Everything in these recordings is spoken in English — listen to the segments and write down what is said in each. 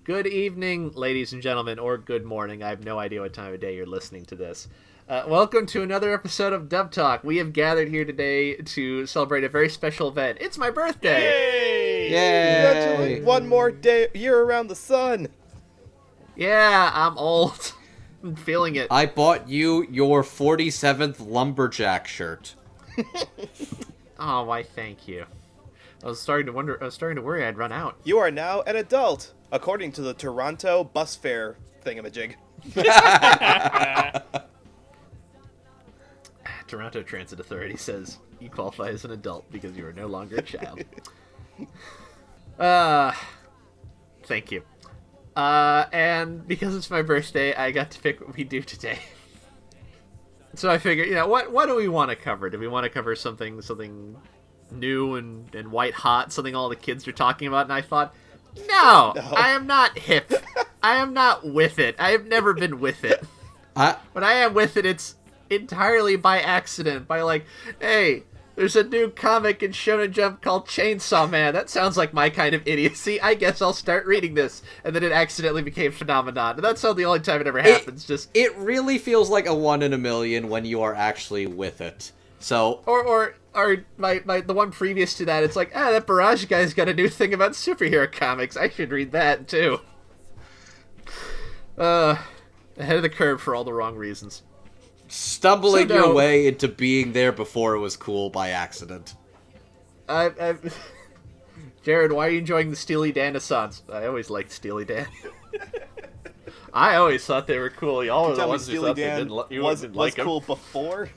Good evening, ladies and gentlemen, or good morning. I have no idea what time of day you're listening to this. Welcome to another episode of Dub Talk. We have gathered here today to celebrate a very special event. It's my birthday! Yay! Congratulations! One more year around the sun. Yeah, I'm old. I'm feeling it. I bought you your 47th Lumberjack shirt. Oh, why, thank you. I was starting to worry I'd run out. You are now an adult, according to the Toronto bus fare thingamajig. Toronto Transit Authority says you qualify as an adult because you are no longer a child. Thank you. And because it's my birthday, I got to pick what we do today. So I figured, what do we want to cover? Do we want to cover something new and white hot, something all the kids are talking about? And I thought, no. I am not hip. I am not with it. I have never been with it. When I am with it, it's entirely by accident. By like, hey, there's a new comic in Shonen Jump called Chainsaw Man. That sounds like my kind of idiocy. I guess I'll start reading this. And then it accidentally became Phenomenon. And that's the only time it ever happens. It really feels like a 1 in a million when you are actually with it. So or the one previous to that, it's like, that Barrage guy's got a new thing about superhero comics. I should read that too. Ahead of the curve for all the wrong reasons. Stumbling your way into being there before it was cool by accident. Jared, why are you enjoying the Steely Dan assons? I always liked Steely Dan. I always thought they were cool. Y'all were the ones who thought they didn't like them. Cool before?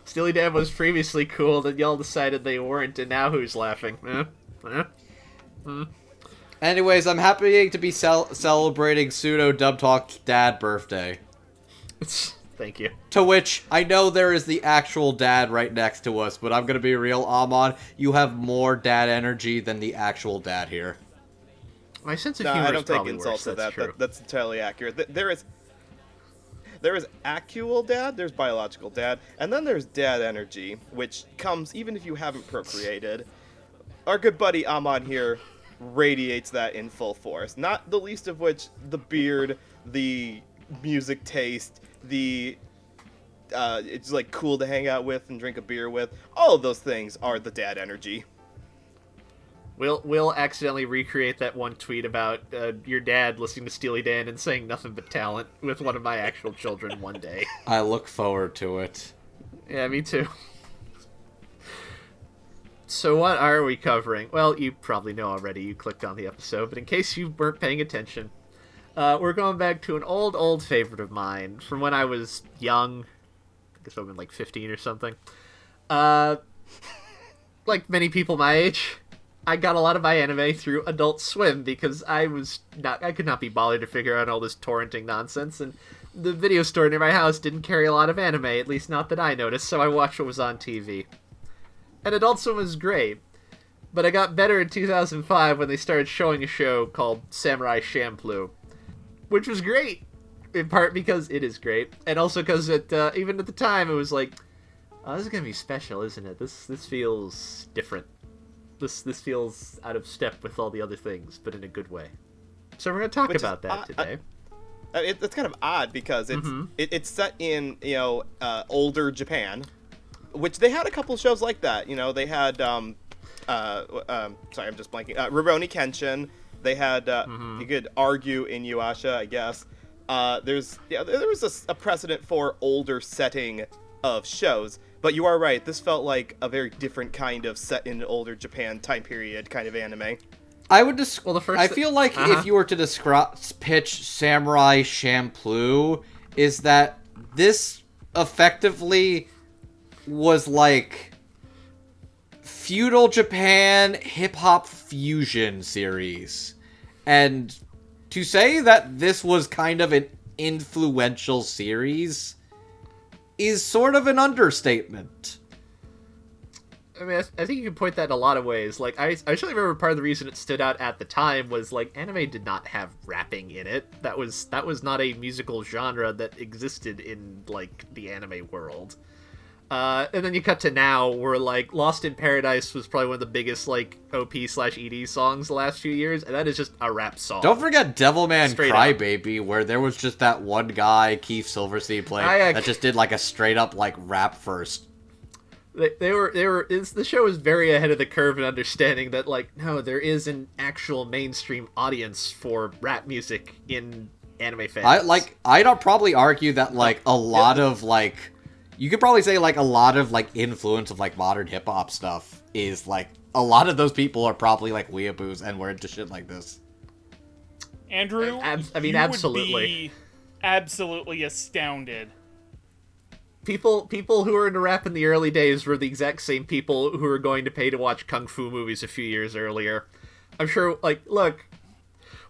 Steely Dan was previously cool, then y'all decided they weren't, and now who's laughing? Anyways, I'm happy to be celebrating Pseudo Dub Talk's dad birthday. Thank you. To which, I know there is the actual dad right next to us, but I'm gonna be real, Amon, you have more dad energy than the actual dad here. My sense of humor I don't is take probably insults worse. to that. True. That's entirely accurate. There is actual dad, there's biological dad, and then there's dad energy, which comes even if you haven't procreated. Our good buddy Amon here radiates that in full force, not the least of which the beard, the music taste, it's like cool to hang out with and drink a beer with. All of those things are the dad energy. We'll accidentally recreate that one tweet about your dad listening to Steely Dan and saying nothing but talent with one of my actual children one day. I look forward to it. Yeah, me too. So what are we covering? Well, you probably know already. You clicked on the episode, but in case you weren't paying attention, we're going back to an old favorite of mine from when I was young. I guess I've been like 15 or something. Like many people my age, I got a lot of my anime through Adult Swim because I could not be bothered to figure out all this torrenting nonsense, and the video store near my house didn't carry a lot of anime, at least not that I noticed, so I watched what was on TV. And Adult Swim was great, but I got better in 2005 when they started showing a show called Samurai Champloo, which was great, in part because it is great, and also because even at the time it was like, oh, this is gonna be special, isn't it? This feels different. This feels out of step with all the other things, but in a good way. So we're gonna talk about that today. It's kind of odd because it's set in older Japan, which they had a couple shows like that. They had sorry, I'm just blanking. Rurouni Kenshin. They had you could argue Inuyasha, I guess. There was a precedent for older setting of shows. But you are right, this felt like a very different kind of set in older Japan time period kind of anime. I would I feel like if you were to pitch Samurai Champloo, is that this effectively was like feudal Japan hip-hop fusion series. And to say that this was kind of an influential series is sort of an understatement. I mean, I think you can point that in a lot of ways. Like, I actually remember part of the reason it stood out at the time was, like, anime did not have rapping in it. That was not a musical genre that existed in, like, the anime world. And then you cut to now, where, like, Lost in Paradise was probably one of the biggest, like, OP/ED songs the last few years, and that is just a rap song. Don't forget Devilman Straight Crybaby, where there was just that one guy, Keith Silverstein, playing that just did, like, a straight-up, like, rap verse. The show is very ahead of the curve in understanding that, like, no, there is an actual mainstream audience for rap music in anime fans. I'd probably argue that, like, a lot of, like, you could probably say, like, a lot of, like, influence of, like, modern hip-hop stuff is, like, a lot of those people are probably, like, weeaboos and we're into shit like this. Andrew, you absolutely. would be absolutely astounded. People who were into rap in the early days were the exact same people who were going to pay to watch kung fu movies a few years earlier. I'm sure, like, look,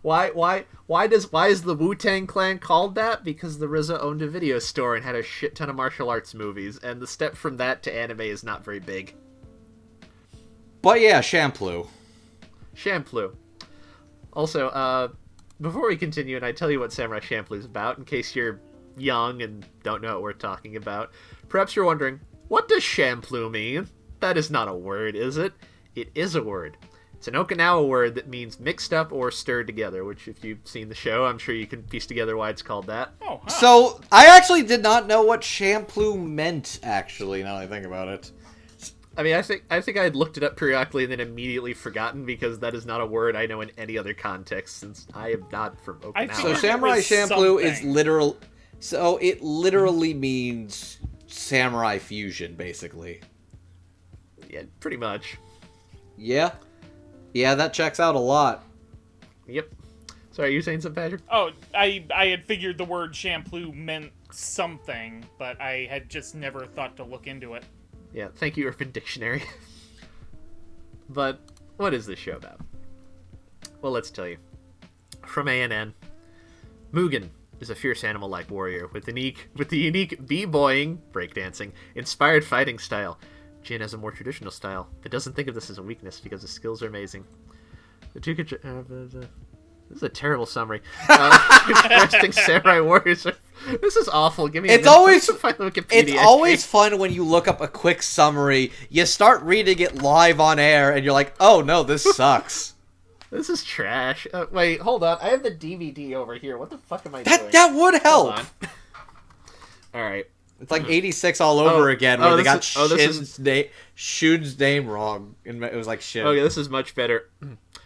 why is the Wu-Tang Clan called that? Because the RZA owned a video store and had a shit ton of martial arts movies, and the step from that to anime is not very big. But yeah, Champloo. Also, before we continue, and I tell you what Samurai Champloo is about, in case you're young and don't know what we're talking about, perhaps you're wondering, what does Champloo mean? That is not a word, is it? It is a word. It's an Okinawa word that means mixed up or stirred together, which if you've seen the show, I'm sure you can piece together why it's called that. Oh, huh. So, I actually did not know what Champloo meant, actually, now that I think about it. I mean, I think I had looked it up periodically and then immediately forgotten, because that is not a word I know in any other context, since I am not from Okinawa. So Samurai Champloo is literal. So it literally means samurai fusion, basically. Yeah, pretty much. Yeah, that checks out a lot. Yep. Sorry, you saying something, Patrick? Oh, I had figured the word Champloo meant something, but I had just never thought to look into it. Yeah, thank you, Urban Dictionary. But what is this show about? Well, let's tell you. From ANN, Mugen is a fierce animal-like warrior with the unique b-boying, breakdancing, inspired fighting style. Jin has a more traditional style, but doesn't think of this as a weakness because his skills are amazing. The two this is a terrible summary. Interesting samurai warriors. This is awful. Give me. It's always fun when you look up a quick summary. You start reading it live on air, and you're like, "Oh no, this sucks." This is trash. Wait, hold on. I have the DVD over here. What the fuck am I doing? That would help. All right. It's like 86 all over again, where they got Shun's name wrong, and it was like shit. Okay, this is much better.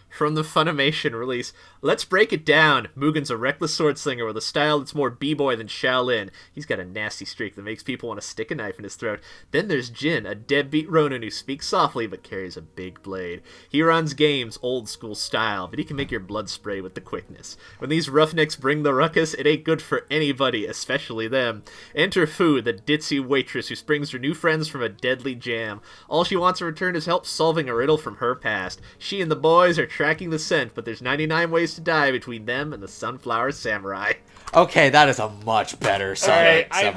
From the Funimation release, let's break it down. Mugen's a reckless sword slinger with a style that's more b-boy than Shaolin. He's got a nasty streak that makes people want to stick a knife in his throat. Then there's Jin, a deadbeat Ronin who speaks softly but carries a big blade. He runs games old school style, but he can make your blood spray with the quickness. When these roughnecks bring the ruckus, it ain't good for anybody, especially them. Enter Fu, the ditzy waitress who springs her new friends from a deadly jam. All she wants in return is help solving a riddle from her past. She and the boys are tracking the scent, but there's 99 ways to die between them and the Sunflower Samurai. Okay, that is a much better summary. I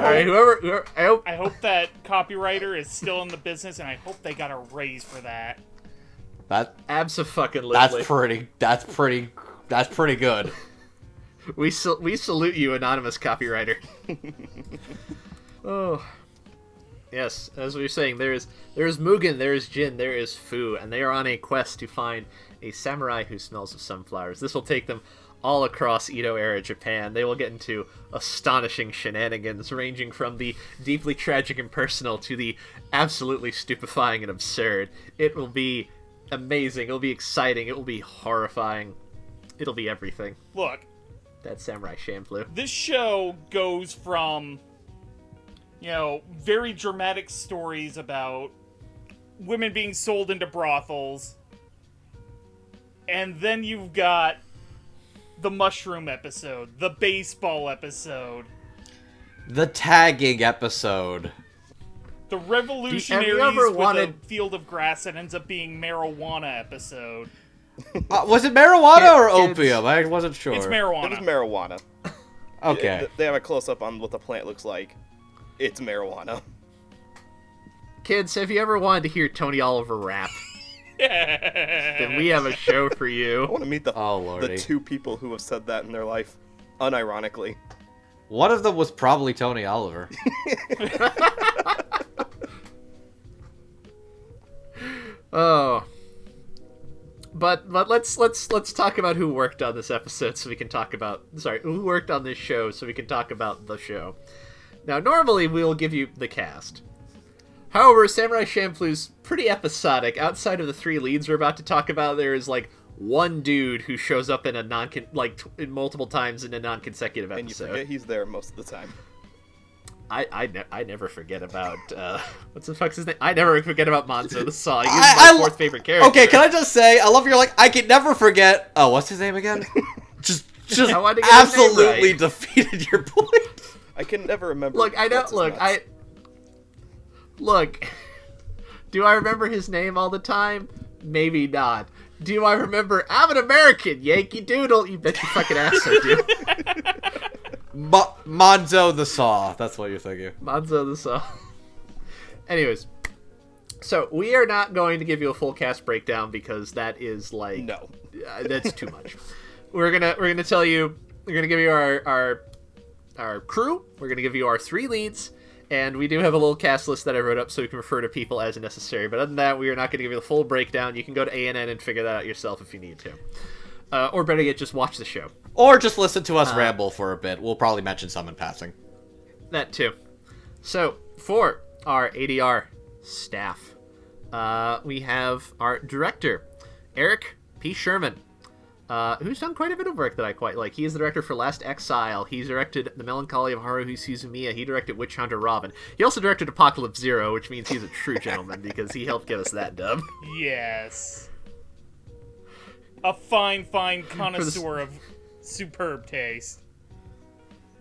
hope that copywriter is still in the business, and I hope they got a raise for that. Abso-fucking-lutely. That's pretty good. We salute you, anonymous copywriter. Oh. Yes, as we were saying, there is Mugen, there is Jin, there is Fu, and they are on a quest to find a samurai who smells of sunflowers. This will take them all across Edo-era Japan. They will get into astonishing shenanigans, ranging from the deeply tragic and personal to the absolutely stupefying and absurd. It will be amazing, it will be exciting, it will be horrifying. It'll be everything. Look. That's Samurai Champloo. This show goes from, very dramatic stories about women being sold into brothels, and then you've got the mushroom episode, the baseball episode, The tagging episode. The revolutionaries ever with wanted- a field of grass that ends up being marijuana episode. Was it marijuana or Kids. opium? I wasn't sure. It's It marijuana. is marijuana. Okay. They have a close-up on what the plant looks like. It's marijuana. Kids, have you ever wanted to hear Tony Oliver rap? Then we have a show for I you. want to meet the Lordy. 2 people who have said that in their life, unironically. One of them was probably Tony Oliver. Oh. But let's talk about who worked on this episode so we can talk about who worked on this show so we can talk about the show. Now normally we'll give you the cast. However, Samurai Champloo's pretty episodic. Outside of the 3 leads we're about to talk about, there is like one dude who shows up in a in multiple times in a non-consecutive episode. And you forget he's there most of the time. I never forget about what's the fuck's his name? I never forget about Monzo the Saw. He's my 4th favorite character. Okay, can I just say, I love you're like, I can never forget. Oh, what's his name again? just I wanted to get his name absolutely right. defeated your point. I can never remember. Look, I don't what's his nuts. Look. Do I remember his name all the time? Maybe not. Do I remember I'm an American, Yankee Doodle? You bet your fucking ass I do. Monzo the Saw. That's what you're thinking. Monzo the Saw. Anyways, so we are not going to give you a full cast breakdown because that is like No. That's too much. We're gonna tell you. We're gonna give you our crew. We're gonna give you our 3 leads. And we do have a little cast list that I wrote up so you can refer to people as necessary. But other than that, we are not going to give you the full breakdown. You can go to ANN and figure that out yourself if you need to. Or better yet, just watch the show. Or just listen to us ramble for a bit. We'll probably mention some in passing. That too. So, for our ADR staff, we have our director, Eric P. Sherman, who's done quite a bit of work that I quite like. He is the director for Last Exile. He's directed The Melancholy of Haruhi Suzumiya. He directed Witch Hunter Robin. He also directed Apocalypse Zero, which means he's a true gentleman because he helped give us that dub. Yes. A fine connoisseur of superb taste.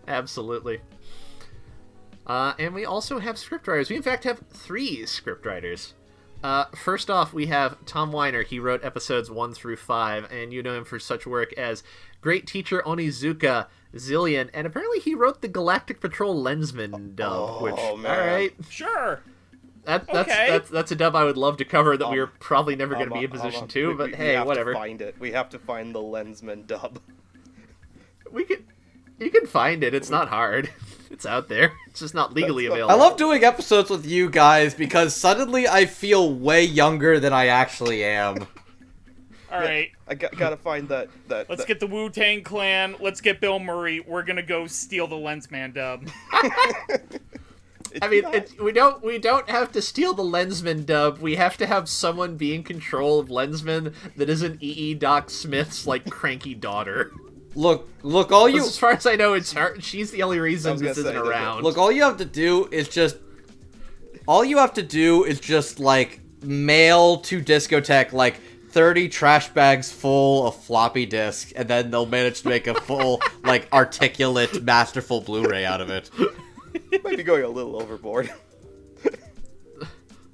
Absolutely. And we also have scriptwriters. We, in fact, have 3 scriptwriters. First off, we have Tom Weiner. He wrote episodes 1 through 5, and you know him for such work as Great Teacher Onizuka, Zillion, and apparently he wrote the Galactic Patrol Lensman dub, which, man. alright. Sure. That's a dub I would love to cover that we're probably never going to be in position to, but hey, whatever. We have to find it. We have to find the Lensman dub. You can find it. It's not hard. It's out there. It's just not legally available. I love doing episodes with you guys because suddenly I feel way younger than I actually am. All right. I gotta find that. Let's get the Wu-Tang Clan. Let's get Bill Murray. We're gonna go steal the Lensman dub. I mean, we don't have to steal the Lensman dub. We have to have someone be in control of Lensman that isn't E.E. Doc Smith's like cranky daughter. Look, all you... As far as I know, it's her. She's the only reason this isn't around. Look, all you have to do is just... like, mail to Discotech, like, 30 trash bags full of floppy disks, and then they'll manage to make a full, like, articulate, masterful Blu-ray out of it. Might be going a little overboard.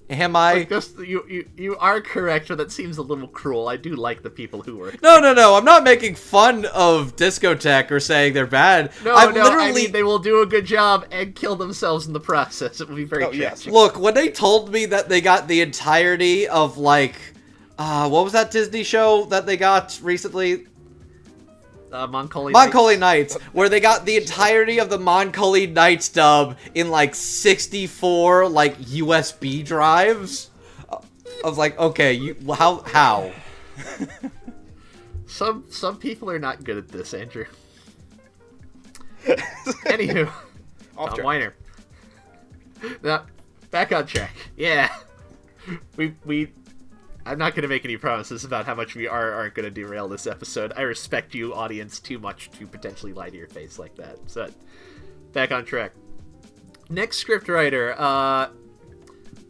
Am I? Like, you are correct, but that seems a little cruel. I do like the people who work. No. I'm not making fun of Discotech or saying they're bad. I mean, they will do a good job and kill themselves in the process. It will be very tragic. Yes. Look, when they told me that they got the entirety of, like, what was that Disney show that they got recently? Moncolly Nights, where they got the entirety of the Moncolly Nights dub in like 64 like USB drives. I was like, okay, how? Some people are not good at this, Andrew. Anywho, Tom Weiner. Now, back on track. Yeah, we. I'm not going to make any promises about how much we aren't going to derail this episode. I respect you, audience, too much to potentially lie to your face like that. So, back on track. Next scriptwriter.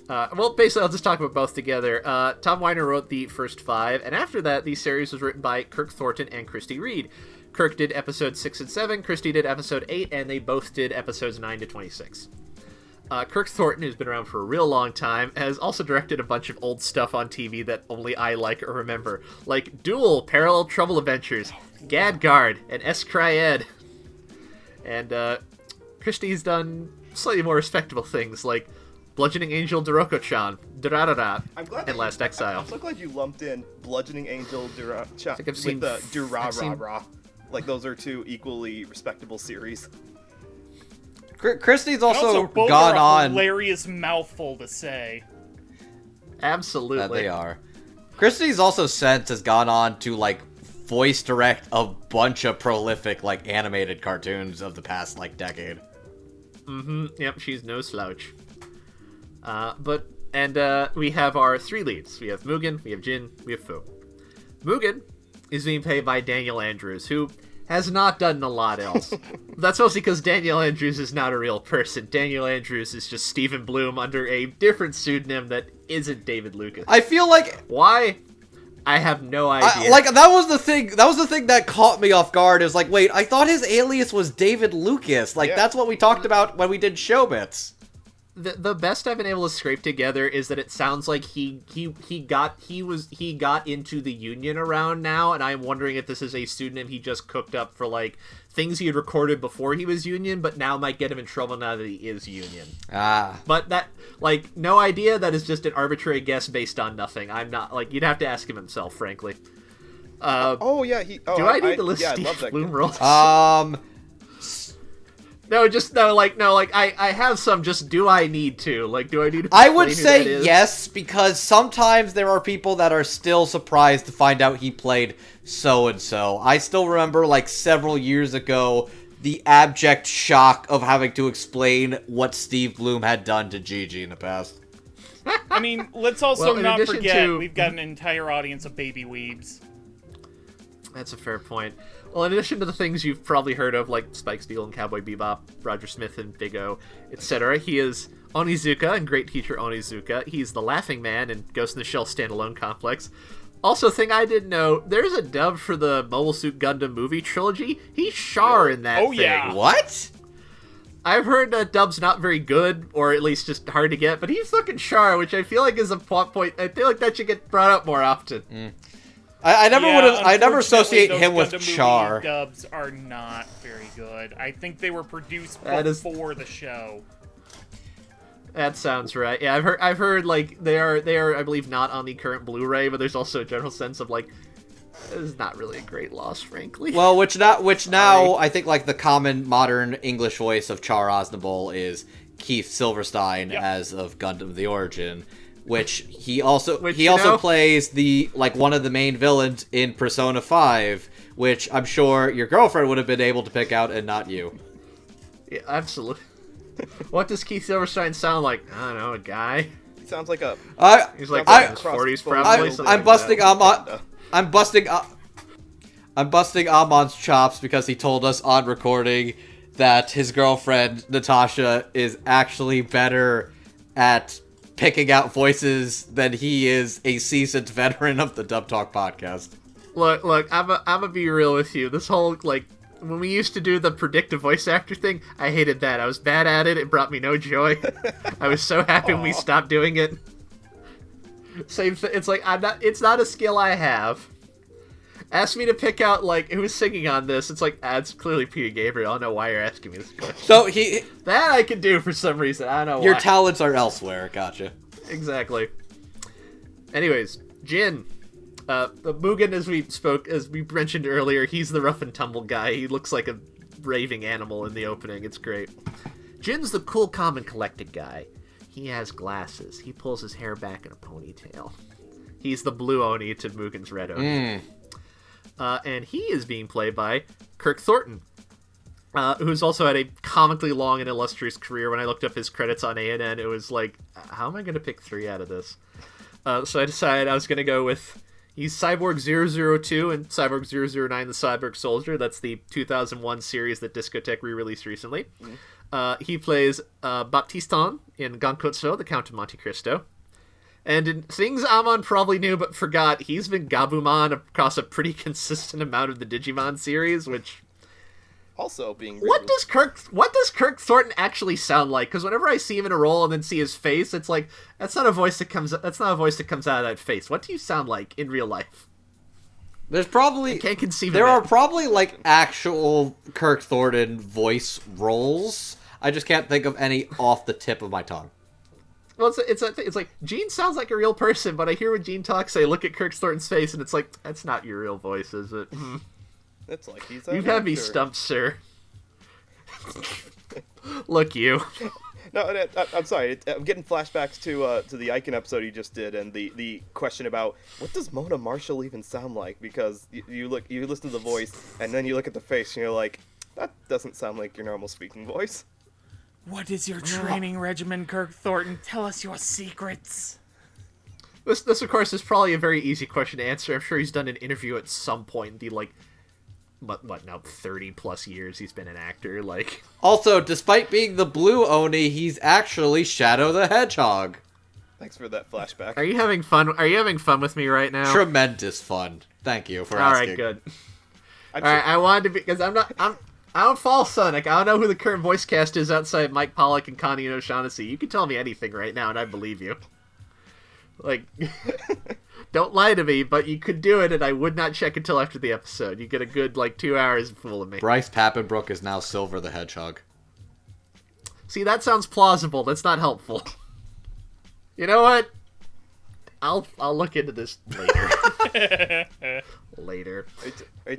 Well, basically, I'll just talk about both together. Tom Weiner wrote the first 5, and after that, the series was written by Kirk Thornton and Christy Reed. Kirk did episodes 6 and 7, Christy did episode 8, and they both did episodes 9 to 26. Kirk Thornton, who's been around for a real long time, has also directed a bunch of old stuff on TV that only I like or remember, like Duel, Parallel Trouble Adventures, Gadgard, and Ed. And Christie's done slightly more respectable things, like Bludgeoning Angel Doroko-chan, Durarara, and Last Exile. I'm so glad you lumped in Bludgeoning Angel Durarara I've seen- with the I've seen- Durarara. Like, those are two equally respectable series. Christie's also both gone are a on. hilarious mouthful to say. Absolutely. That they are. Christie's also since has gone on to like voice direct a bunch of prolific like animated cartoons of the past like decade. Yep, she's no slouch. We have our 3 leads. We have Mugen, we have Jin, we have Fu. Mugen is being played by Daniel Andrews, who has not done a lot else. That's mostly because Daniel Andrews is not a real person. Daniel Andrews is just Stephen Bloom under a different pseudonym that isn't David Lucas. I feel like Why? I have no idea. that was the thing. That was the thing that caught me off guard. Is like, wait, I thought his alias was David Lucas. Like, Yeah. that's what we talked about when we did Showbits. The best I've been able to scrape together is that it sounds like he got into the Union around now, and I'm wondering if this is a pseudonym he just cooked up for like things he had recorded before he was Union, but now might get him in trouble now that he is Union. But that, like, no idea. That is just an arbitrary guess based on nothing. I'm not, like, you'd have to ask him himself, frankly. Do I need to list I Steve love that Bloom kid. roles? I have some. Just do I need to? Like, do I need to? I would explain who that say is? yes, because sometimes there are people that are still surprised to find out he played so-and-so. I still remember, like, several years ago, the abject shock of having to explain what Steve Bloom had done to Gigi in the past. I mean, let's also Well, in not addition forget to- we've got an entire audience of baby weebs. That's a fair point. Well, in addition to the things you've probably heard of, like Spike Spiegel and Cowboy Bebop, Roger Smith and Big O, etc., he is Onizuka in Great Teacher Onizuka. He's the Laughing Man in Ghost in the Shell Standalone Complex. Also, thing I didn't know, there's a dub for the Mobile Suit Gundam movie trilogy. He's Char in that thing. Yeah. What? I've heard that dub's not very good, or at least just hard to get, but he's fucking Char, which I feel like is a plot point. I feel like that should get brought up more often. I never associate those him with Gundam movie Char. Dubs are not very good. I think they were produced That is- before the show. That sounds right. Yeah, I've heard like they are I believe not on the current Blu-ray, but there's also a general sense of like this is not really a great loss, frankly. Well, which now I think like the common modern English voice of Char Aznavour is Keith Silverstein as of Gundam: The Origin, which he also plays the like one of the main villains in Persona 5, which I'm sure your girlfriend would have been able to pick out and not you. Yeah, absolutely. What does Keith Silverstein sound like? I don't know, a guy. He sounds like a. He's like I- in his 40s probably. something I'm like busting that. I'm busting Amon's chops because he told us on recording that his girlfriend Natasha is actually better at picking out voices than he is a seasoned veteran of the Dub Talk podcast. Look, I'm gonna be real with you. This whole like when we used to do the predictive voice actor thing, I hated that. I was bad at it. It brought me no joy. I was so happy when we stopped doing it. Same thing. It's like it's not a skill I have. Ask me to pick out like who's singing on this. It's like it's clearly Peter Gabriel. I don't know why you're asking me this question. So That I can do for some reason. I don't know your why. talents are elsewhere. Gotcha. Exactly. Anyways, Jin. The Mugen, as we mentioned earlier, he's the rough and tumble guy. He looks like a raving animal in the opening. It's great. Jin's the cool, calm, and collected guy. He has glasses. He pulls his hair back in a ponytail. He's the blue Oni to Mugen's red Oni. And he is being played by Kirk Thornton, who's also had a comically long and illustrious career. When I looked up his credits on ANN, it was like, how am I going to pick 3 out of this? So I decided I was going to go with... He's Cyborg 002 and Cyborg 009, the Cyborg Soldier. That's the 2001 series that Discotek re-released recently. He plays Baptiston in Gankotso, the Count of Monte Cristo. And in things Amon probably knew but forgot, he's been Gabumon across a pretty consistent amount of the Digimon series, which... Also being... What does Kirk Thornton actually sound like? Because whenever I see him in a role and then see his face, it's like, that's not a voice that comes out of that face. What do you sound like in real life? There's probably... I can't conceive There of are it. probably, like, actual Kirk Thornton voice roles. I just can't think of any off the tip of my tongue. Well, it's like, Gene sounds like a real person, but I hear when Gene talks, I look at Kirk Thornton's face, and it's like, that's not your real voice, is it? It's like he's an You've had me actor. stumped, sir. Look, you. No, I'm sorry. I'm getting flashbacks to the Icon episode you just did, and the question about what does Mona Marshall even sound like? Because you listen to the voice, and then you look at the face, and you're like, that doesn't sound like your normal speaking voice. What is your training regimen, Kirk Thornton? Tell us your secrets. This, of course, is probably a very easy question to answer. I'm sure he's done an interview at some point in the, like, what now, 30-plus years he's been an actor, like... Also, despite being the blue Oni, he's actually Shadow the Hedgehog. Thanks for that flashback. Are you having fun? Are you having fun with me right now? Tremendous fun. Thank you for All asking. right, good. All right, I wanted to be... Because I don't follow Sonic. I don't know who the current voice cast is outside Mike Pollock and Connie O'Shaughnessy. You can tell me anything right now, and I believe you. Like, don't lie to me, but you could do it, and I would not check until after the episode. You get a good, 2 hours of fooling me. Bryce Papenbrook is now Silver the Hedgehog. See, that sounds plausible. That's not helpful. You know what? I'll look into this later. Later. Are you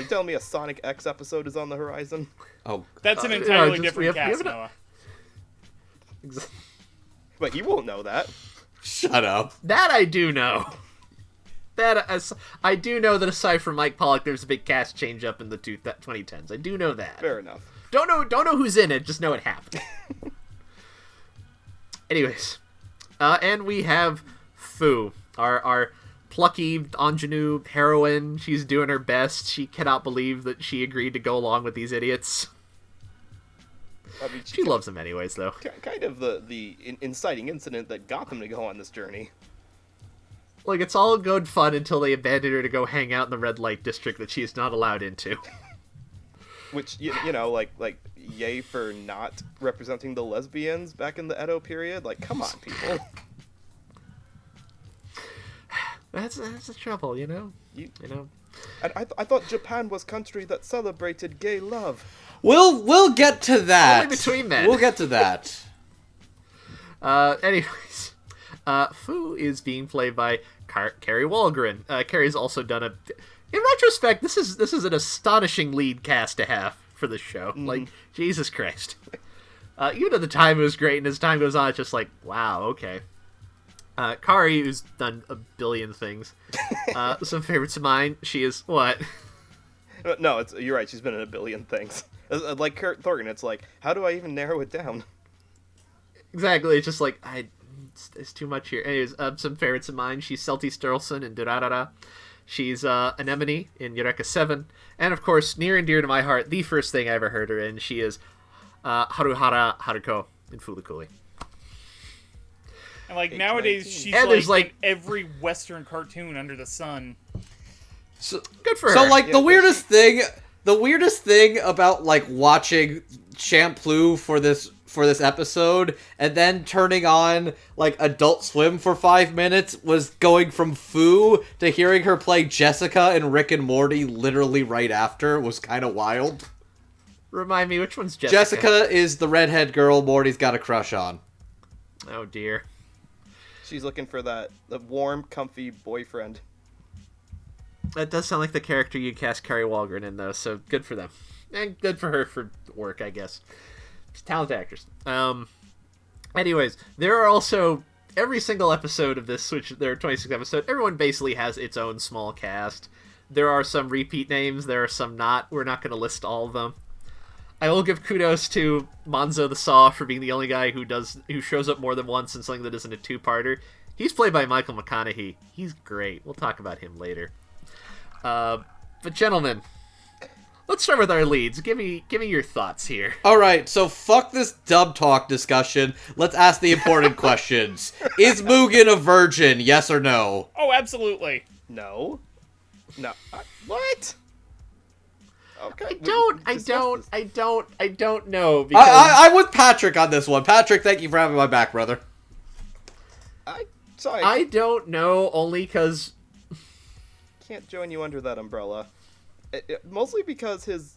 telling me a Sonic X episode is on the horizon? Oh, That's an entirely we different have cast, an- Noah. But you won't know that. shut up. That I do know. I do know that aside from Mike Pollock, there's a big cast change up in the 2010s. I do know that. Fair enough. Don't know who's in it. Just know it happened. Anyways, and we have Fu, our plucky ingenue heroine. She's doing her best. She cannot believe that she agreed to go along with these idiots. I mean, She loves them anyways, though. kind of the inciting incident that got them to go on this journey. Like, it's all good fun until they abandon her to go hang out in the red light district that she is not allowed into. Which, you know, like, yay for not representing the lesbians back in the Edo period. Like, come on, people. That's the trouble, you know? You know? And I thought Japan was country that celebrated gay love. We'll get to that. Only between men. We'll get to that. Anyways, Fu is being played by Carrie Walgren. Carrie's also done a... In retrospect, this is an astonishing lead cast to have for this show. Like, Jesus Christ. Even at the time, it was great, and as time goes on, it's just like, wow, okay. Kari, who's done a billion things. Some favorites of mine. She is what? No, you're right. She's been in a billion things. Like Kurt Thornton, it's like, how do I even narrow it down? Exactly. It's just like it's too much here. Anyways, some favorites of mine. She's Celty Sturlson in Durarara. She's Anemone in Eureka 7. And of course, near and dear to my heart, the first thing I ever heard her in, she is Haruhara Haruko in Fulukuli. And like Age nowadays, 19. she's And there's, like like- in every Western cartoon under the sun. So, Good for her. so like Yeah, the but weirdest thing about like watching Champloo for this episode and then turning on like Adult Swim for 5 minutes was going from Fu to hearing her play Jessica in Rick and Morty literally right after was kind of wild. Remind me, which one's Jessica? Jessica is the redhead girl Morty's got a crush on. Oh dear. She's looking for the warm, comfy boyfriend. That does sound like the character you cast Carrie Walgren in, though, so good for them. And good for her for work, I guess. She's a talented actress. Anyways, there are also... Every single episode of this, which there are 26 episodes, everyone basically has its own small cast. There are some repeat names, there are some not. We're not going to list all of them. I will give kudos to Monzo the Saw for being the only guy who shows up more than once in something that isn't a two-parter. He's played by Michael McConaughey. He's great. We'll talk about him later. But gentlemen, let's start with our leads. Give me your thoughts here. All right, so fuck this dub talk discussion. Let's ask the important questions. Is Mugen a virgin? Yes or no? Oh, absolutely. No. No. What? Okay. I don't know. Because I'm with Patrick on this one. Patrick, thank you for having my back, brother. Sorry. I don't know, only because Can't join you under that umbrella. Mostly because he's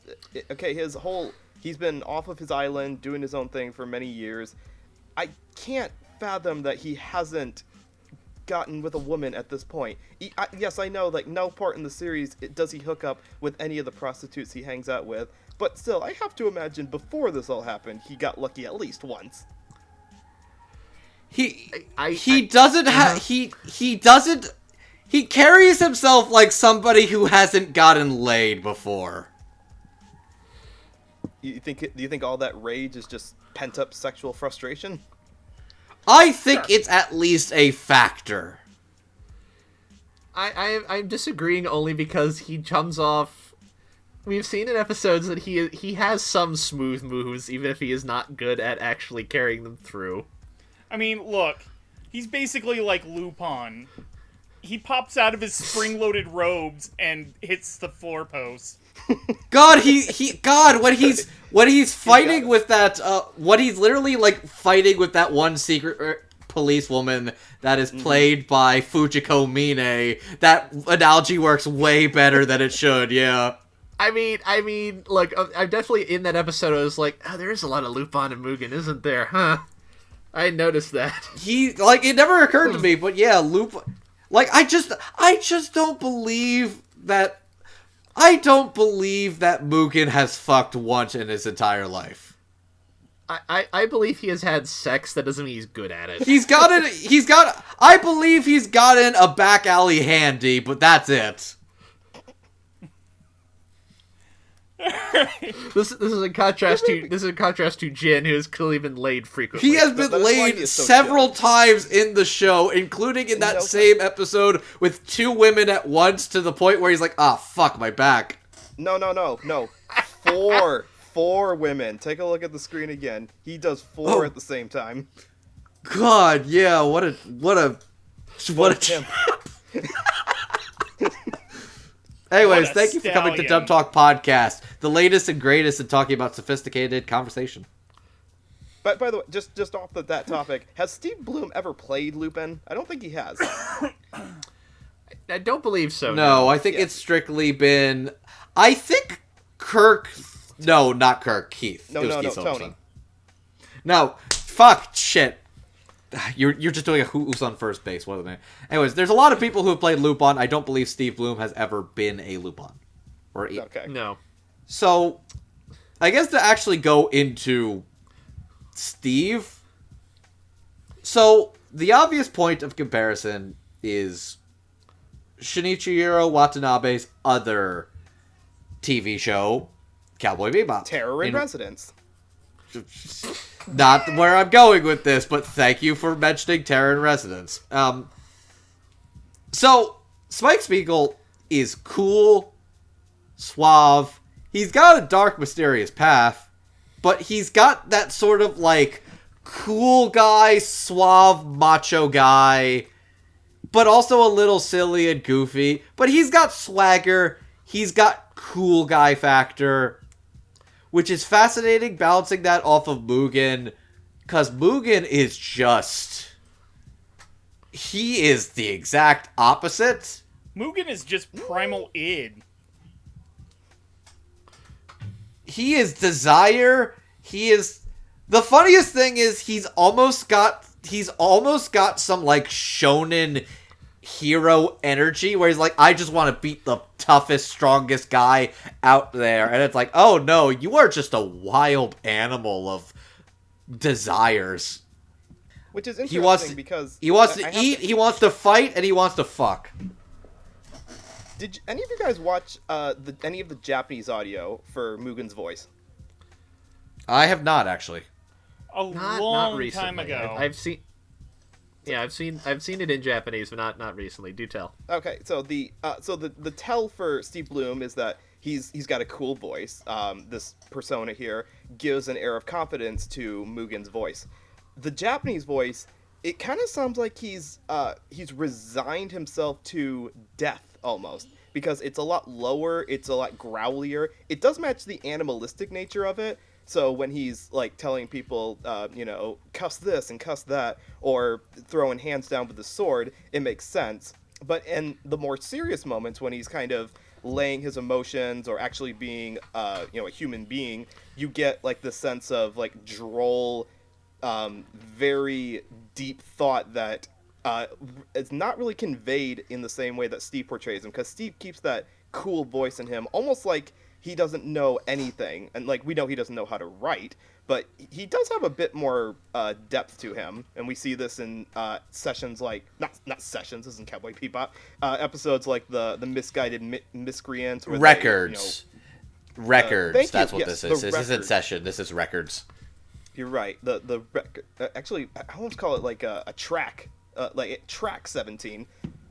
been off of his island doing his own thing for many years. I can't fathom that he hasn't gotten with a woman at this point. Yes, I know, like, no part in the series does he hook up with any of the prostitutes he hangs out with, but still, I have to imagine before this all happened, he got lucky at least once. He carries himself like somebody who hasn't gotten laid before. Do you think all that rage is just pent up sexual frustration? I think it's at least a factor. I'm disagreeing only because he comes off. We've seen in episodes that he has some smooth moves, even if he is not good at actually carrying them through. I mean, look, he's basically like Lupin. He pops out of his spring-loaded robes and hits the floor post. God, when he's fighting with that, when he's literally like fighting with that one secret policewoman that is played by Fujiko Mine, that analogy works way better than it should. Yeah. I mean, look, I'm definitely in that episode. I was like, oh, there is a lot of Lupin and Mugen, isn't there? Huh? I noticed that. It never occurred to me, but yeah, Lupin. Like, I just don't believe that. I don't believe that Mugen has fucked once in his entire life. I believe he has had sex. That doesn't mean he's good at it. I believe he's gotten a back alley handy, but that's it. This is in contrast to Jin, who has clearly been laid frequently. He has been laid several times in the show, including in that same episode with 2 women at once, to the point where he's like, fuck my back. No. 4 women. Take a look at the screen again. He does 4 at the same time. God, yeah, what a Pimp. Anyways, thank you for coming to Dub Talk Podcast, the latest and greatest in talking about sophisticated conversation. But by the way, just off of that topic, has Steve Bloom ever played Lupin? I don't think he has. I don't believe so. No, I think it's strictly been. I think Kirk. No, not Kirk. Keith. No, Tony. No, fuck, shit. You're just doing a who's on first base, wasn't it? Anyways, there's a lot of people who have played Lupin. I don't believe Steve Bloom has ever been a Lupin. Okay. No. So, I guess to actually go into Steve. So, the obvious point of comparison is Shinichiro Watanabe's other TV show, Cowboy Bebop. Terror in Residence. Not where I'm going with this, but thank you for mentioning Terror in Residence. So, Spike Spiegel is cool, suave. He's got a dark, mysterious path, but he's got that sort of, like, cool guy, suave, macho guy, but also a little silly and goofy. But he's got swagger, he's got cool guy factor, which is fascinating, balancing that off of Mugen, because Mugen is just... He is the exact opposite. Mugen is just primal id. He is desire. He is... The funniest thing is he's almost got some, like, shonen hero energy where he's like, I just want to beat the toughest, strongest guy out there. And it's like, oh no, you are just a wild animal of desires. Which is interesting because... He wants to eat, he wants to fight, and he wants to fuck. Did any of you guys watch any of the Japanese audio for Mugen's voice? I have not, actually. Not Long recently. time ago. I've seen it in Japanese, but not recently. Do tell. Okay, so the tell for Steve Bloom is that he's got a cool voice. This persona here gives an air of confidence to Mugen's voice. The Japanese voice, it kind of sounds like he's resigned himself to death almost, because it's a lot lower, it's a lot growlier. It does match the animalistic nature of it. So when he's like telling people, cuss this and cuss that, or throwing hands down with the sword, it makes sense. But in the more serious moments, when he's kind of laying his emotions or actually being, a human being, you get like the sense of like droll, very deep thought that it's not really conveyed in the same way that Steve portrays him, because Steve keeps that cool voice in him, almost like he doesn't know anything. And like we know he doesn't know how to write, but he does have a bit more depth to him, and we see this in sessions like not sessions. This isn't Cowboy Bebop. Episodes like the misguided miscreants. Where Records. Records. That's what this is. This isn't record. session. This is records. You're right. The record. Actually, I almost call it like a track. Track 17,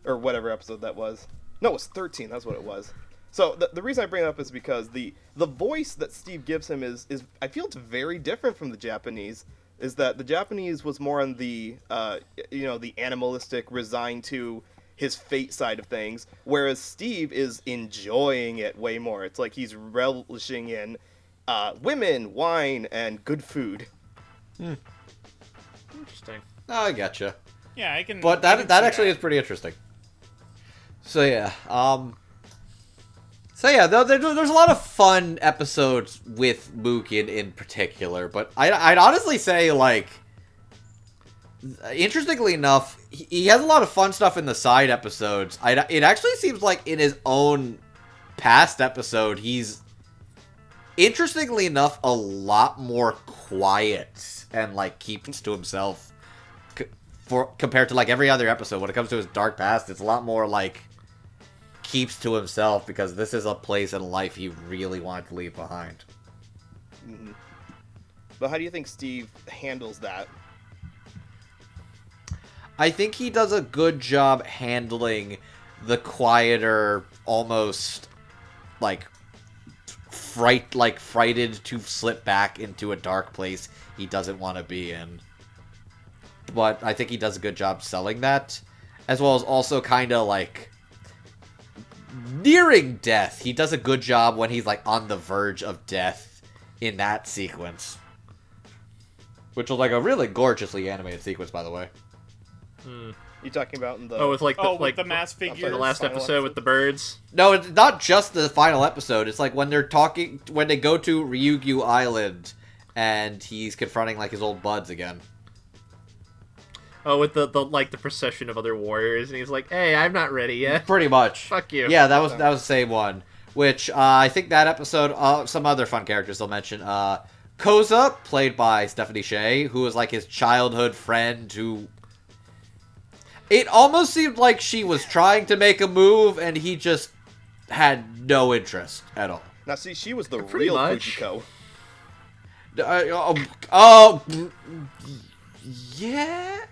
or whatever episode that was. No, it was 13. That's what it was. So the reason I bring it up is because the voice that Steve gives him is I feel it's very different from the Japanese. Is that the Japanese was more on the the animalistic, resigned to his fate side of things, whereas Steve is enjoying it way more. It's like he's relishing in women, wine, and good food. Interesting. Oh, I gotcha. Yeah, I can. But I can that see actually is pretty interesting. So yeah, there's a lot of fun episodes with Mugen in particular, but I'd honestly say, like, interestingly enough, he has a lot of fun stuff in the side episodes. It actually seems like in his own past episode, he's, interestingly enough, a lot more quiet and, like, keeps to himself compared to, like, every other episode. When it comes to his dark past, it's a lot more, like, keeps to himself, because this is a place in life he really wanted to leave behind. Mm-hmm. But how do you think Steve handles that? I think he does a good job handling the quieter, almost like frightened to slip back into a dark place he doesn't want to be in. But I think he does a good job selling that, as well as also kind of like nearing death. He does a good job when he's like on the verge of death in that sequence, which was like a really gorgeously animated sequence, by the way. You talking about in the With the mass figures. in the last episode with the birds. No, it's not just the final episode. It's like when they go to Ryukyu Island and he's confronting like his old buds again. Oh, with the procession of other warriors, and he's like, "Hey, I'm not ready yet." Pretty much. Fuck you. Yeah, that was the same one. Which I think that episode, some other fun characters they'll mention. Koza, played by Stephanie Sheh, who was like his childhood friend. Who it almost seemed like she was trying to make a move, and he just had no interest at all. Now, see, she was the Pretty real much. Fujiko. Yeah.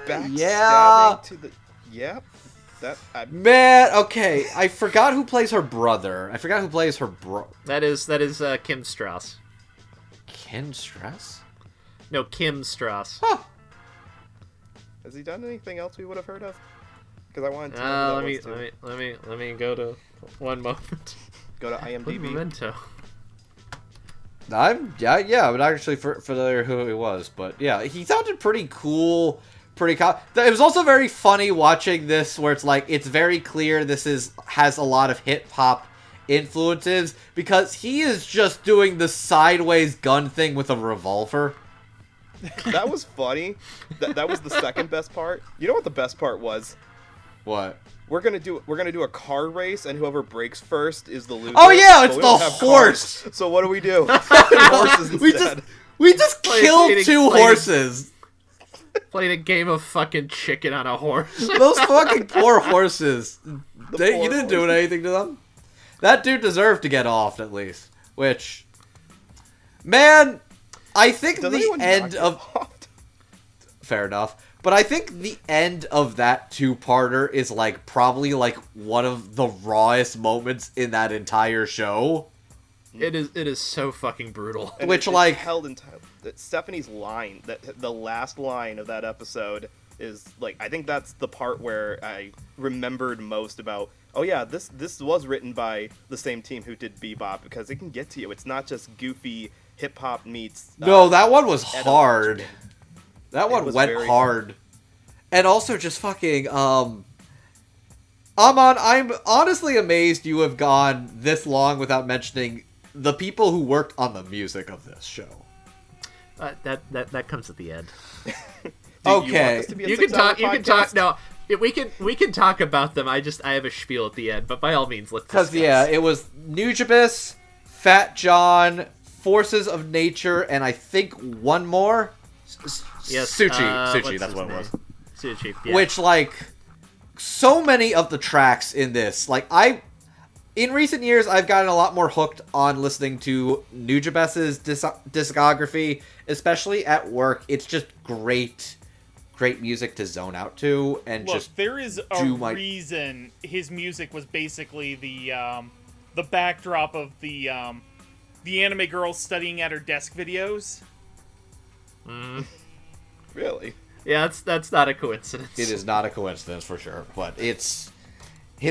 Backstabbing to the... Yep. Man, okay. I forgot who plays her brother. That is Kim Strauss. Kim Strauss? No, Kim Strauss. Huh. Has he done anything else we would have heard of? Because I wanted to know who that was, too. Let me go to one moment. Go to IMDb. Memento. I would actually familiar who he was, but yeah, he sounded pretty cool, It was also very funny watching this, where it's like it's very clear this has a lot of hip hop influences, because he is just doing the sideways gun thing with a revolver. That was funny. That was the second best part. You know what the best part was? What? We're gonna do a car race, and whoever breaks first is the loser. Oh yeah, but it's we the don't have horse. cars, so what do? Horses instead. We just killed two horses. Played a game of fucking chicken on a horse. Those fucking poor horses. You poor didn't do anything to them. That dude deserved to get off at least. Which, man, I think Does the anyone end not of. get off? Fair enough. But I think the end of that two-parter is, like, probably, like, one of the rawest moments in that entire show. It is so fucking brutal. And Which, it's like... held in time. Stephanie's line, the last line of that episode is, like, I think that's the part where I remembered most about, oh yeah, this was written by the same team who did Bebop, because it can get to you. It's not just goofy hip-hop meets... No, that one was hard. Edward. That one was went very hard. And also just fucking, Amon, I'm honestly amazed you have gone this long without mentioning the people who worked on the music of this show. That comes at the end. Okay. You can talk. You can talk. No, we can talk about them. I have a spiel at the end, but by all means, let's discuss. Because yeah, it was Nujabes, Fat John, Forces of Nature, and I think one more. Yes, Suchi. That's what it was. Suchi. Yeah. Which, like, so many of the tracks in this, like, in recent years, I've gotten a lot more hooked on listening to Nujabes' discography, especially at work. It's just great music to zone out to, and Look, just there is a reason his music was basically the backdrop of the anime girl studying at her desk videos. Really? Yeah, that's not a coincidence. It is not a coincidence for sure, but his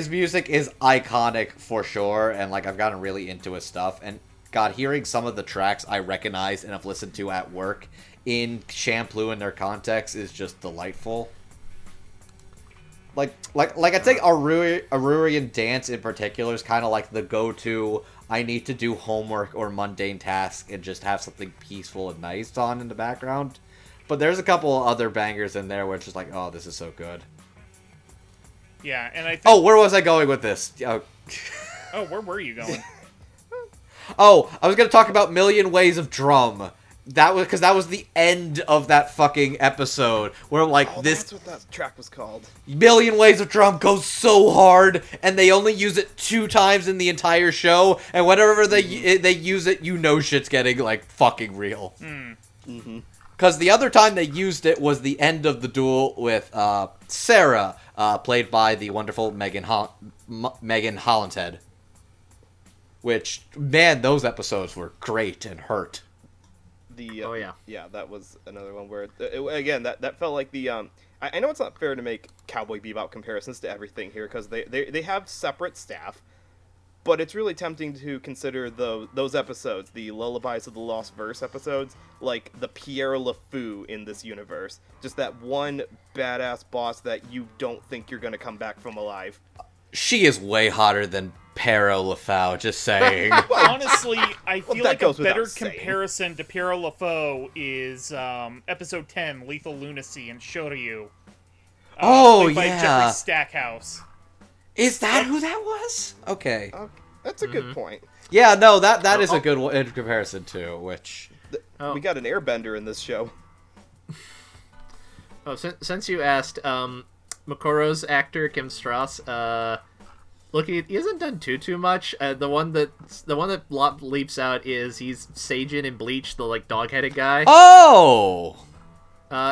music is iconic for sure, and like I've gotten really into his stuff, and God, hearing some of the tracks I recognize and have listened to at work in Champloo in their context is just delightful. Like I'd say Aurorian Dance in particular is kind of like the go-to. I need to do homework or mundane tasks and just have something peaceful and nice on in the background. But there's a couple other bangers in there where it's just like, oh, this is so good. Yeah, and I think... Oh, where was I going with this? Oh, where were you going? Oh, I was going to talk about Million Ways of Drum. That was the end of that fucking episode where That's what that track was called. Million Ways of Drum goes so hard, and they only use it 2 times in the entire show, and whenever they use it, you know shit's getting like fucking real. Because the other time they used it was the end of the duel with Sarah, played by the wonderful Megan Hollandshead. Which, man, those episodes were great and hurt. Yeah, that was another one where again that felt like the I know it's not fair to make Cowboy Bebop comparisons to everything here because they have separate staff, but it's really tempting to consider those episodes, the Lullabies of the Lost Verse episodes, like the Pierre LeFou in this universe. Just that one badass boss that you don't think you're gonna come back from alive. She is way hotter than Pero LeFou, just saying. Honestly, I feel like a better saying. comparison to Pierre LeFou is episode 10, Lethal Lunacy and Shoryu. Played by Jeffrey Stackhouse. Is that who that was? Okay. That's a good point. Yeah, no, that is a good one in comparison to, which... We got an airbender in this show. Oh, since you asked, Makoro's actor, Kim Strauss, look, he hasn't done too much. The one that leaps out is he's Seijin in Bleach, the like dog-headed guy. Oh!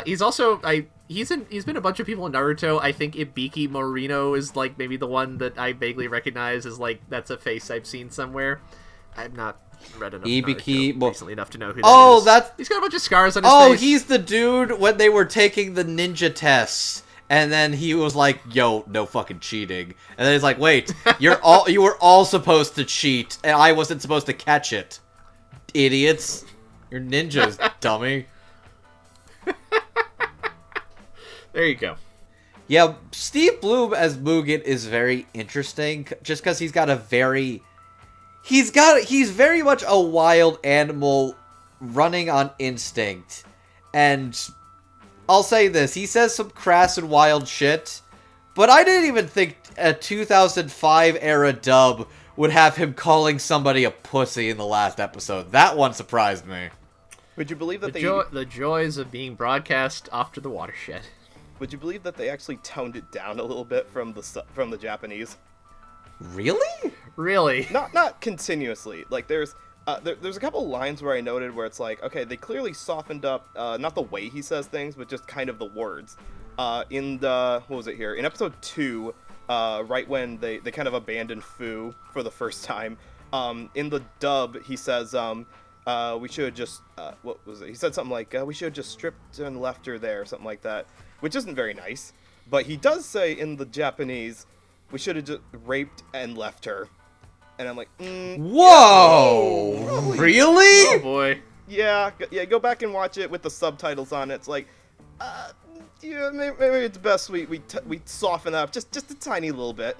He's also he's been a bunch of people in Naruto. I think Ibiki Morino is like maybe the one that I vaguely recognize as like that's a face I've seen somewhere. I've not read enough Naruto recently enough to know who that is. He's got a bunch of scars on his face. Oh, he's the dude when they were taking the ninja tests. And then he was like, yo, no fucking cheating. And then he's like, wait, you were all supposed to cheat, and I wasn't supposed to catch it. Idiots. You're ninjas, dummy. There you go. Yeah, Steve Bloom as Mugen is very interesting, just because he's very much a wild animal running on instinct. And... I'll say this, he says some crass and wild shit, but I didn't even think a 2005 era dub would have him calling somebody a pussy in the last episode. That one surprised me. Would you believe that the joys of being broadcast off to the watershed? Would you believe that they actually toned it down a little bit from the Japanese? Really? Really? Not continuously. Like there's There's a couple lines where I noted where it's like, okay, they clearly softened up, not the way he says things, but just kind of the words. In the, what was it here? In episode 2, right when they kind of abandoned Fu for the first time, in the dub, he says, we should have just, what was it? He said something like, we should have just stripped and left her there, something like that, which isn't very nice. But he does say in the Japanese, we should have just raped and left her. And I'm like, whoa, yeah, really? Oh boy. Yeah, go back and watch it with the subtitles on it. It's like, yeah, maybe it's best we soften that up just a tiny little bit.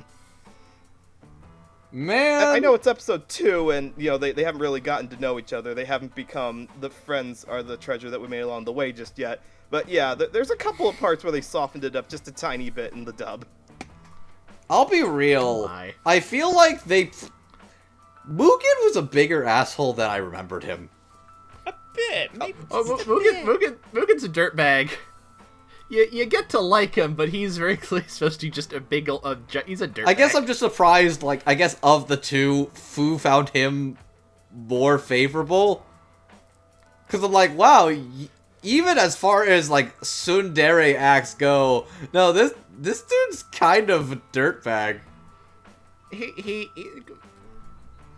Man, I know it's episode 2, and they haven't really gotten to know each other. They haven't become the friends or the treasure that we made along the way just yet. But yeah, there's a couple of parts where they softened it up just a tiny bit in the dub. I'll be real. Oh I feel like Mugen was a bigger asshole than I remembered him. A bit. Maybe Mugen's a dirtbag. You get to like him, but he's very clearly supposed to be just a big, he's a dirtbag. I guess I'm just surprised, I guess of the two, Fu found him more favorable. Because I'm like, wow, even as far as, tsundere acts go, no, this dude's kind of a dirtbag.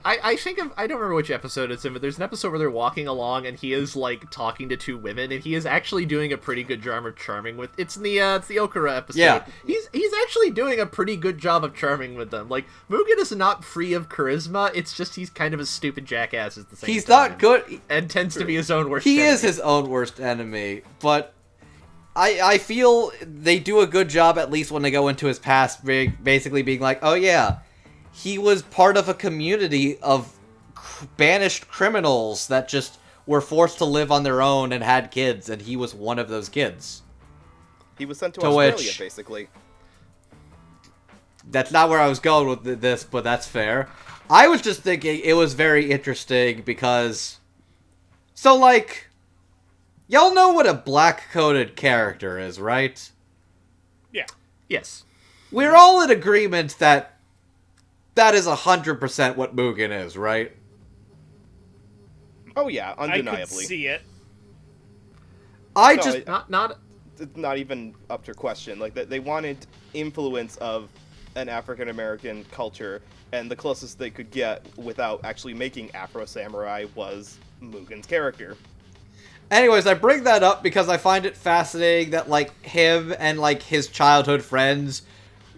I think I don't remember which episode it's in, but there's an episode where they're walking along and he is talking to two women, and he is actually doing a pretty good job of charming with. It's the Okura episode. Yeah. He's actually doing a pretty good job of charming with them. Mugen is not free of charisma. It's just he's kind of a stupid jackass at the same time. He's not good, and tends to be his own worst. He enemy. is his own worst enemy, but I feel they do a good job at least when they go into his past, basically being like, oh yeah, he was part of a community of banished criminals that just were forced to live on their own and had kids, and he was one of those kids. He was sent to Australia, basically. That's not where I was going with this, but that's fair. I was just thinking it was very interesting because... So, y'all know what a black-coded character is, right? Yeah. Yes. We're all in agreement that is 100% what Mugen is, right? Oh yeah, undeniably. I could see it. It's not even up to question. They wanted influence of an African American culture, and the closest they could get without actually making Afro Samurai was Mugen's character. Anyways, I bring that up because I find it fascinating that him and his childhood friends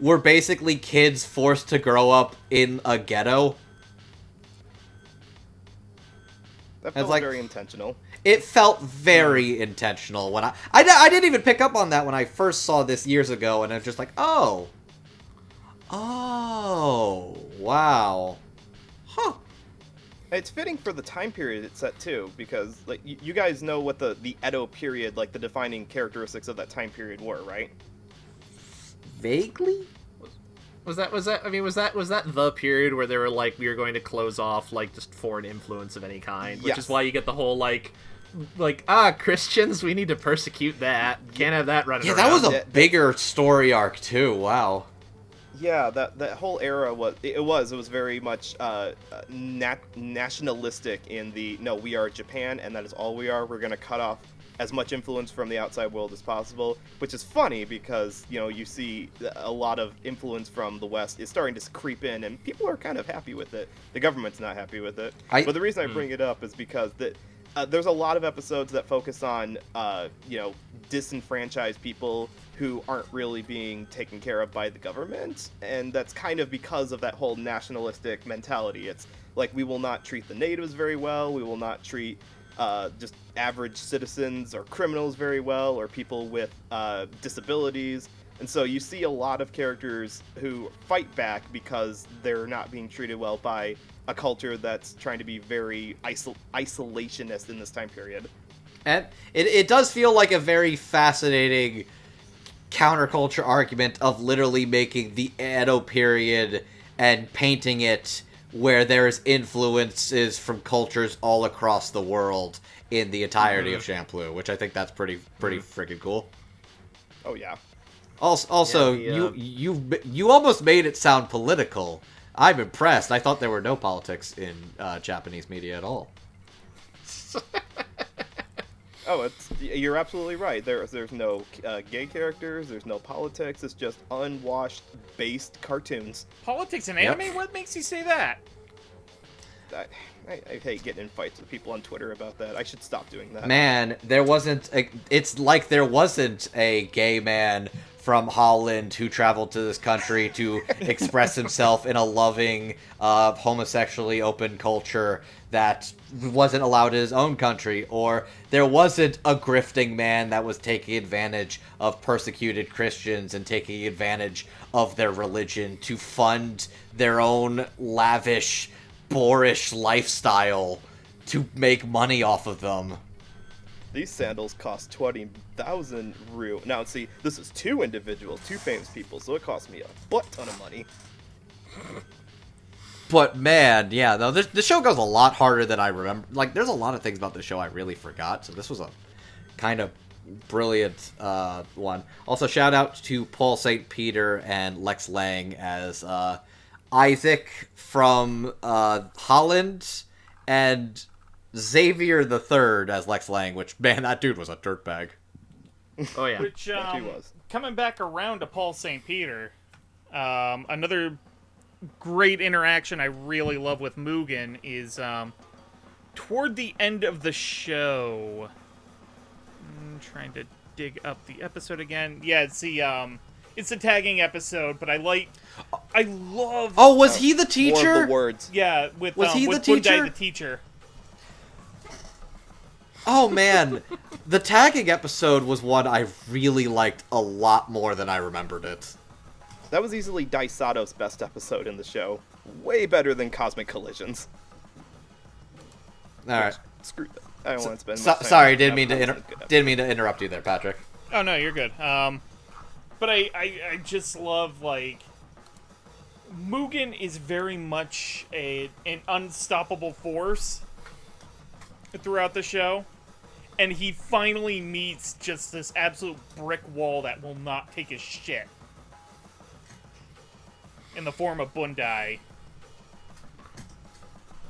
were basically kids forced to grow up in a ghetto. That felt very intentional. It felt very intentional when I didn't even pick up on that when I first saw this years ago, and I was just like, oh, wow, huh. It's fitting for the time period it's set too, because you guys know what the Edo period, the defining characteristics of that time period were, right? Vaguely? Was that the period where they were we are going to close off just foreign influence of any kind, which is why you get the whole Christians, we need to persecute that. Can't have that running around. Yeah, that was a bigger story arc too. Wow. Yeah, that whole era was very much nationalistic in the no, we are Japan and that is all we are. We're going to cut off as much influence from the outside world as possible, which is funny because you see a lot of influence from the West is starting to creep in, and people are kind of happy with it. The government's not happy with it. But the reason I bring it up is because there's a lot of episodes that focus on disenfranchised people who aren't really being taken care of by the government, and that's kind of because of that whole nationalistic mentality. It's we will not treat the natives very well, we will not treat just average citizens or criminals very well, or people with disabilities. And so you see a lot of characters who fight back because they're not being treated well by a culture that's trying to be very isolationist in this time period. And it does feel like a very fascinating counterculture argument of literally making the Edo period and painting it where there's influences from cultures all across the world in the entirety of Champloo, which I think that's pretty freaking cool. Oh yeah. Also, you almost made it sound political. I'm impressed. I thought there were no politics in Japanese media at all. Oh, you're absolutely right. There's no gay characters. There's no politics. It's just unwashed, based cartoons. Politics in anime? Yep. What makes you say that? I hate getting in fights with people on Twitter about that. I should stop doing that. Man, it's like there wasn't a gay man from Holland who traveled to this country to express himself in a loving, homosexually open culture that wasn't allowed in his own country, or there wasn't a grifting man that was taking advantage of persecuted Christians and taking advantage of their religion to fund their own lavish, boorish lifestyle to make money off of them. These sandals cost 20,000 ryu. Now, see, this is two individuals, two famous people, so it cost me a butt ton of money. But man, yeah, though the show goes a lot harder than I remember. Like, there's a lot of things about the show I really forgot, so this was a kind of brilliant one. Also, shout out to Paul St. Peter and Lex Lang as Isaac from Holland, and Xavier the Third as Lex Lang, which, man, that dude was a dirtbag. Oh yeah. Which, he was. coming back around to Paul St. Peter, another great interaction I really love with Mugen is toward the end of the show. I'm trying to dig up the episode again. Yeah, it's the tagging episode, but I love. Oh, was he the More of teacher? the words. Yeah, with Was he with the teacher? Bundai, the teacher. Oh man, the tagging episode was one I really liked a lot more than I remembered it. That was easily Daisato's best episode in the show. Way better than Cosmic Collisions. All right. Screw that. I don't want to spend much time Sorry, on didn't that. mean to interrupt you there, Patrick. Oh no, you're good. But I just love, like, Mugen is very much an unstoppable force throughout the show, and he finally meets just this absolute brick wall that will not take his shit in the form of Bundai.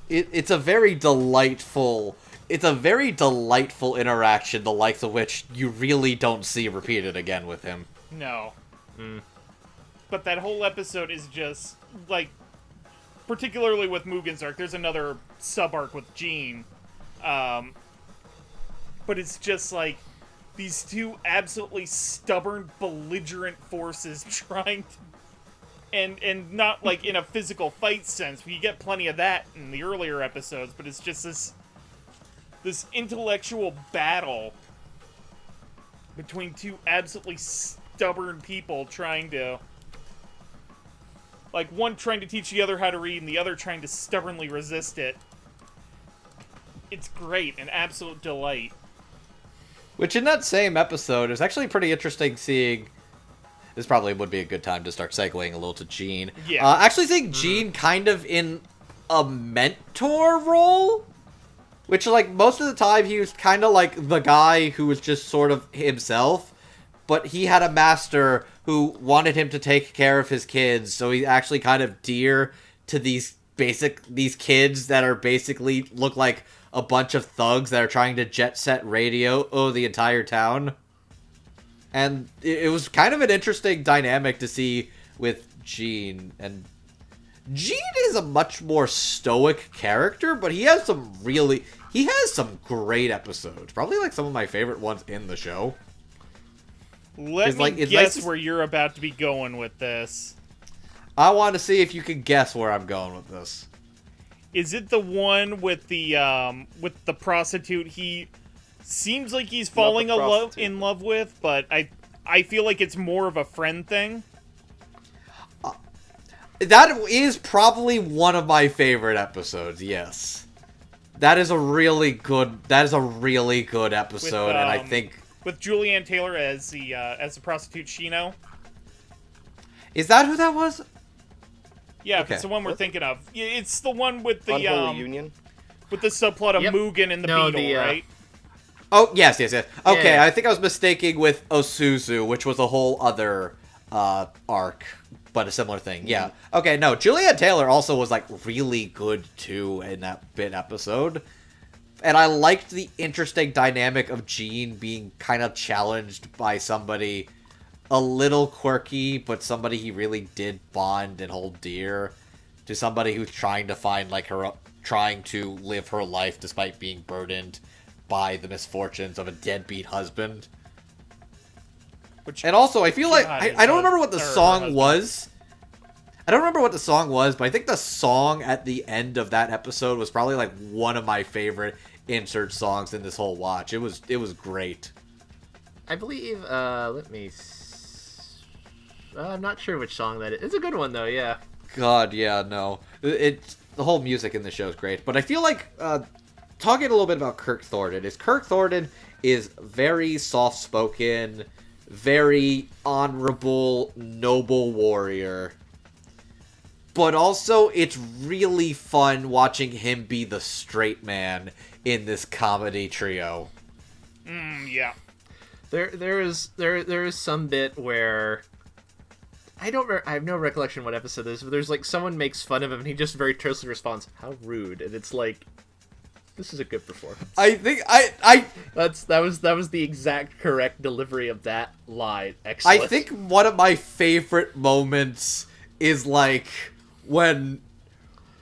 It's a very delightful interaction, the likes of which you really don't see repeated again with him. No. But that whole episode is just, like, particularly with Mugen's arc, there's another sub-arc with Jean. But it's just, like, these two absolutely stubborn, belligerent forces trying to... And not, like, in a physical fight sense. We get plenty of that in the earlier episodes, but it's just this intellectual battle between two absolutely stubborn people trying to... Like, one trying to teach the other how to read, and the other trying to stubbornly resist it. It's great, an absolute delight. Which, in that same episode, is actually pretty interesting seeing... This probably would be a good time to start segueing a little to Jean. Yeah. Actually seeing Jean kind of in a mentor role? Which, like, most of the time he was kind of like the guy who was just sort of himself. But he had a master who wanted him to take care of his kids, so he's actually kind of dear to these kids that are basically look like a bunch of thugs that are trying to jet set radio the entire town. And it was kind of an interesting dynamic to see with Jean. And Jean is a much more stoic character, but he has some great episodes. Probably like some of my favorite ones in the show. Let me guess where you're about to be going with this. I want to see if you can guess where I'm going with this. Is it the one with the prostitute he seems like he's falling in love with, but I feel like it's more of a friend thing? That is probably one of my favorite episodes, yes. That is a really good episode, and I think... With Julianne Taylor as the prostitute Shino. Is that who that was? Yeah, okay. It's the one we're thinking of. It's the one with the Unholy Union? With the subplot of Mugen and the Beetle, right? Oh, yes. Okay, yeah. I think I was mistaking with Osuzu, which was a whole other arc. but a similar thing. Yeah. Okay, no, Julianne Taylor also was, like, really good, too, in that bit episode. And I liked the interesting dynamic of Jean being kind of challenged by somebody a little quirky, but somebody he really did bond and hold dear, to somebody who's trying to find, like, trying to live her life despite being burdened by the misfortunes of a deadbeat husband. And also, I feel like, I don't remember what the song was. I don't remember what the song was, but I think the song at the end of that episode was probably, like, one of my favorite insert songs in this whole watch. It was great. I believe, I'm not sure which song that is. It's a good one, though, yeah. God, yeah, no. The whole music in the show is great. But I feel like, talking a little bit about Kirk Thornton is very soft-spoken, very honorable, noble warrior. But also, it's really fun watching him be the straight man in this comedy trio. Yeah. There is some bit where I have no recollection what episode this is, but there's like someone makes fun of him and he just very tersely responds, "How rude," and it's like, this is a good performance. I think that was the exact correct delivery of that line. Excellent. I think one of my favorite moments is like when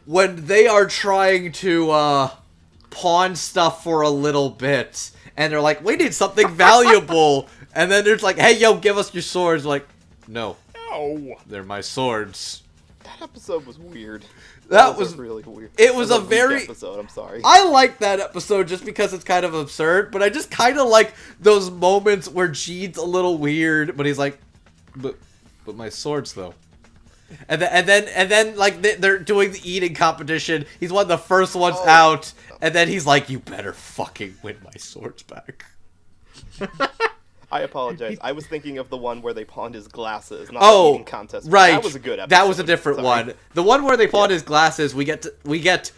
they are trying to pawn stuff for a little bit, and they're like, "We need something valuable," and then there's like, "Hey, yo, give us your swords." Like, no, they're my swords. That episode was weird. That was really weird. It was a weak very episode. I'm sorry. I like that episode just because it's kind of absurd, but I just kind of like those moments where Gene's a little weird, but he's like, but my swords though. And then like they're doing the eating competition. He's one of the first ones out, and then he's like, "You better fucking win my swords back." I apologize. I was thinking of the one where they pawned his glasses, not the eating contest. Right. That was a good episode. That was a different one. The one where they pawned his glasses, we get,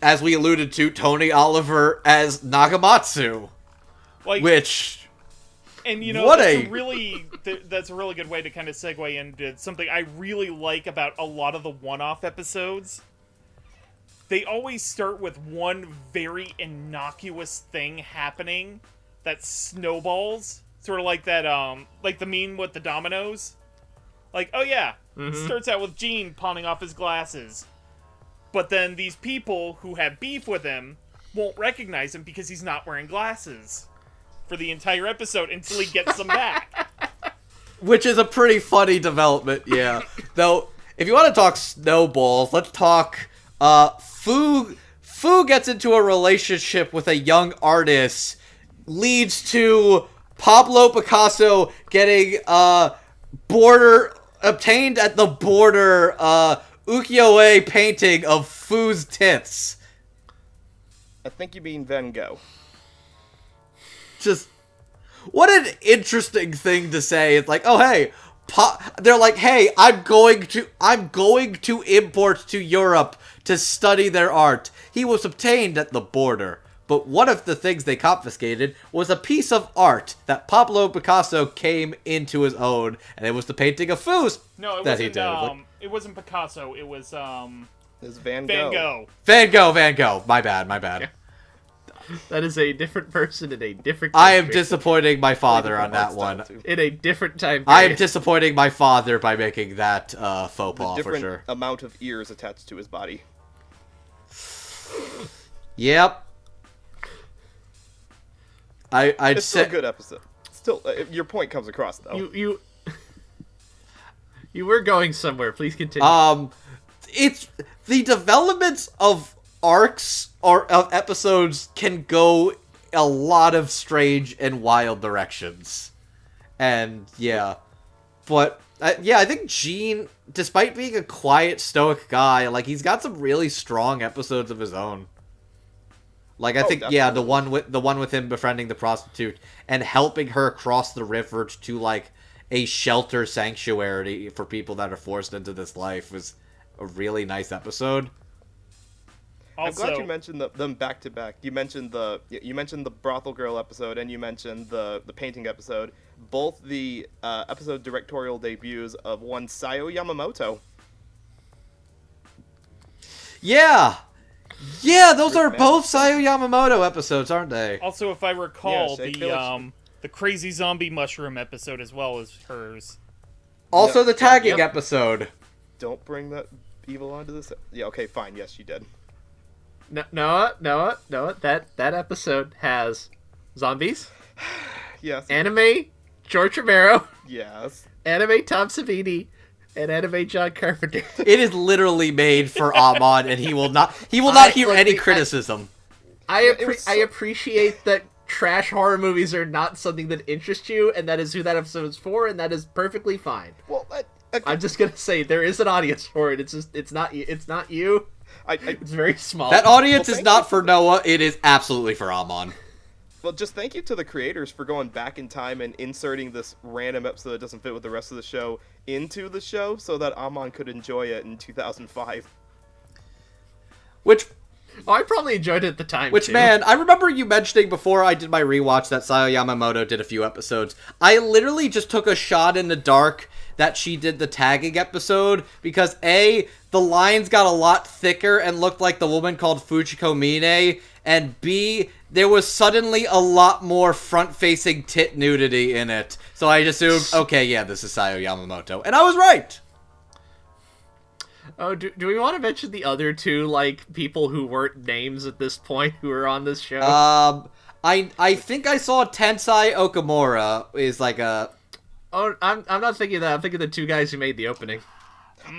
as we alluded to, Tony Oliver as Nagamatsu, like, which. And you know, that's a really good way to kind of segue into something I really like about a lot of the one-off episodes. They always start with one very innocuous thing happening that snowballs, sort of like that, like the meme with the dominoes. Like, oh yeah, starts out with Gene pawning off his glasses, but then these people who have beef with him won't recognize him because he's not wearing glasses for the entire episode until he gets them back. Which is a pretty funny development, yeah. Though, if you want to talk snowballs, let's talk, Fu gets into a relationship with a young artist, leads to Pablo Picasso getting, obtained at the border, ukiyo-e painting of Fu's tits. I think you mean Van Gogh. Just, what an interesting thing to say. It's like, oh hey, they're like, hey, I'm going to import to Europe to study their art. He was obtained at the border, but one of the things they confiscated was a piece of art that Pablo Picasso came into his own, and it was the painting of Fu's. No, it that wasn't. He did. It wasn't Picasso. It was It's Van Gogh. Van Gogh. My bad. Yeah. That is a different person in a different country. I am disappointing my father on that one. In a different time period. I am disappointing my father by making that faux pas for sure. Amount of ears attached to his body. Yep. It's still a good episode. Still, your point comes across though. You were going somewhere. Please continue. It's the developments of arcs or of episodes can go a lot of strange and wild directions, and yeah, but I think Gene, despite being a quiet, stoic guy, like he's got some really strong episodes of his own. Like I think definitely. the one with him befriending the prostitute and helping her cross the river to like a shelter sanctuary for people that are forced into this life was a really nice episode. I'm glad Also- you mentioned them back to back. You mentioned the brothel girl episode, and you mentioned the painting episode. Both the episode directorial debuts of one Sayo Yamamoto. Yeah, those are Master both Sayo Yamamoto episodes, aren't they? Also, if I recall, Yes, I feel like the crazy zombie mushroom episode as well as hers. Also, No, the tagging yep. episode. Don't bring that evil onto this. Yeah, okay, fine. Yes, you did. Noah. That episode has zombies, Yes. anime George Romero, Yes. anime Tom Savini, and anime John Carpenter. It is literally made for Amon, and he will not hear look, any criticism. it was I so- appreciate that trash horror movies are not something that interests you, and that is who that episode is for, and that is perfectly fine. Well, I'm just gonna say there is an audience for it. It's not you. I It's very small. That audience Well, is thank not you. for Noah, it is absolutely for Amon. well, just thank you to the creators for going back in time and inserting this random episode that doesn't fit with the rest of the show into the show so that Amon could enjoy it in 2005. Which, Oh, I probably enjoyed it at the time. too. man, I remember you mentioning before I did my rewatch that Sayo Yamamoto did a few episodes. I literally just took a shot in the dark that she did the tagging episode because A, the lines got a lot thicker and looked like the woman called Fujiko Mine, and B, there was suddenly a lot more front-facing tit nudity in it. So I just assumed, okay, yeah, this is Sayo Yamamoto. And I was right! Oh, do we want to mention the other two like people who weren't names at this point who were on this show? I think I saw Tensai Okamura is like a... Oh, I'm not thinking that. I'm thinking the two guys who made the opening.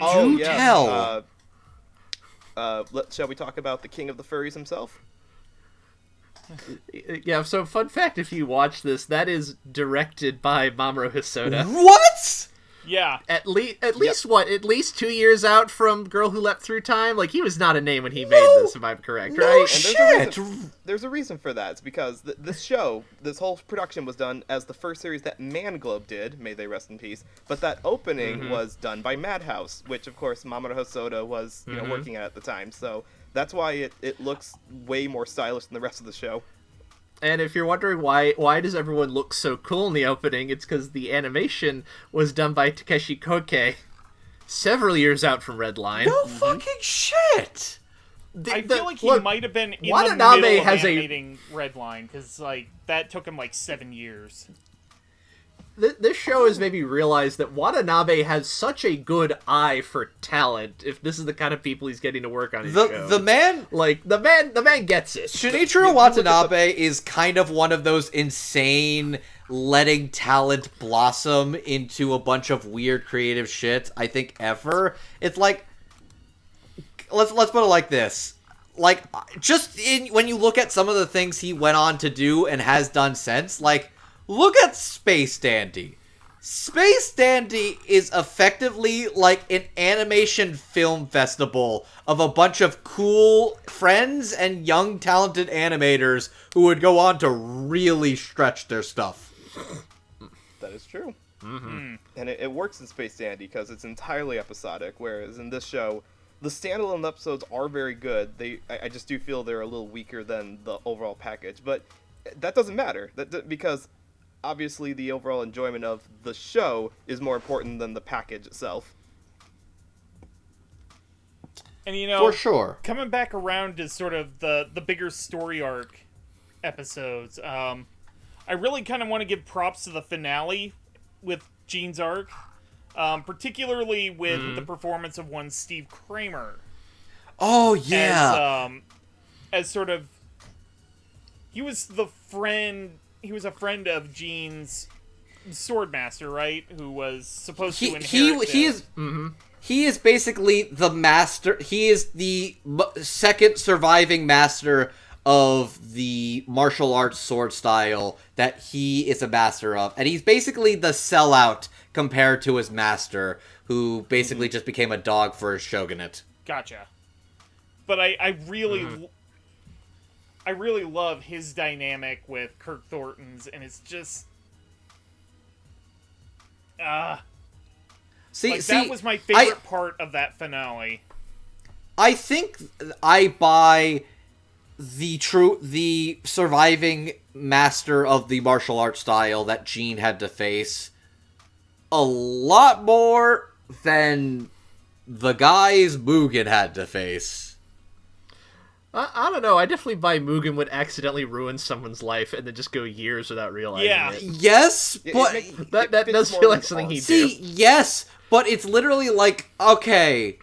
Oh, Do yes. tell. Shall we talk about the king of the furries himself? Yeah. So, fun fact: if you watch this, that is directed by Mamoru Hosoda. What? Yeah. At least what? At least 2 years out from Girl Who Leapt Through Time. Like he was not a name when he made this, if I'm correct, No right? And shit! there's a reason for that. It's because this whole production was done as the first series that Manglobe did, may they rest in peace, but that opening was done by Madhouse, which of course Mamoru Hosoda was working at the time, so that's why it looks way more stylish than the rest of the show. And if you're wondering why does everyone look so cool in the opening, it's because the animation was done by Takeshi Koike, several years out from Redline. No fucking shit! I feel like he look, might have been in Watanabe the middle of has animating Redline, because like that took him like 7 years. This show has made me realize that Watanabe has such a good eye for talent. If this is the kind of people he's getting to work on his show, The man... like the man gets it. Shinichiro Watanabe is kind of one of those insane letting talent blossom into a bunch of weird creative shit I think ever. It's like, let's put it like this. Like, when you look at some of the things he went on to do and has done since, like, look at Space Dandy. Space Dandy is effectively like an animation film festival of a bunch of cool friends and young talented animators who would go on to really stretch their stuff. That is true. And it works in Space Dandy because it's entirely episodic, whereas in this show, the standalone episodes are very good. I just do feel they're a little weaker than the overall package, but that doesn't matter because obviously the overall enjoyment of the show is more important than the package itself. And you know, For sure. coming back around to sort of the bigger story arc episodes, I really kind of want to give props to the finale with Gene's arc, particularly with the performance of one Steve Kramer. Oh, yeah. As sort of, he was a friend of Gene's swordmaster, right? Who was supposed to inherit He is basically the master. He is the second surviving master of the martial arts sword style that he is a master of. And he's basically the sellout compared to his master, who basically just became a dog for his shogunate. Gotcha. But I really love his dynamic with Kirk Thornton's, and it's just See, that was my favorite part of that finale. I think I buy the surviving master of the martial arts style that Gene had to face a lot more than the guys Mugen had to face. I don't know. I definitely buy Mugen would accidentally ruin someone's life and then just go years without realizing it. Yes, but That does feel like something he'd do. Yes, but it's literally like, okay,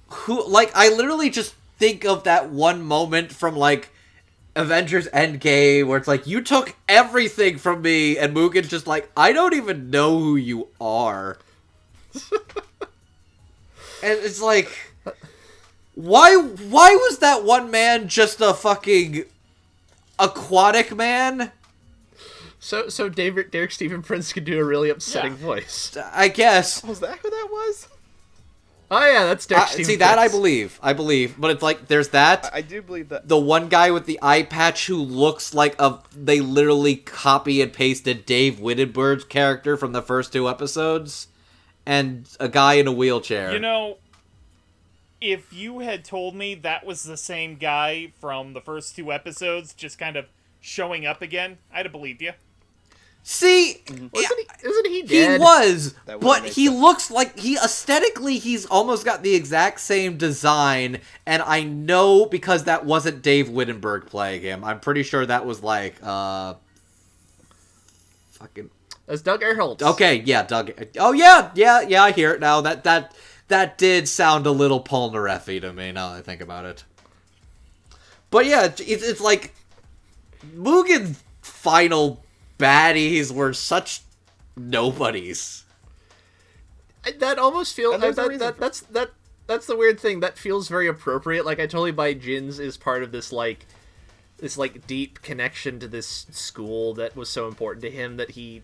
I literally just think of that one moment from, like, Avengers Endgame, where it's like, you took everything from me, and Mugen's just like, I don't even know who you are. And it's like, why was that one man just a fucking aquatic man? So Derek Stephen Prince could do a really upsetting voice. I guess. Was that who that was? Oh yeah, that's Derek Stephen Prince. That I believe. But it's like, there's that. I do believe that. The one guy with the eye patch who looks like they literally copy and pasted Dave Whittenberg's character from the first 2 episodes. And a guy in a wheelchair. You know, if you had told me that was the same guy from the first 2 episodes, just kind of showing up again, I'd have believed you. See, isn't he dead? He was, but he sense. looks like aesthetically, he's almost got the exact same design, and I know because that wasn't Dave Whittenberg playing him. I'm pretty sure that was like, fucking... That's Doug Erholtz. Okay, yeah, Doug. Oh, yeah, I hear it now. That did sound a little Polnareff-y to me, now that I think about it. But yeah, it's like, Mugen's final baddies were such nobodies. That almost feels that's the weird thing. That feels very appropriate. Like, I totally buy Jin's is part of this deep connection to this school that was so important to him that he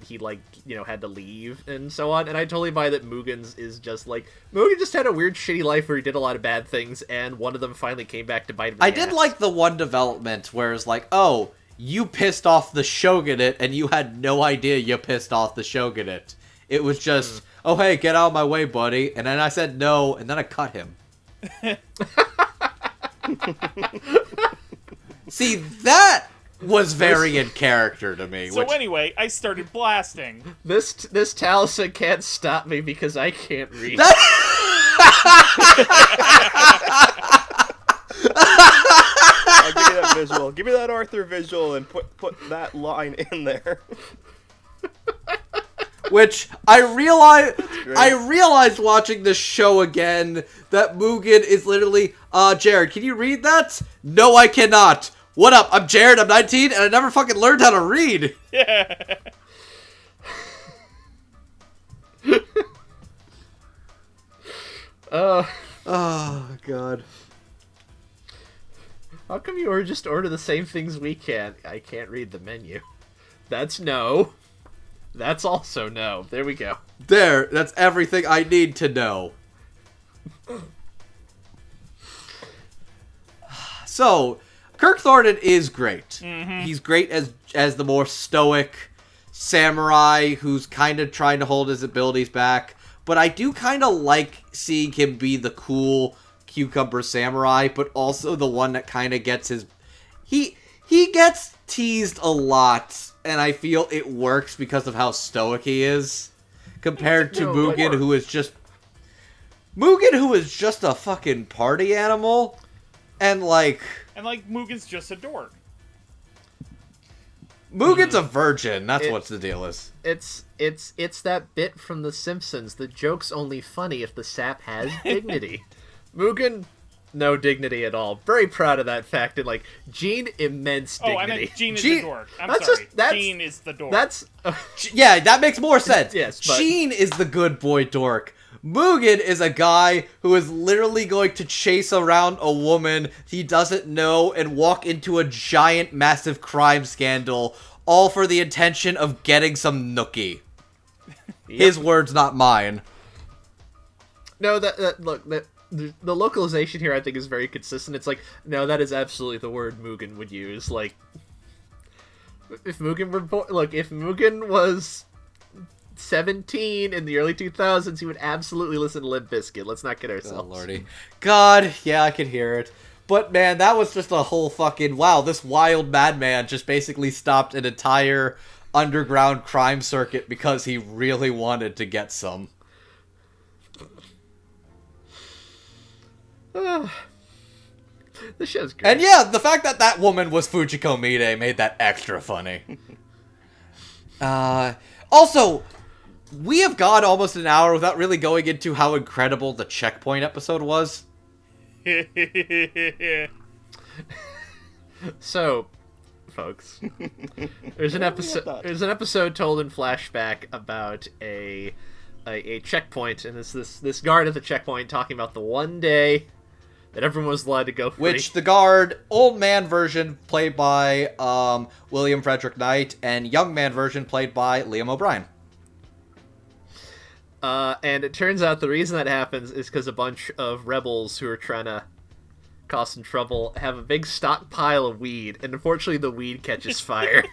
had to leave and so on. And I totally buy that Mugen's is just like, Mugen just had a weird shitty life where he did a lot of bad things, and one of them finally came back to bite him in the I did ass. like the one development where it's like, oh, you pissed off the Shogunate, and you had no idea you pissed off the Shogunate. It was just, oh, hey, get out of my way, buddy. And then I said no, and then I cut him. See, that was very in character to me. So anyway, I started blasting. This talisman can't stop me because I can't read. I'll give you that visual. Give me that Arthur visual and put that line in there. Which I realized watching the show again that Mugen is literally, Jared, can you read that? No, I cannot. What up? I'm Jared, I'm 19, and I never fucking learned how to read. Yeah. Oh, God. How come you just order the same things we can? I can't read the menu. That's no. That's also no. There we go. There, that's everything I need to know. So, Kirk Thornton is great. Mm-hmm. He's great as the more stoic samurai who's kind of trying to hold his abilities back. But I do kind of like seeing him be the cool cucumber samurai, but also the one that kind of gets his... He gets teased a lot, and I feel it works because of how stoic he is, compared to Mugen, who is just... Mugen, who is just a fucking party animal, and like... And like, Mugen's just a dork. Mugen's a virgin, that's what the deal is. It's that bit from The Simpsons. The joke's only funny if the sap has dignity. Mugen, no dignity at all. Very proud of that fact. And like, Gene, immense dignity. Oh, I meant Gene is the dork. I'm sorry. Gene is the dork. Yeah, that makes more sense. Yes, but... Gene is the good boy dork. Mugen is a guy who is literally going to chase around a woman he doesn't know and walk into a giant, massive crime scandal, all for the intention of getting some nookie. Yep. His words, not mine. No, the localization here I think is very consistent. It's like, no, that is absolutely the word Mugen would use. Like, if Mugen were if Mugen was 17 in the early 2000s, he would absolutely listen to Limp Bizkit. Let's not kid ourselves. Oh, lordy. God, yeah, I can hear it. But, man, that was just a whole fucking... Wow, this wild madman just basically stopped an entire underground crime circuit because he really wanted to get some. This show's great. And yeah, the fact that that woman was Fujiko Mide made that extra funny. Also, we have gone almost an hour without really going into how incredible the checkpoint episode was. So, folks, there's an episode told in flashback about a checkpoint, and this guard at the checkpoint talking about the one day that everyone was allowed to go free. Which the guard, old man version played by William Frederick Knight, and young man version played by Liam O'Brien. And it turns out the reason that happens is because a bunch of rebels who are trying to cause some trouble have a big stockpile of weed, and unfortunately the weed catches fire,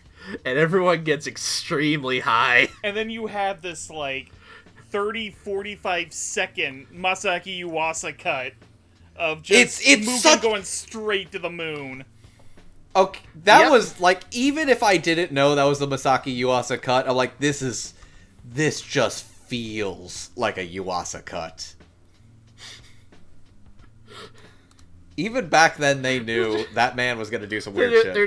and everyone gets extremely high. And then you have this, like, 30-45 second Masaki Yuasa cut of just Mugen going straight to the moon. Okay, that was, like, even if I didn't know that was the Masaki Yuasa cut, I'm like, this just feels like a Yuasa cut. Even back then, they knew that man was gonna do some weird shit. They're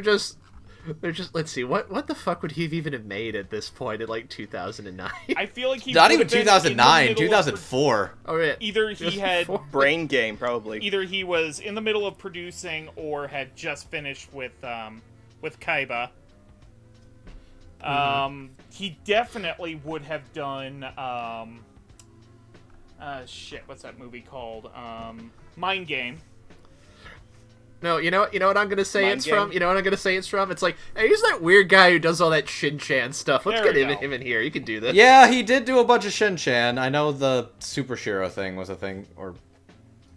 just, let's see, what the fuck would he even have made at this point in, like, 2009? I feel like he not even 2009, 2004. Oh, yeah. Either he had... Brain game, probably. Either he was in the middle of producing or had just finished with Kaiba. He definitely would have done, what's that movie called? Mind Game. No, you know what I'm gonna say Mind it's Game? from? You know what I'm gonna say it's from? It's like, hey, he's that weird guy who does all that Shin-chan stuff. Let's There get we go. him in here. You can do this. Yeah, he did do a bunch of Shin-chan. I know the Super Shiro thing was a thing, or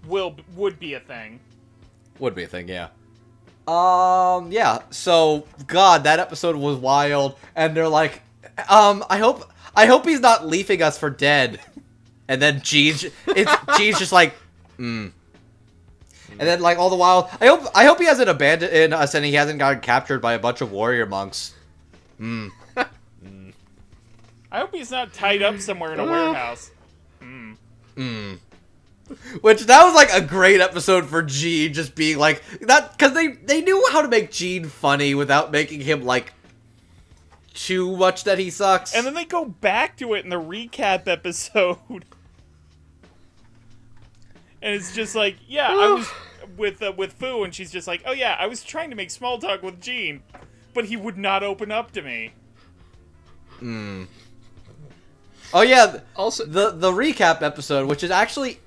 Would be a thing. would be a thing, yeah. Yeah, so, God, that episode was wild, and they're like, I hope he's not leaving us for dead. And then G's just like, And then, like, all the while, I hope he hasn't abandoned us and he hasn't gotten captured by a bunch of warrior monks. I hope he's not tied up somewhere in a warehouse. Which, that was, like, a great episode for Gene, just being, like, that, because they knew how to make Gene funny without making him, like, too much that he sucks. And then they go back to it in the recap episode. And it's just like, yeah, I was with Fu, and she's just like, oh yeah, I was trying to make small talk with Gene, but he would not open up to me. Oh yeah, Also, the recap episode, which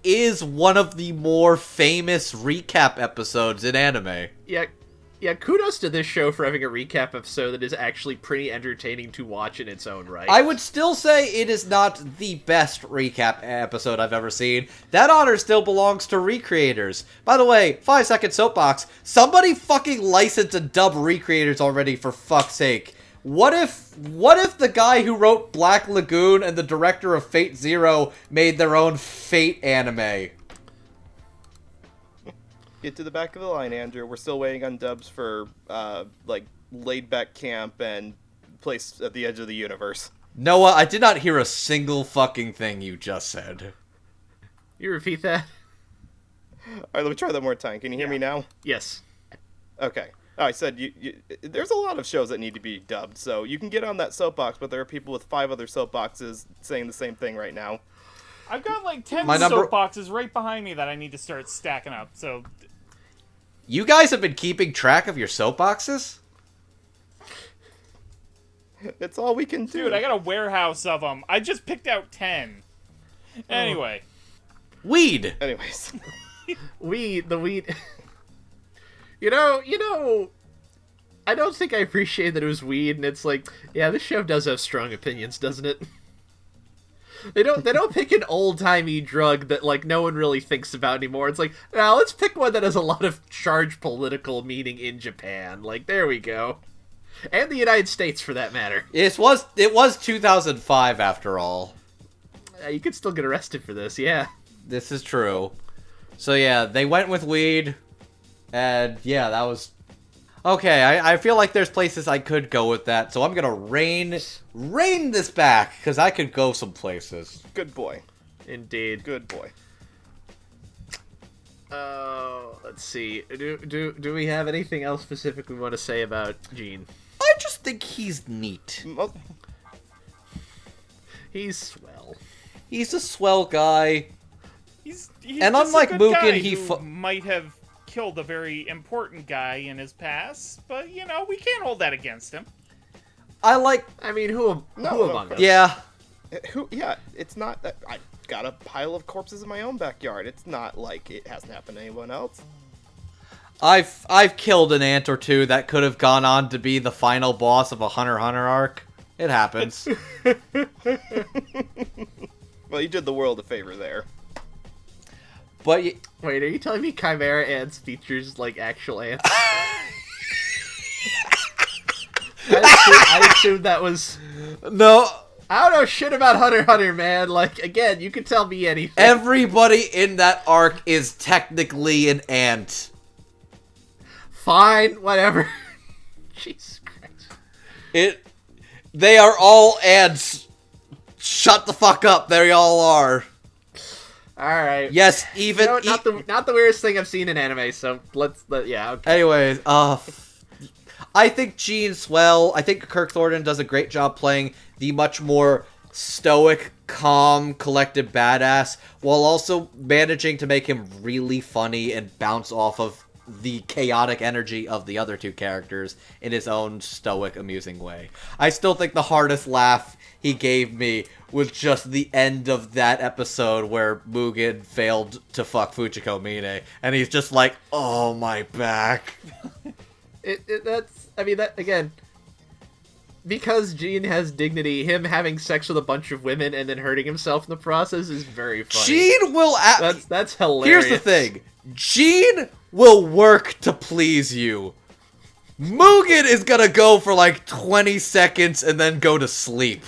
is one of the more famous recap episodes in anime. yeah, kudos to this show for having a recap episode that is actually pretty entertaining to watch in its own right. I would still say it is not the best recap episode I've ever seen. That honor still belongs to Recreators. By the way, 5-second soapbox. Somebody fucking license and dub Recreators already, for fuck's sake. What if the guy who wrote Black Lagoon and the director of Fate Zero made their own Fate anime? Get to the back of the line, Andrew. We're still waiting on dubs for, like, Laid Back Camp and Place at the Edge of the Universe. Noah, I did not hear a single fucking thing you just said. You repeat that? All right, let me try that more time. Can you hear me now? Yes. Okay. Oh, I said there's a lot of shows that need to be dubbed, so you can get on that soapbox, but there are people with 5 other soapboxes saying the same thing right now. I've got like 10 My number- soapboxes right behind me that I need to start stacking up, so... You guys have been keeping track of your soapboxes? It's all we can do. Dude, I got a warehouse of them. I just picked out 10. Anyway. Weed! Anyways. The weed. You know, I don't think I appreciate that it was weed, and it's like, yeah, this show does have strong opinions, doesn't it? They don't pick an old-timey drug that, like, no one really thinks about anymore. It's like, now let's pick one that has a lot of charged political meaning in Japan. Like, there we go. And the United States, for that matter. It was 2005 after all. You could still get arrested for this, yeah. This is true. So yeah, they went with weed, and yeah, that was... Okay, I feel like there's places I could go with that, so I'm gonna rein this back, because I could go some places. Good boy. Indeed. Good boy. Let's see. Do we have anything else specific we want to say about Gene? I just think he's neat. Well, He's swell. He's a swell guy. He's And just unlike a good Mugen, guy he who might have killed a very important guy in his past, but, you know, we can't hold that against him. I like... I mean, who among us? Yeah. yeah, it's not that I got a pile of corpses in my own backyard. It's not like it hasn't happened to anyone else. I've killed an ant or two that could have gone on to be the final boss of a Hunter x Hunter arc. It happens. Well, you did the world a favor there. But Wait, are you telling me Chimera Ants features, like, actual ants? I assumed that was... no, I don't know shit about Hunter x Hunter, man. Like, again, you can tell me anything. everybody in that arc is technically an ant. Fine, whatever. Jesus Christ. They are all ants. Shut the fuck up. They all are. Alright. Yes, even... You know, not the weirdest thing I've seen in anime, so yeah, okay. Anyways, I think Gene's swell. I think Kirk Thornton does a great job playing the much more stoic, calm, collected badass, while also managing to make him really funny and bounce off of the chaotic energy of the other two characters in his own stoic, amusing way. I still think the hardest laugh he gave me was just the end of that episode where Mugen failed to fuck Fujiko Mine, and he's just like, oh, my back. That again, because Gene has dignity, him having sex with a bunch of women and then hurting himself in the process is very funny. Gene will... That's hilarious. Here's the thing. Gene will work to please you. Mugen is gonna go for like 20 seconds and then go to sleep.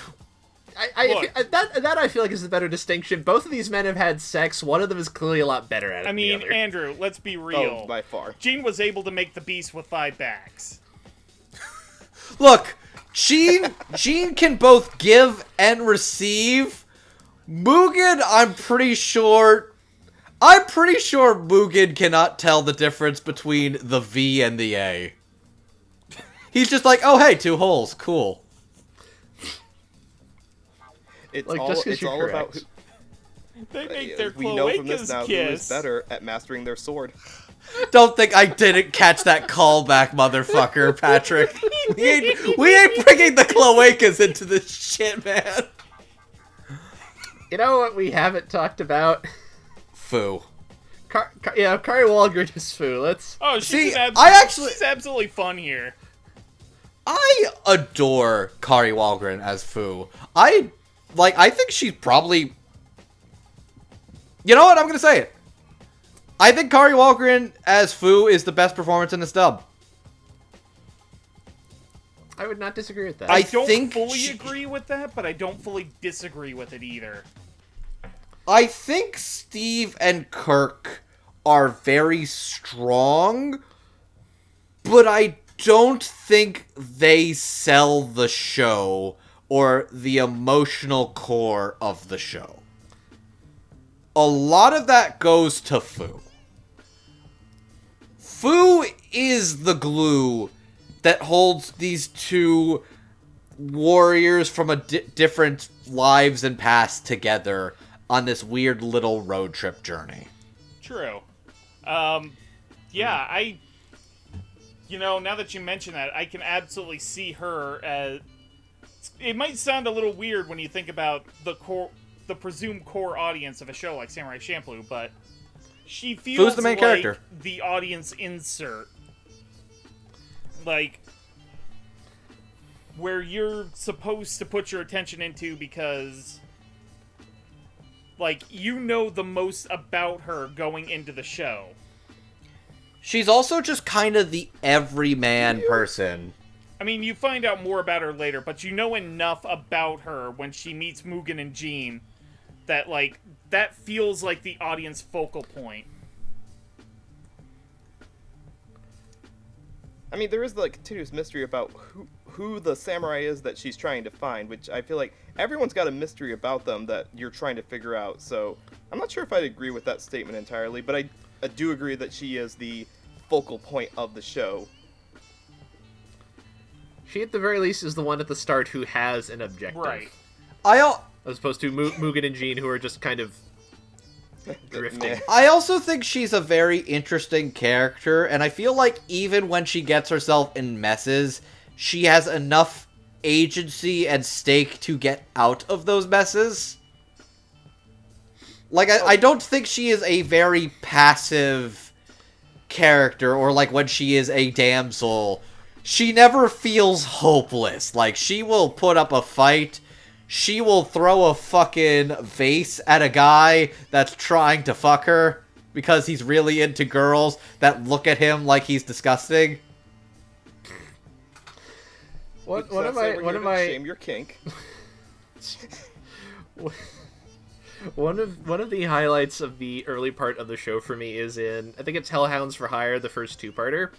That I feel like is the better distinction. Both of these men have had sex. One of them is clearly a lot better at it. I mean, than the other. Andrew, let's be real. Oh, by far. Gene was able to make the beast with 5 backs. Look, Gene can both give and receive. Mugen, I'm pretty sure Mugen cannot tell the difference between the V and the A. He's just like, oh hey, 2 holes, cool. It's Like, all, just 'cause it's you're all correct. about They make their we know from this cloacas now who kiss. is better at mastering their sword. Don't think I didn't catch that callback, motherfucker, Patrick. We ain't bringing the cloacas into this shit, man. You know what we haven't talked about? Foo. Kari Walgren is Foo. Let's... Oh, See, she's absolutely fun here. I adore Kari Walgren as Foo. I think she's probably... You know what? I'm gonna say it. I think Kari Walgren as Foo is the best performance in the dub. I would not disagree with that. I don't fully agree with that, but I don't fully disagree with it either. I think Steve and Kirk are very strong, but I don't think they sell the show or the emotional core of the show. A lot of that goes to Foo. Foo is the glue that holds these two warriors from different lives and past together on this weird little road trip journey. True. Yeah, now that you mention that, I can absolutely see her as... It might sound a little weird when you think about the presumed core audience of a show like Samurai Champloo, but she feels Foo's the main like character. The audience insert. Like, where you're supposed to put your attention into because, like, you know the most about her going into the show. She's also just kind of the everyman person. I mean, you find out more about her later, but you know enough about her when she meets Mugen and Jean that, like, that feels like the audience focal point. I mean, there is the continuous mystery about who the samurai is that she's trying to find, which I feel like everyone's got a mystery about them that you're trying to figure out. So I'm not sure if I'd agree with that statement entirely, but I do agree that she is the focal point of the show. She, at the very least, is the one at the start who has an objective. Right. As opposed to Mugen and Jean, who are just kind of drifting. I also think she's a very interesting character, and I feel like even when she gets herself in messes, she has enough agency and stake to get out of those messes. Like, I don't think she is a very passive character, or like when she is a damsel, she never feels hopeless. Like, she will put up a fight. She will throw a fucking vase at a guy that's trying to fuck her because he's really into girls that look at him like he's disgusting. One of my shame your kink. One of the highlights of the early part of the show for me is in, I think it's Hellhounds for Hire, the first two-parter,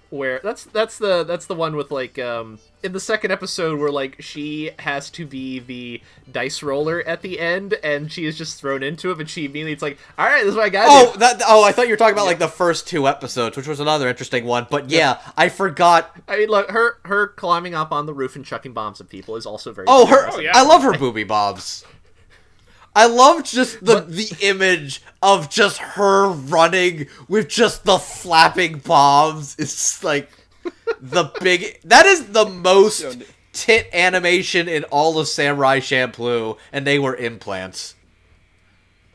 where that's the one with, like, in the second episode where, like, she has to be the dice roller at the end, and she is just thrown into it, but she immediately, it's like, all right, this is what I got. I thought you were talking about like the first two episodes, which was another interesting one. But yeah, I forgot. I mean, look, her climbing up on the roof and chucking bombs at people is also very. yeah. I love her booby bobs. I love just the image of just her running with just the flapping bombs. It's like that is the most tit animation in all of Samurai Champloo, and they were implants.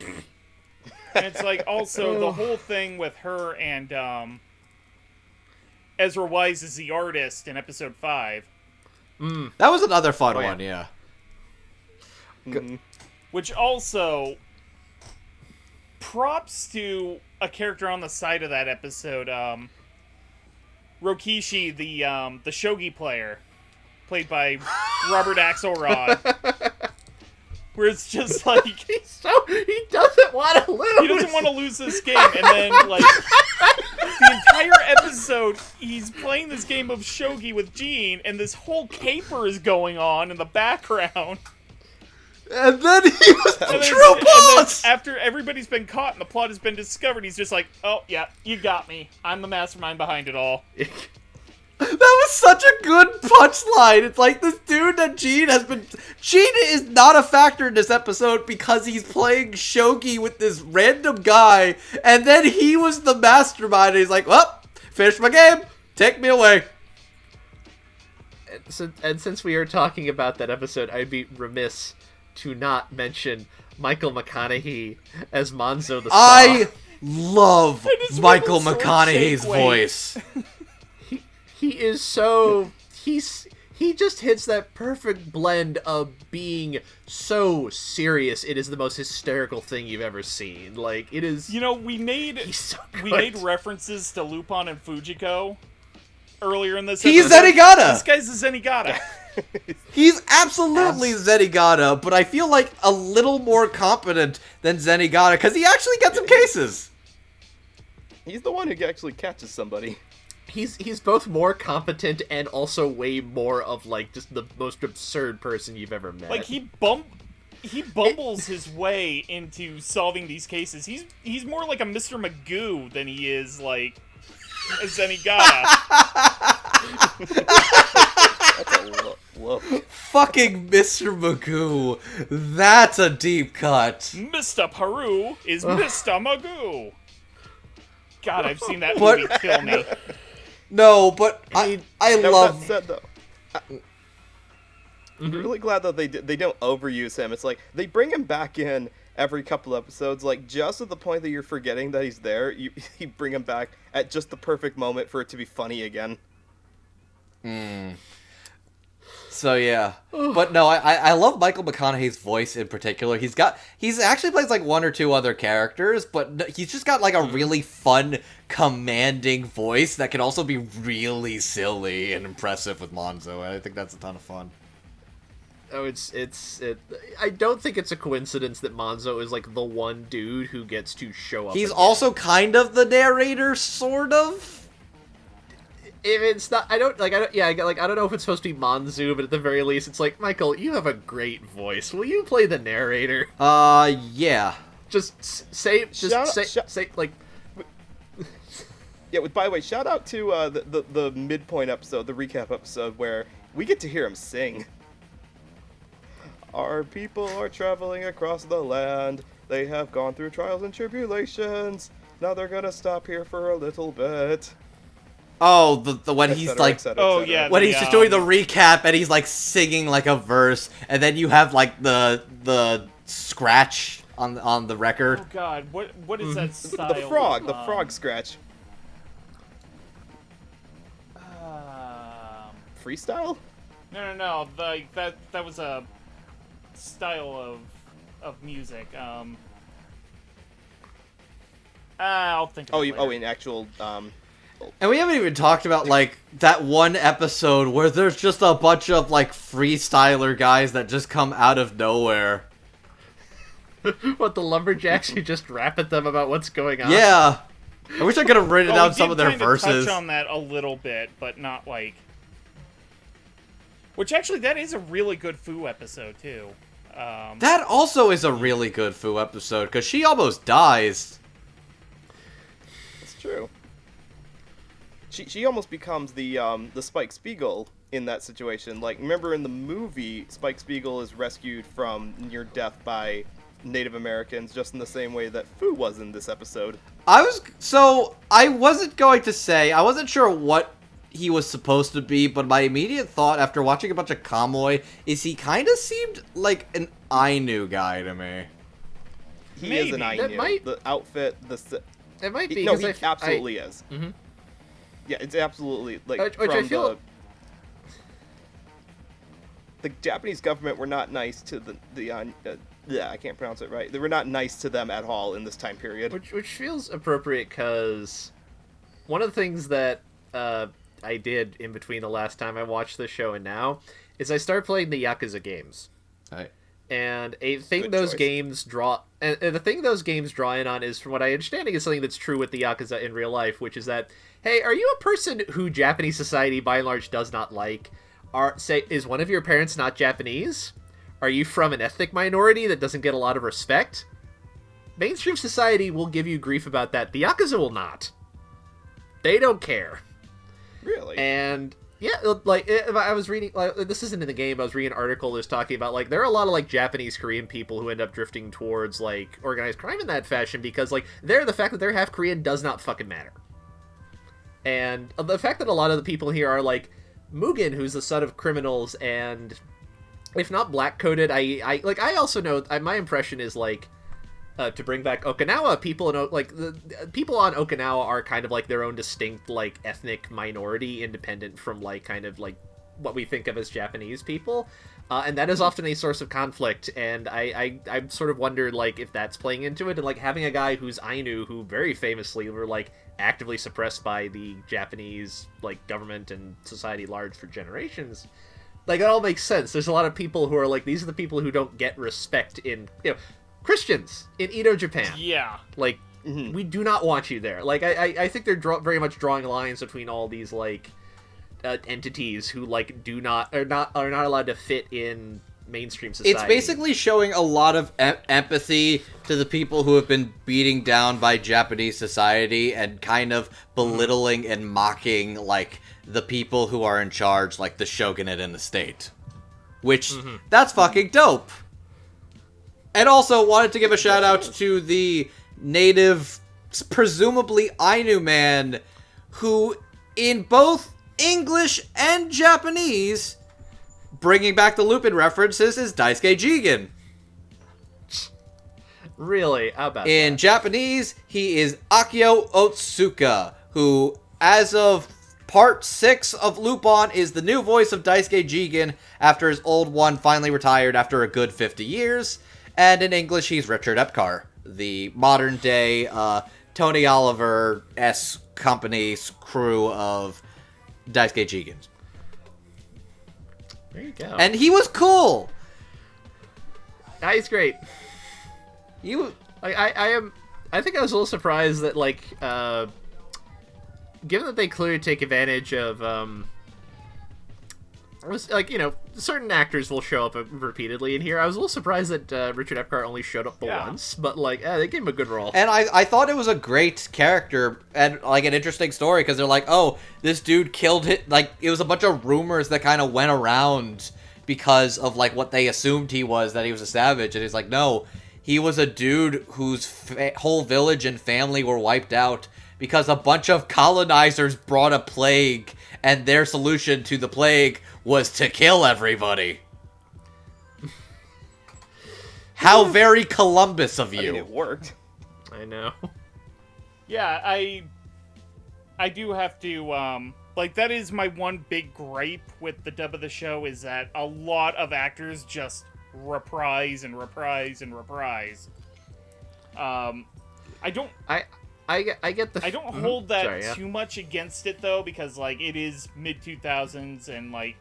And it's like also the whole thing with her and Ezra Wise is the artist in episode 5. That was another fun one, yeah. Which also props to a character on the side of that episode, Rokishi, the shogi player, played by Robert Axelrod. Where it's just like he doesn't want to lose. He doesn't want to lose this game, and then like the entire episode, he's playing this game of shogi with Jean, and this whole caper is going on in the background. And then he was the true boss! And then after everybody's been caught and the plot has been discovered, he's just like, oh, yeah, you got me. I'm the mastermind behind it all. That was such a good punchline. It's like this dude that Jean is not a factor in this episode because he's playing shogi with this random guy, and then he was the mastermind, and he's like, well, finish my game. Take me away. And since we are talking about that episode, I'd be remiss to not mention Michael McConaughey as Monzo the Saw. I love Michael McConaughey's voice. He is so... He just hits that perfect blend of being so serious. It is the most hysterical thing you've ever seen. Like, it is... You know, we made references to Lupin and Fujiko earlier in this episode. He's Zenigata! This guy's a Zenigata. He's absolutely Zenigata, but I feel like a little more competent than Zenigata, because he actually gets some cases. He's the one who actually catches somebody. He's both more competent and also way more of, like, just the most absurd person you've ever met. Like, he bumbles his way into solving these cases. He's more like a Mr. Magoo than he is, like, a Zenigata. That's a low. Fucking Mr. Magoo. That's a deep cut. Mr. Peru is Mr. Magoo. God, I've seen that movie kill me. No, but I love... That said, though, I'm really glad that they don't overuse him. It's like, they bring him back in every couple episodes, like, just at the point that you're forgetting that he's there, you bring him back at just the perfect moment for it to be funny again. So yeah, but no, I love Michael McConaughey's voice in particular. He's actually plays like one or two other characters, but he's just got like a really fun, commanding voice that can also be really silly and impressive with Monzo. And I think that's a ton of fun. Oh, I don't think it's a coincidence that Monzo is like the one dude who gets to show up. He's again. also kind of the narrator, sort of. If it's not, I don't know if it's supposed to be Monzu, but at the very least, it's like, Michael, you have a great voice. Will you play the narrator? Yeah. Say, like. Yeah. By the way, shout out to the midpoint episode, the recap episode, where we get to hear him sing. Our people are traveling across the land. They have gone through trials and tribulations. Now they're gonna stop here for a little bit. Oh, the when he's like, yeah, when he's just doing the recap and he's like singing like a verse, and then you have like the scratch on the record. Oh God, what is that style? The frog scratch. Freestyle? No. Like that was a style of music. I'll think of it later. In actual And we haven't even talked about, like, that one episode where there's just a bunch of, like, freestyler guys that just come out of nowhere. What, the lumberjacks who just rap at them about what's going on? Yeah. I wish I could have written down some of their verses. Touch on that a little bit, but not, like... Which, actually, that is a really good Foo episode, too. That also is a really good Foo episode, because she almost dies. It's true. She almost becomes the Spike Spiegel in that situation. Like, remember in the movie, Spike Spiegel is rescued from near death by Native Americans, just in the same way that Fu was in this episode. I wasn't sure what he was supposed to be, but my immediate thought after watching a bunch of Kamui is he kind of seemed like an Ainu guy to me. He is an Ainu. The outfit, It might be. No, he absolutely is. Mm-hmm. Yeah, it's absolutely like which I feel... the Japanese government were not nice to I can't pronounce it right. They were not nice to them at all in this time period. Which feels appropriate because one of the things that I did in between the last time I watched this show and now is I started playing the Yakuza games. Right. And the thing those games draw in on is, from what I understanding, is something that's true with the Yakuza in real life, which is that, hey, are you a person who Japanese society by and large does not like? Is one of your parents not Japanese? Are you from an ethnic minority that doesn't get a lot of respect? Mainstream society will give you grief about that. The Yakuza will not. They don't care. Really? And yeah, like, I was reading, like, this isn't in the game, but I was reading an article that was talking about, like, there are a lot of, like, Japanese Korean people who end up drifting towards, like, organized crime in that fashion because, like, the fact that they're half Korean does not fucking matter. And the fact that a lot of the people here are, like, Mugen, who's the son of criminals, and if not black-coded, I also know, my impression is, like, to bring back Okinawa, people the people on Okinawa are kind of like their own distinct, like, ethnic minority, independent from, like, kind of like what we think of as Japanese people, and that is often a source of conflict. And I sort of wondered, like, if that's playing into it, and like having a guy who's Ainu, who very famously were like actively suppressed by the Japanese, like, government and society at large for generations. Like, it all makes sense. There's a lot of people who are like, these are the people who don't get respect in, Christians in Edo, Japan. Yeah. Like, we do not want you there. Like, I think they're very much drawing lines between all these, like, entities who, like, are not allowed to fit in mainstream society. It's basically showing a lot of empathy to the people who have been beating down by Japanese society and kind of belittling and mocking, like, the people who are in charge, like the shogunate and the state. Which, that's fucking dope. And also wanted to give a shout out to the native, presumably Ainu man, who in both English and Japanese, bringing back the Lupin references, is Daisuke Jigen. Really? How about in that? Japanese, he is Akio Otsuka, who, as of Part 6 of Lupin is the new voice of Daisuke Jigen after his old one finally retired after a good 50 years. And in English, he's Richard Epcar, the modern-day Tony Oliver-esque company's crew of Daisuke Jigen. There you go. And he was cool! Yeah, he's great. I think I was a little surprised that, like, given that they clearly take advantage of, certain actors will show up repeatedly in here. I was a little surprised that Richard Epcar only showed up once, but, like, they gave him a good role. And I thought it was a great character and, like, an interesting story, because they're like, oh, this dude killed it. Like, it was a bunch of rumors that kind of went around because of, like, what they assumed he was, that he was a savage. And he's like, no, he was a dude whose whole village and family were wiped out because a bunch of colonizers brought a plague, and their solution to the plague was to kill everybody. How very Columbus of you. I mean, it worked. I know. Yeah, I do have to, that is my one big gripe with the dub of the show, is that a lot of actors just reprise and reprise and reprise. I don't get the. I don't hold that too much against it, though, because, like, it is mid-2000s, and, like,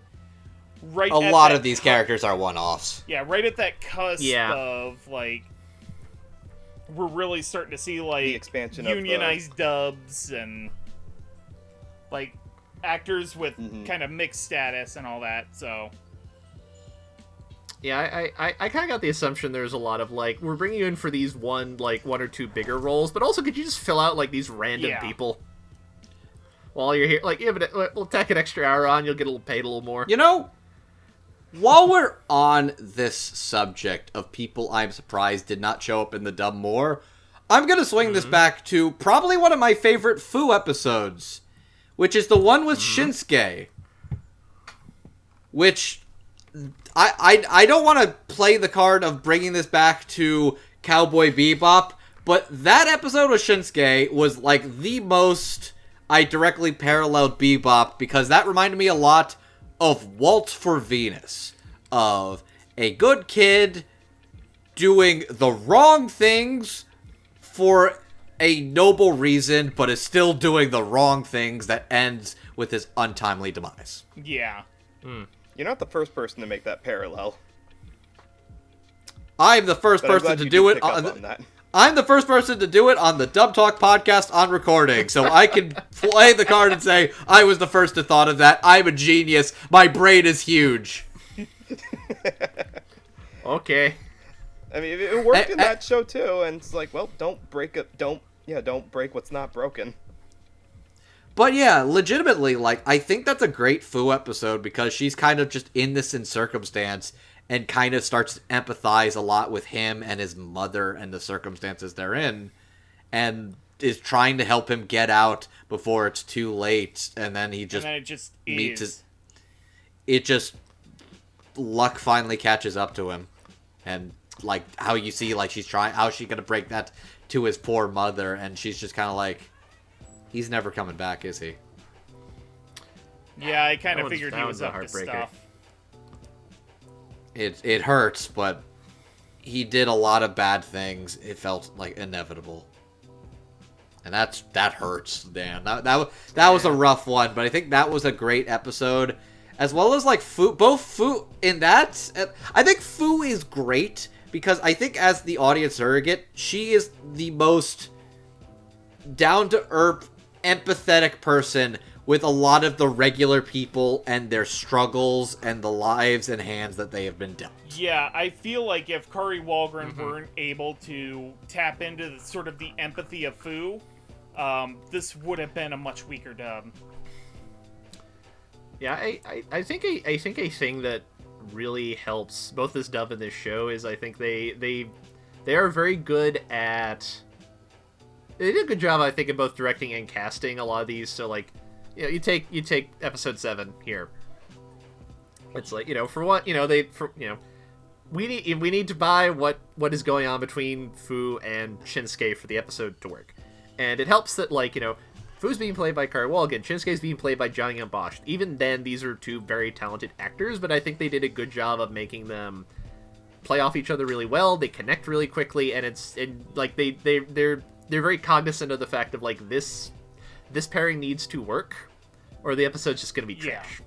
right a lot of these characters are one-offs. Yeah, right at that cusp of, like, we're really starting to see, like, the expansion unionized dubs and, like, actors with kind of mixed status and all that, so... Yeah, I kind of got the assumption there's a lot of, like, we're bringing you in for these one or two bigger roles, but also could you just fill out, like, these random people while you're here? Like, we'll tack an extra hour on, you'll get paid a little more. You know, while we're on this subject of people I'm surprised did not show up in the dub more, I'm going to swing this back to probably one of my favorite Fu episodes, which is the one with Shinsuke, which... I don't want to play the card of bringing this back to Cowboy Bebop, but that episode with Shinsuke was, like, the most I directly paralleled Bebop, because that reminded me a lot of Waltz for Venus, of a good kid doing the wrong things for a noble reason, but is still doing the wrong things that ends with his untimely demise. Yeah. You're not the first person to make that parallel. I'm the first person to do it I'm the first person to do it on the Dub Talk podcast on recording, so I can play the card and say, I was the first to thought of that. I'm a genius. My brain is huge. Okay. I mean, it worked in that show too, and it's like, well, don't break what's not broken. But yeah, legitimately, like, I think that's a great Fu episode, because she's kind of just in this circumstance and kind of starts to empathize a lot with him and his mother and the circumstances they're in, and is trying to help him get out before it's too late, and then he just meets luck finally catches up to him, and, like, how you see, like, how's she gonna break that to his poor mother, and she's just kind of like, he's never coming back, is he? Yeah, I kind of figured he was up to stuff. It hurts, but he did a lot of bad things. It felt like inevitable, and that hurts, Dan. That was a rough one, but I think that was a great episode, as well as, like, both Fu in that. I think Fu is great because I think, as the audience surrogate, she is the most down to earth, empathetic person with a lot of the regular people and their struggles and the lives and hands that they have been dealt. Yeah, I feel like if Kari Walgren weren't able to tap into the empathy of Fu, this would have been a much weaker dub. Yeah, I think a thing that really helps both this dub and this show is I think they are very good at... They did a good job, I think, in both directing and casting a lot of these. So, like, you know, you take episode 7 here. It's like, you know, for what, you know, we need to buy what is going on between Fu and Shinsuke for the episode to work. And it helps that, like, you know, Fu's being played by Kari Walgan. Shinsuke's being played by Johnny Bosch. Even then, these are two very talented actors, but I think they did a good job of making them play off each other really well. They connect really quickly, and they're very cognizant of the fact of like this pairing needs to work, or the episode's just gonna be trash.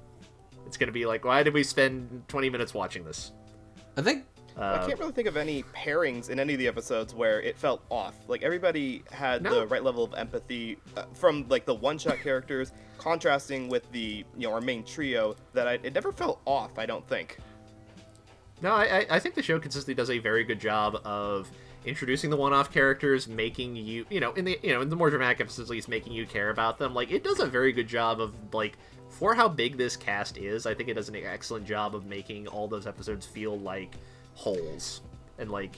It's gonna be like, why did we spend 20 minutes watching this? I think I can't really think of any pairings in any of the episodes where it felt off. Like, everybody had the right level of empathy from, like, the one-shot characters, contrasting with the, our main trio, that it never felt off, I don't think. No, I think the show consistently does a very good job of introducing the one-off characters, making you, in the more dramatic episodes at least, making you care about them. Like, it does a very good job of, like, for how big this cast is, I think it does an excellent job of making all those episodes feel like wholes and like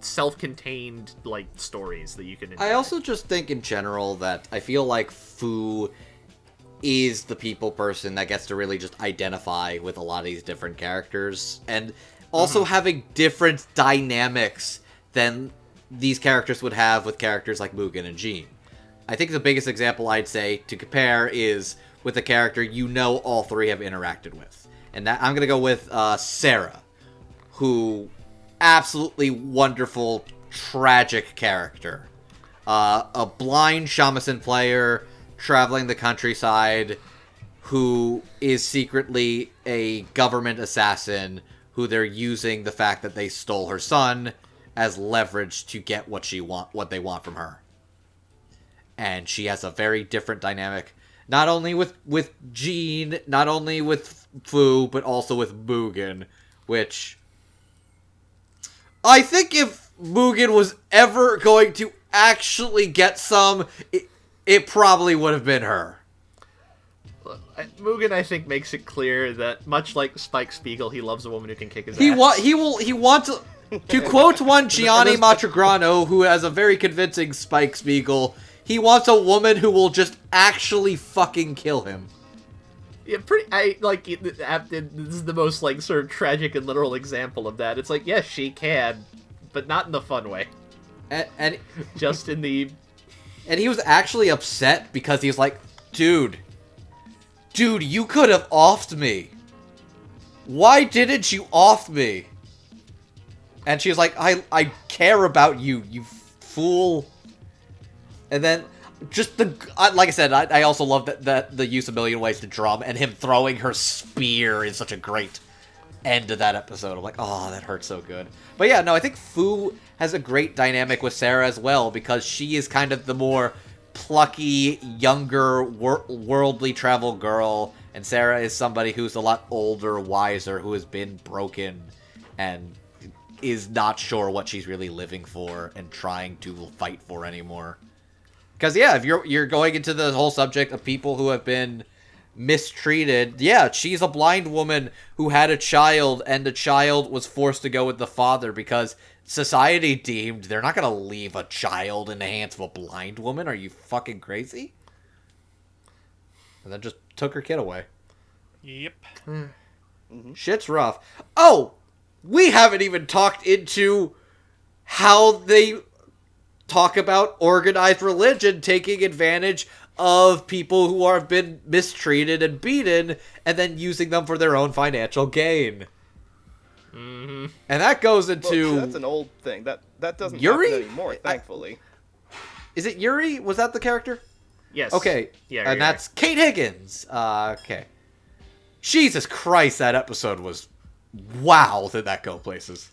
self-contained like stories that you can enjoy. I also just think in general that I feel like Fu is the people person that gets to really just identify with a lot of these different characters, and also having different dynamics than these characters would have with characters like Mugen and Jean. I think the biggest example I'd say to compare is with a character all three have interacted with, and that I'm gonna go with Sarah, who, absolutely wonderful, tragic character. A blind shamisen player traveling the countryside who is secretly a government assassin who they're using the fact that they stole her son as leverage to get what they want from her. And she has a very different dynamic, not only with Jean, not only with Fu, but also with Mugen, which I think if Mugen was ever going to actually get some, it probably would have been her. Mugen, I think, makes it clear that, much like Spike Spiegel, he loves a woman who can kick his ass. He wants to quote one Gianni Matrigrano, who has a very convincing Spike Spiegel, he wants a woman who will just actually fucking kill him. Yeah, this is the most, like, sort of tragic and literal example of that. It's like, yes, she can, but not in the fun way. And just in the... And he was actually upset because he was like, Dude, you could have offed me. Why didn't you off me? And she was like, I care about you, you fool. And then... just like I said, I also love that the use of Million Ways to Drum and him throwing her spear is such a great end to that episode. I'm like, oh, that hurts so good. But yeah, no, I think Fu has a great dynamic with Sarah as well, because she is kind of the more plucky, younger, worldly travel girl, and Sarah is somebody who's a lot older, wiser, who has been broken and is not sure what she's really living for and trying to fight for anymore. Because, yeah, if you're going into the whole subject of people who have been mistreated, yeah, she's a blind woman who had a child, and the child was forced to go with the father because society deemed they're not going to leave a child in the hands of a blind woman. Are you fucking crazy? And then just took her kid away. Yep. Shit's rough. Oh, we haven't even talked into how they... talk about organized religion taking advantage of people who have been mistreated and beaten, and then using them for their own financial gain. Mm-hmm. And that goes into... Well, that's an old thing. That doesn't Yuri? happen anymore, thankfully. Is it Yuri? Was that the character? Yes. Okay. Yeah, and that's Kate Higgins. Okay. Jesus Christ, that episode was... Wow, did that go places.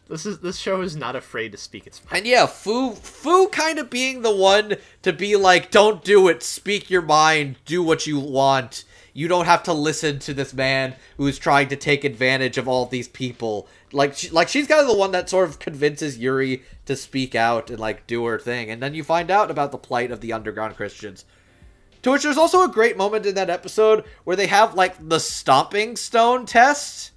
This show is not afraid to speak its mind. And yeah, Fu kind of being the one to be like, don't do it, speak your mind, do what you want. You don't have to listen to this man who's trying to take advantage of all these people. She's kind of the one that sort of convinces Yuri to speak out and like do her thing. And then you find out about the plight of the underground Christians. To which there's also a great moment in that episode where they have like the stomping stone test,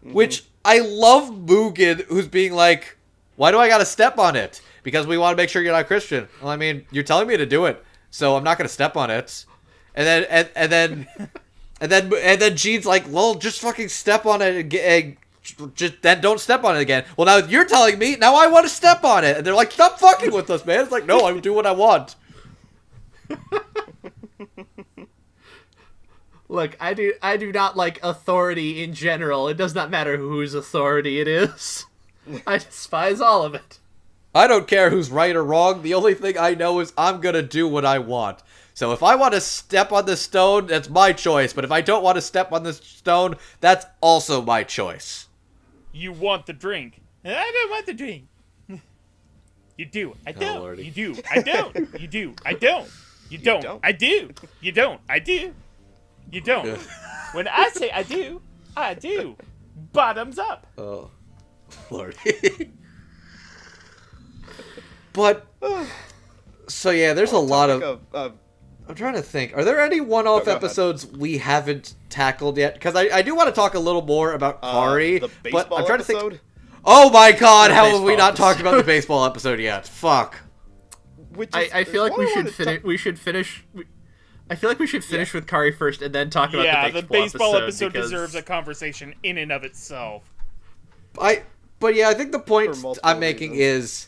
which I love Mugen, who's being like, why do I gotta step on it? Because we want to make sure you're not Christian. Well, I mean, you're telling me to do it, so I'm not gonna step on it. And then Jean's like, well, just fucking step on it just then don't step on it again. Well, now you're telling me, now I want to step on it. And they're like, stop fucking with us, man. It's like, no, I do what I want. Look, I do not like authority in general. It does not matter whose authority it is. I despise all of it. I don't care who's right or wrong. The only thing I know is I'm gonna do what I want. So if I want to step on this stone, that's my choice. But if I don't want to step on this stone, that's also my choice. You want the drink. I don't want the drink. You do. I don't. Lordy. You do. I don't. You do. I don't. You don't. don't. I do. You don't. I do. You don't. When I say I do, I do. Bottoms up. Oh, Lordy. But, so yeah, there's a lot of... I'm trying to think. Are there any one-off episodes we haven't tackled yet? Because I do want to talk a little more about Kari. The but baseball I'm trying episode? to think. Oh my god, The how have we baseball not talked about the episode. baseball episode yet? Fuck. I feel like we should finish. I feel like we should finish with Kari first and then talk about Yeah, the baseball episode because deserves a conversation in and of itself. But yeah, I think the point For multiple I'm making reasons. is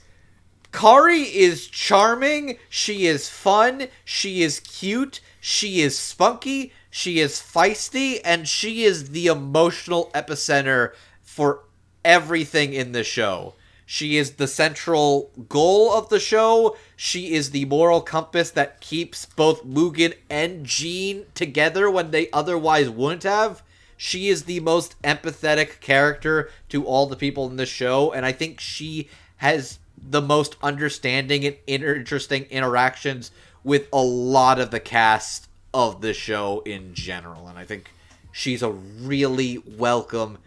Kari is charming, she is fun, she is cute, she is spunky, she is feisty, and she is the emotional epicenter for everything in the show. She is the central goal of the show. She is the moral compass that keeps both Mugen and Jean together when they otherwise wouldn't have. She is the most empathetic character to all the people in the show, and I think she has the most understanding and interesting interactions with a lot of the cast of the show in general. And I think she's a really welcome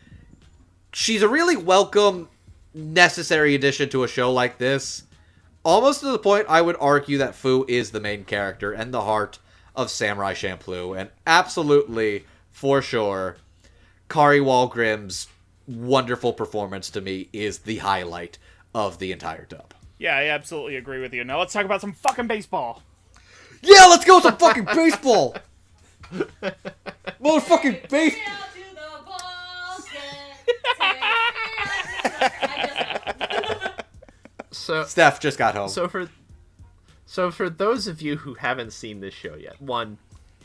necessary addition to a show like this. Almost to the point I would argue that Fu is the main character and the heart of Samurai Champloo. And absolutely, for sure, Kari Walgrim's wonderful performance to me is the highlight of the entire dub. Yeah, I absolutely agree with you. Now let's talk about some fucking baseball. Yeah, let's go with some fucking baseball! Motherfucking baseball! so Steph just got home. so for those of you who haven't seen this show yet, one,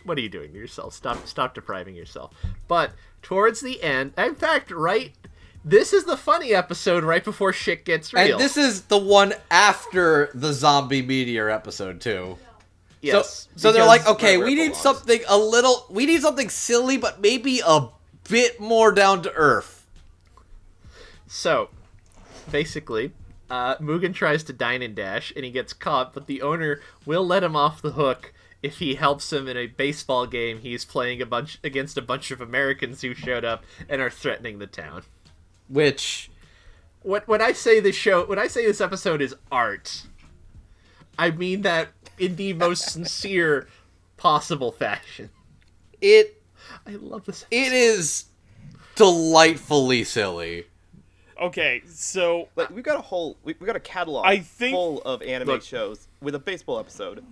what are you doing to yourself? Stop depriving yourself. But towards the end, in fact, this is the funny episode right before shit gets real. And this is the one after the zombie meteor episode too. Yes. So they're like, okay, where it we need belongs. we need something silly, but maybe a bit more down to earth. So, basically, Mugen tries to dine and dash, and he gets caught, but the owner will let him off the hook if he helps him in a baseball game he's playing against a bunch of Americans who showed up and are threatening the town. Which, When I say this episode is art, I mean that in the most sincere possible fashion. I love this episode. it is delightfully silly. Okay, so Like we've got a catalog I think- full of anime Look. shows with a baseball episode.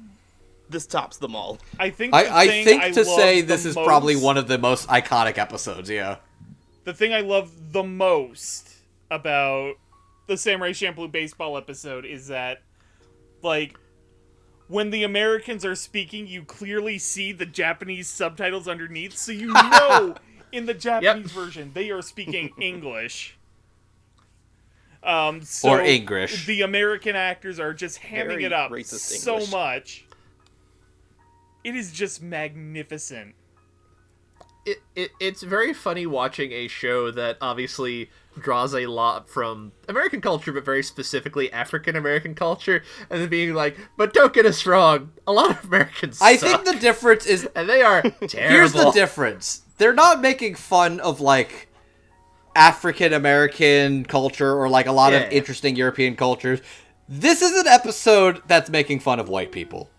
This tops them all. I think I think to love say the this is probably most- one of the most iconic episodes, yeah. The thing I love the most about the Samurai Champloo baseball episode is that, like, when the Americans are speaking, you clearly see the Japanese subtitles underneath, so you know in the Japanese version they are speaking English. So Or English. The American actors are just hamming Very it up racist so English. much. It is just magnificent. It's very funny watching a show that obviously draws a lot from American culture, but very specifically African American culture, and then being like, but don't get us wrong, a lot of Americans I suck, think the difference is and they are terrible. here's the difference. They're not making fun of, like, African American culture or, like, a lot of Yeah. interesting European cultures. This is an episode that's making fun of white people.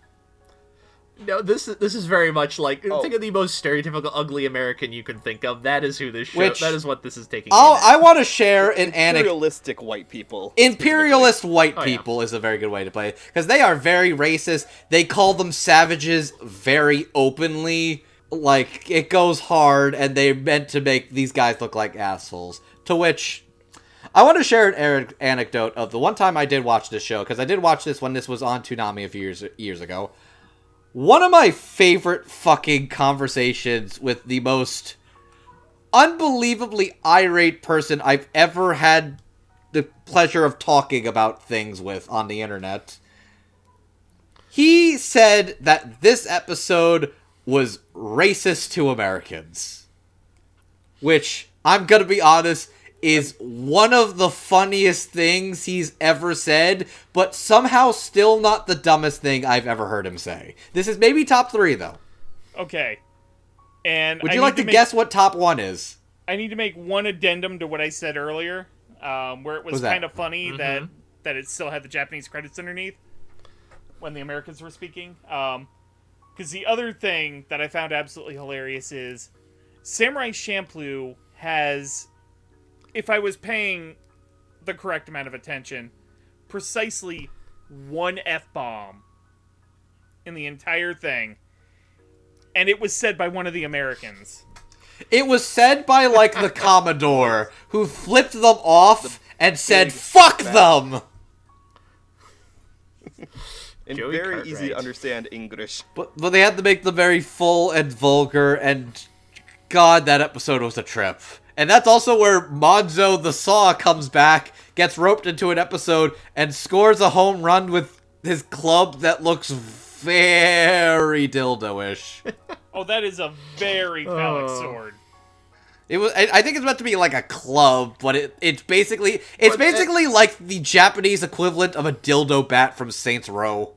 No, this is very much like Oh. think of the most stereotypical ugly American you can think of. That is who this show. Which- that is what this is taking. I want to share an anecdote. Realistic white people. Imperialist white Oh, yeah. people is a very good way to play it. Because they are very racist. They call them savages very openly. Like, it goes hard, and they're meant to make these guys look like assholes. To which I want to share an anecdote of the one time I did watch this show, because I did watch this when this was on Toonami a few years ago. One of my favorite fucking conversations with the most unbelievably irate person I've ever had the pleasure of talking about things with on the internet. He said that this episode was racist to Americans. Which, I'm gonna be honest, is one of the funniest things he's ever said, but somehow still not the dumbest thing I've ever heard him say. This is maybe top 3, though. Okay. And would you like to guess what top 1 is? I need to make one addendum to what I said earlier, where it was kind of funny that it still had the Japanese credits underneath when the Americans were speaking. Because the other thing that I found absolutely hilarious is Samurai Champloo has, if I was paying the correct amount of attention, precisely one F-bomb in the entire thing. And it was said by one of the Americans. It was said by, like, the Commodore, who flipped them off and said, "Fuck them!" In Joey very Cartwright. easy to understand English. But they had to make them very full and vulgar, and God, that episode was a trip. And that's also where Monzo the Saw comes back, gets roped into an episode, and scores a home run with his club that looks very dildo-ish. Oh, that is a very phallic sword. It was. I think it's meant to be like a club, but it's basically like the Japanese equivalent of a dildo bat from Saints Row.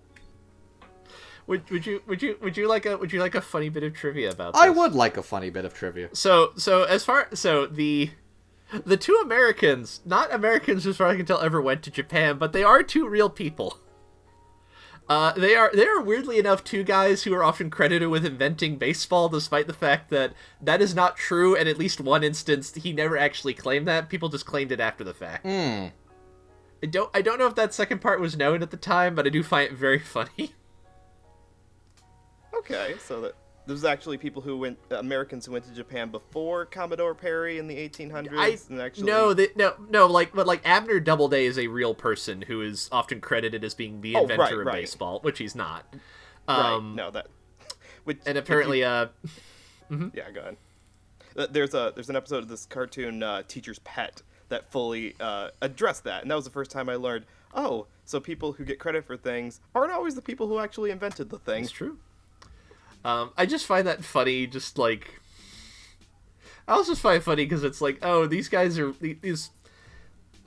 Would you like a funny bit of trivia about this? I would like a funny bit of trivia. So the 2 Americans, not Americans as far as I can tell, ever went to Japan, but they are 2 real people. They are weirdly enough 2 guys who are often credited with inventing baseball, despite the fact that is not true. And at least one instance, he never actually claimed that. People just claimed it after the fact. I don't know if that second part was known at the time, but I do find it very funny. Okay, so there's actually people who went, Americans who went to Japan before Commodore Perry in the 1800s. And actually... No, like Abner Doubleday is a real person who is often credited as being the inventor of baseball, which he's not. Right, no, that... And apparently, Yeah, go ahead. There's an episode of this cartoon, Teacher's Pet, that fully addressed that, and that was the first time I learned, so people who get credit for things aren't always the people who actually invented the thing. It's true. I just find that funny, just like... I also just find it funny because it's like, these guys are... these.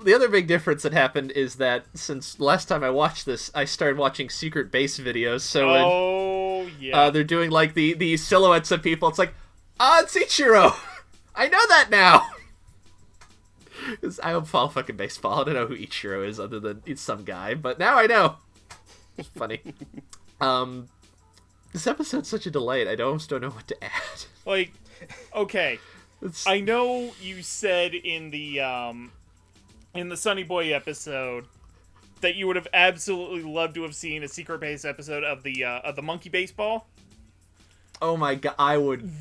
The other big difference that happened is that since last time I watched this, I started watching Secret Base videos, so they're doing like the silhouettes of people, it's like, it's Ichiro! I know that now! Because I don't follow fucking baseball, I don't know who Ichiro is other than it's some guy, but now I know! It's funny. This episode's such a delight, I almost don't know what to add. Like, okay, I know you said in the Sunny Boy episode that you would have absolutely loved to have seen a Secret Base episode of the Monkey Baseball. Oh my god, I would...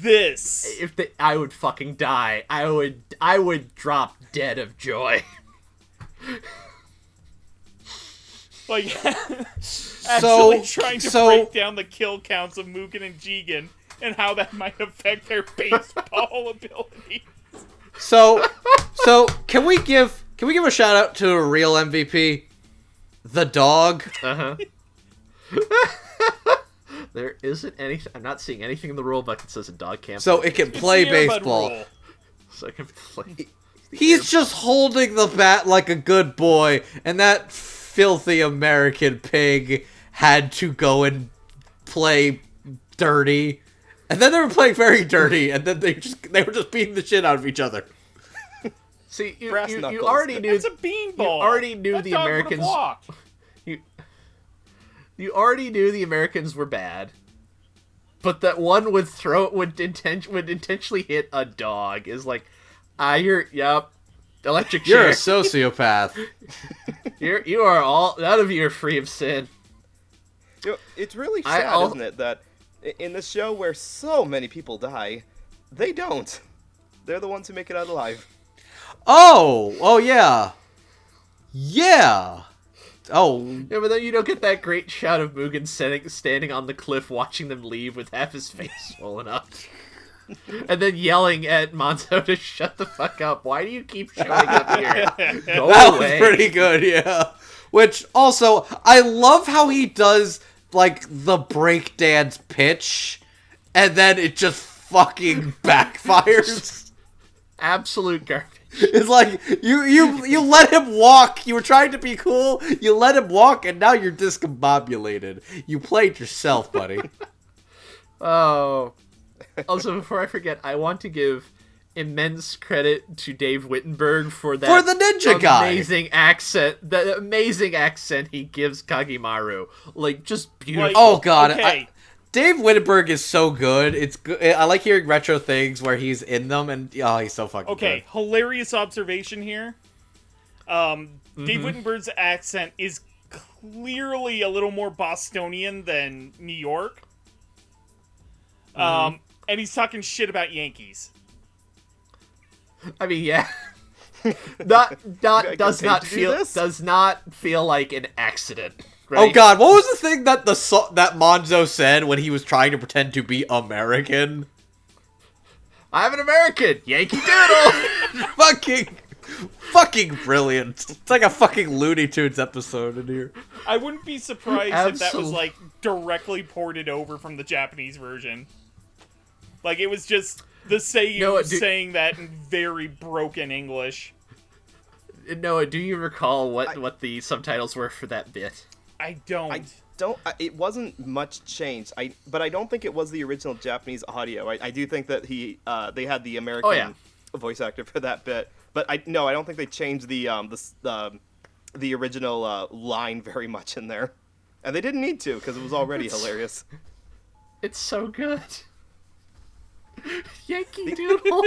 I would fucking die. I would drop dead of joy. Like, actually trying to break down the kill counts of Mugen and Jigen and how that might affect their baseball abilities. So can we give a shout out to a real MVP? The dog. Uh-huh. There isn't anything. I'm not seeing anything in the rulebook that says a dog can't. So it can play baseball. So it can play. He's just holding the bat like a good boy, and that filthy American pig had to go and play dirty. And then they were playing very dirty, and then they were just beating the shit out of each other. See, you already knew. It's a beanball. You already knew the Americans. You already knew the Americans were bad, but that one would intentionally hit a dog is like, electric chair. You're a sociopath. You are all, none of you are free of sin. You know, it's really sad, isn't it, that in this show where so many people die, they don't. They're the ones who make it out alive. Oh yeah. Yeah. Oh. Yeah, but then you don't get that great shot of Mugen standing on the cliff watching them leave with half his face swollen up. And then yelling at Monzo to shut the fuck up. Why do you keep showing up here? Go That away. was pretty good, yeah. Which, also, I love how he does, like, the breakdance pitch, and then it just fucking backfires. Absolute garbage. It's like, you let him walk. You were trying to be cool. You let him walk, and now you're discombobulated. You played yourself, buddy. Oh. Also, before I forget, I want to give immense credit to Dave Wittenberg for that For the ninja guy. amazing accent. The amazing accent he gives Kagimaru. Like, just beautiful. Like, Oh, God. Okay. Dave Wittenberg is so good. It's good. I like hearing retro things where he's in them, and he's so fucking Okay, good. hilarious observation here. Dave Wittenberg's accent is clearly a little more Bostonian than New York. And he's talking shit about Yankees. I mean, yeah. Does not to do feel this? does not feel like an accident. Right? Oh God, what was the thing that that Monzo said when he was trying to pretend to be American? I'm an American, Yankee Doodle. fucking brilliant. It's like a fucking Looney Tunes episode in here. I wouldn't be surprised if that was, Absol- like, directly ported over from the Japanese version. Like, it was just the Seiyu saying that in very broken English. Noah, do you recall what the subtitles were for that bit? I don't. It wasn't much changed. But I don't think it was the original Japanese audio. I do think that they had the American voice actor for that bit. But I don't think they changed the original line very much in there, and they didn't need to because it was already hilarious. It's so good. Yankee Doodle.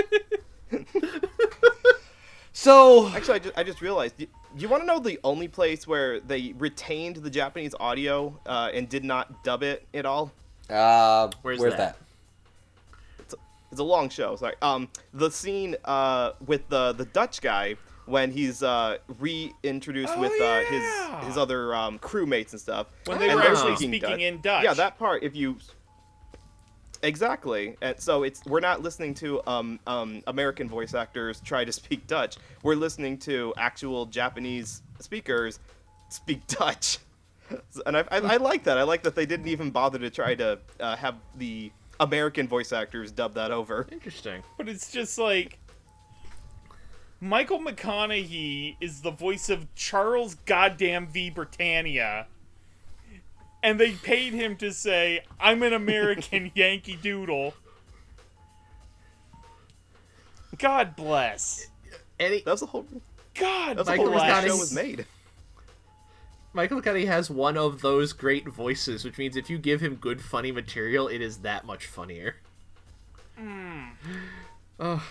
So Actually, I just realized. Do you want to know the only place where they retained the Japanese audio and did not dub it at all? Where's where's that? It's a long show. Sorry. The scene with the Dutch guy when he's reintroduced with his other crewmates and stuff. When they and were they're actually speaking in Dutch. Yeah, that part. If you exactly, and so we're not listening to American voice actors try to speak Dutch. We're listening to actual Japanese speakers speak Dutch, and I like that. I like that they didn't even bother to try to have the American voice actors dub that over. Interesting. But it's just like... Michael McConaughey is the voice of Charles goddamn V. Britannia. And they paid him to say, I'm an American Yankee Doodle. God bless. That was the whole. God That's the Michael whole reason the McConaughey's- show was made. Michael McConaughey has one of those great voices, which means if you give him good, funny material, it is that much funnier. Oh.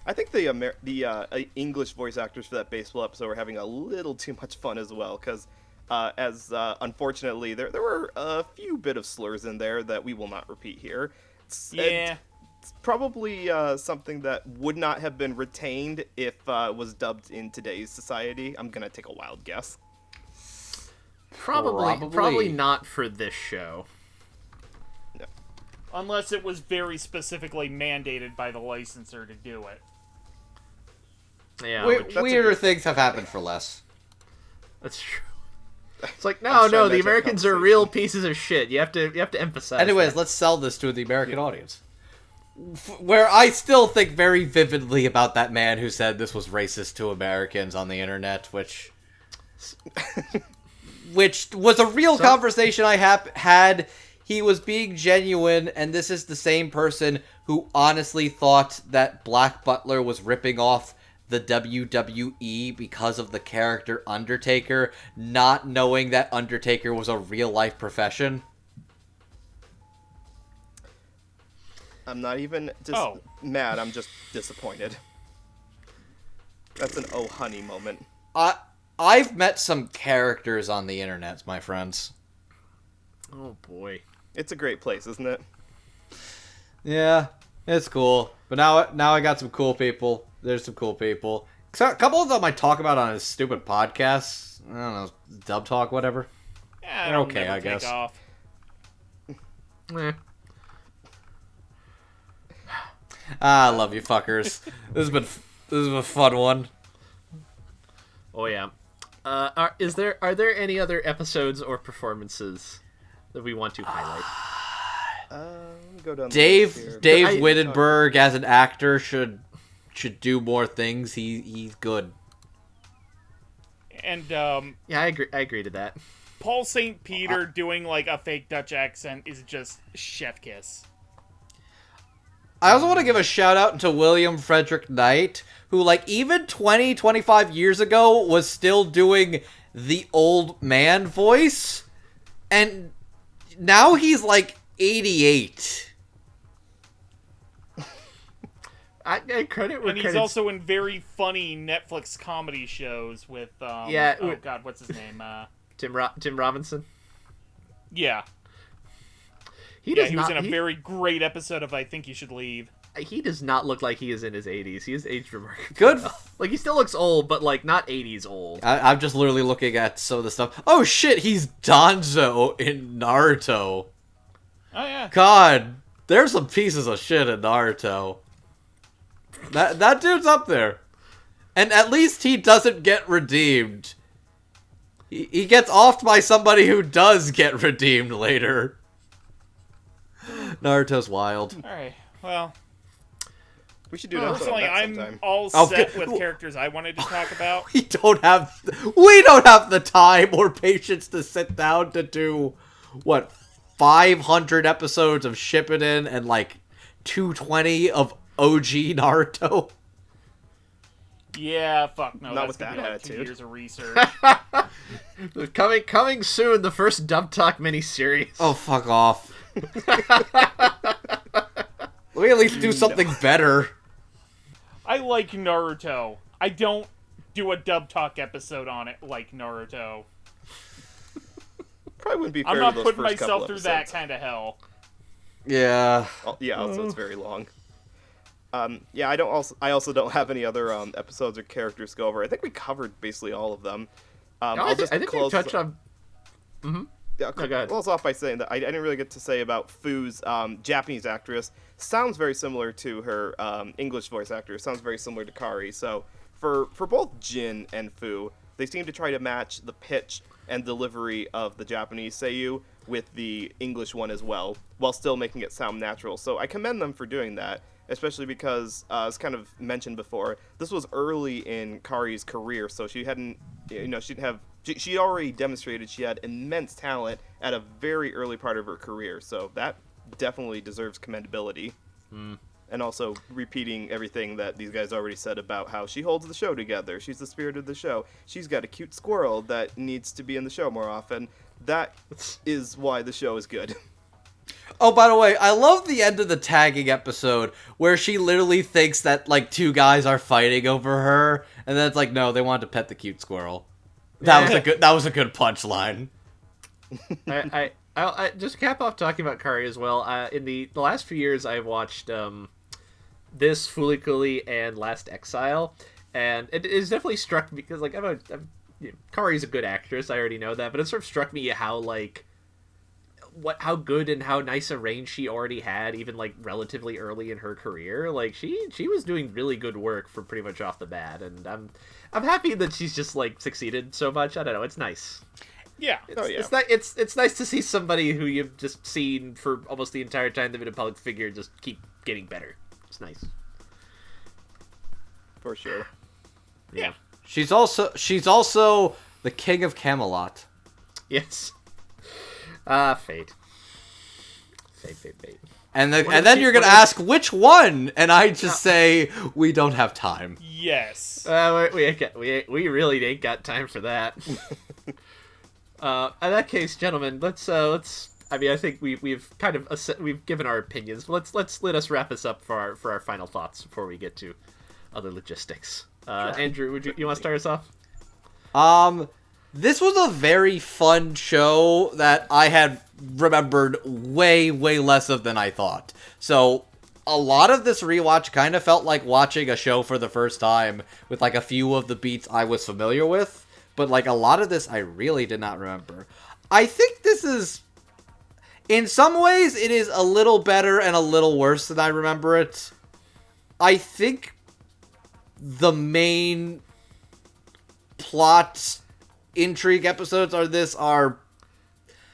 I think the English voice actors for that baseball episode were having a little too much fun as well, because unfortunately there were a few bit of slurs in there that we will not repeat here. It's probably something that would not have been retained if it was dubbed in today's society. I'm gonna take a wild guess. Probably not for this show. No. Unless it was very specifically mandated by the licensor to do it. Yeah, weirder things have happened for less. that's true. It's like I'm sorry, no, the that's a Americans are conversation. real pieces of shit. You have to emphasize. Anyways, that. let's sell this to the American audience. Where I still think very vividly about that man who said this was racist to Americans on the internet, which was a real conversation I had. He was being genuine, and this is the same person who honestly thought that Black Butler was ripping off the WWE because of the character Undertaker, not knowing that Undertaker was a real-life profession. I'm not even just mad. I'm just disappointed. That's an oh honey moment. I've met some characters on the internet, my friends. Oh boy. It's a great place, isn't it? Yeah, it's cool. But now I got some cool people. There's some cool people. So, a couple of them I talk about on his stupid podcasts. I don't know, Dub Talk, whatever. Yeah, They're okay, I guess. Off. I love you, fuckers. This has been a fun one. Oh yeah. Are there any other episodes or performances that we want to highlight? Go down Dave the list here. Dave Wittenberg as an actor should do more things. He's good. And Yeah, I agree to that. Paul St. Peter doing like a fake Dutch accent is just chef kiss. I also want to give a shout out to William Frederick Knight, who like even 25 years ago was still doing the old man voice, and now he's like 88. I credit where And he's credit's- also in very funny Netflix comedy shows with Yeah, oh god, what's his name? Tim Robinson. Yeah. He He was in a very great episode of I Think You Should Leave. He does not look like he is in his 80s. He is aged remarkably Good. well. Like, he still looks old, but, like, not 80s old. I'm just literally looking at some of the stuff. Oh shit, he's Danzo in Naruto. Oh yeah. God, there's some pieces of shit in Naruto. That dude's up there. And at least he doesn't get redeemed. He gets offed by somebody who does get redeemed later. Naruto's wild. Alright. Well, We should do an episode on personally that I'm sometime. all Okay. set with characters I wanted to talk about. We don't have the time or patience to sit down to do, 500 episodes of Shippuden and, 220 of OG Naruto? Yeah, fuck no. Not That's with gonna that be like 2 attitude. years of research. Coming soon, the first Dub Talk miniseries. Oh, fuck off. We at least do something better. I like Naruto. I don't do a Dub Talk episode on it like Naruto. Probably wouldn't be fair I'm not to those putting first couple myself through that episodes. kind of hell. Yeah. Yeah, also it's very long. Yeah, I also don't have any other episodes or characters to go over. I think we covered basically all of them. I think we touched on... Yeah, go ahead. close off by saying that I didn't really get to say about Fu's Japanese actress. Sounds very similar to her English voice actor. Sounds very similar to Kari. So for both Jin and Fu, they seem to try to match the pitch and delivery of the Japanese Seiyu with the English one as well, while still making it sound natural. So I commend them for doing that, especially because, as kind of mentioned before, this was early in Kari's career, so she hadn't, she already demonstrated she had immense talent at a very early part of her career, so that definitely deserves commendability. And also repeating everything that these guys already said about how she holds the show together. She's the spirit of the show. She's got a cute squirrel that needs to be in the show more often. That is why the show is good. Oh, by the way, I love the end of the tagging episode where she literally thinks that, 2 guys are fighting over her, and then it's like, no, they wanted to pet the cute squirrel. That was a good punchline. I just cap off talking about Kari as well. In the last few years, I've watched this Fooly Cooly and Last Exile, and it is definitely struck me because Kari's a good actress. I already know that, but it sort of struck me how how good and how nice a range she already had, even relatively early in her career. She was doing really good work from pretty much off the bat, and I'm happy that she's just succeeded so much. I don't know, it's nice. Yeah. It's nice to see somebody who you've just seen for almost the entire time they've been a public figure just keep getting better. It's nice. For sure. Yeah. She's also the king of Camelot. Yes. Fate. Fate. And then you're gonna ask which one, and I just say we don't have time. Yes. We really ain't got time for that. In that case, gentlemen, let's. I mean, I think we've kind of we've given our opinions. But let us wrap this up for our final thoughts before we get to other logistics. Sure. Andrew, you want to start us off? This was a very fun show that I had remembered way less of than I thought. So a lot of this rewatch kind of felt like watching a show for the first time with like a few of the beats I was familiar with, but like a lot of this I really did not remember. I think this is, in some ways, it is a little better and a little worse than I remember it. I think the main plot intrigue episodes are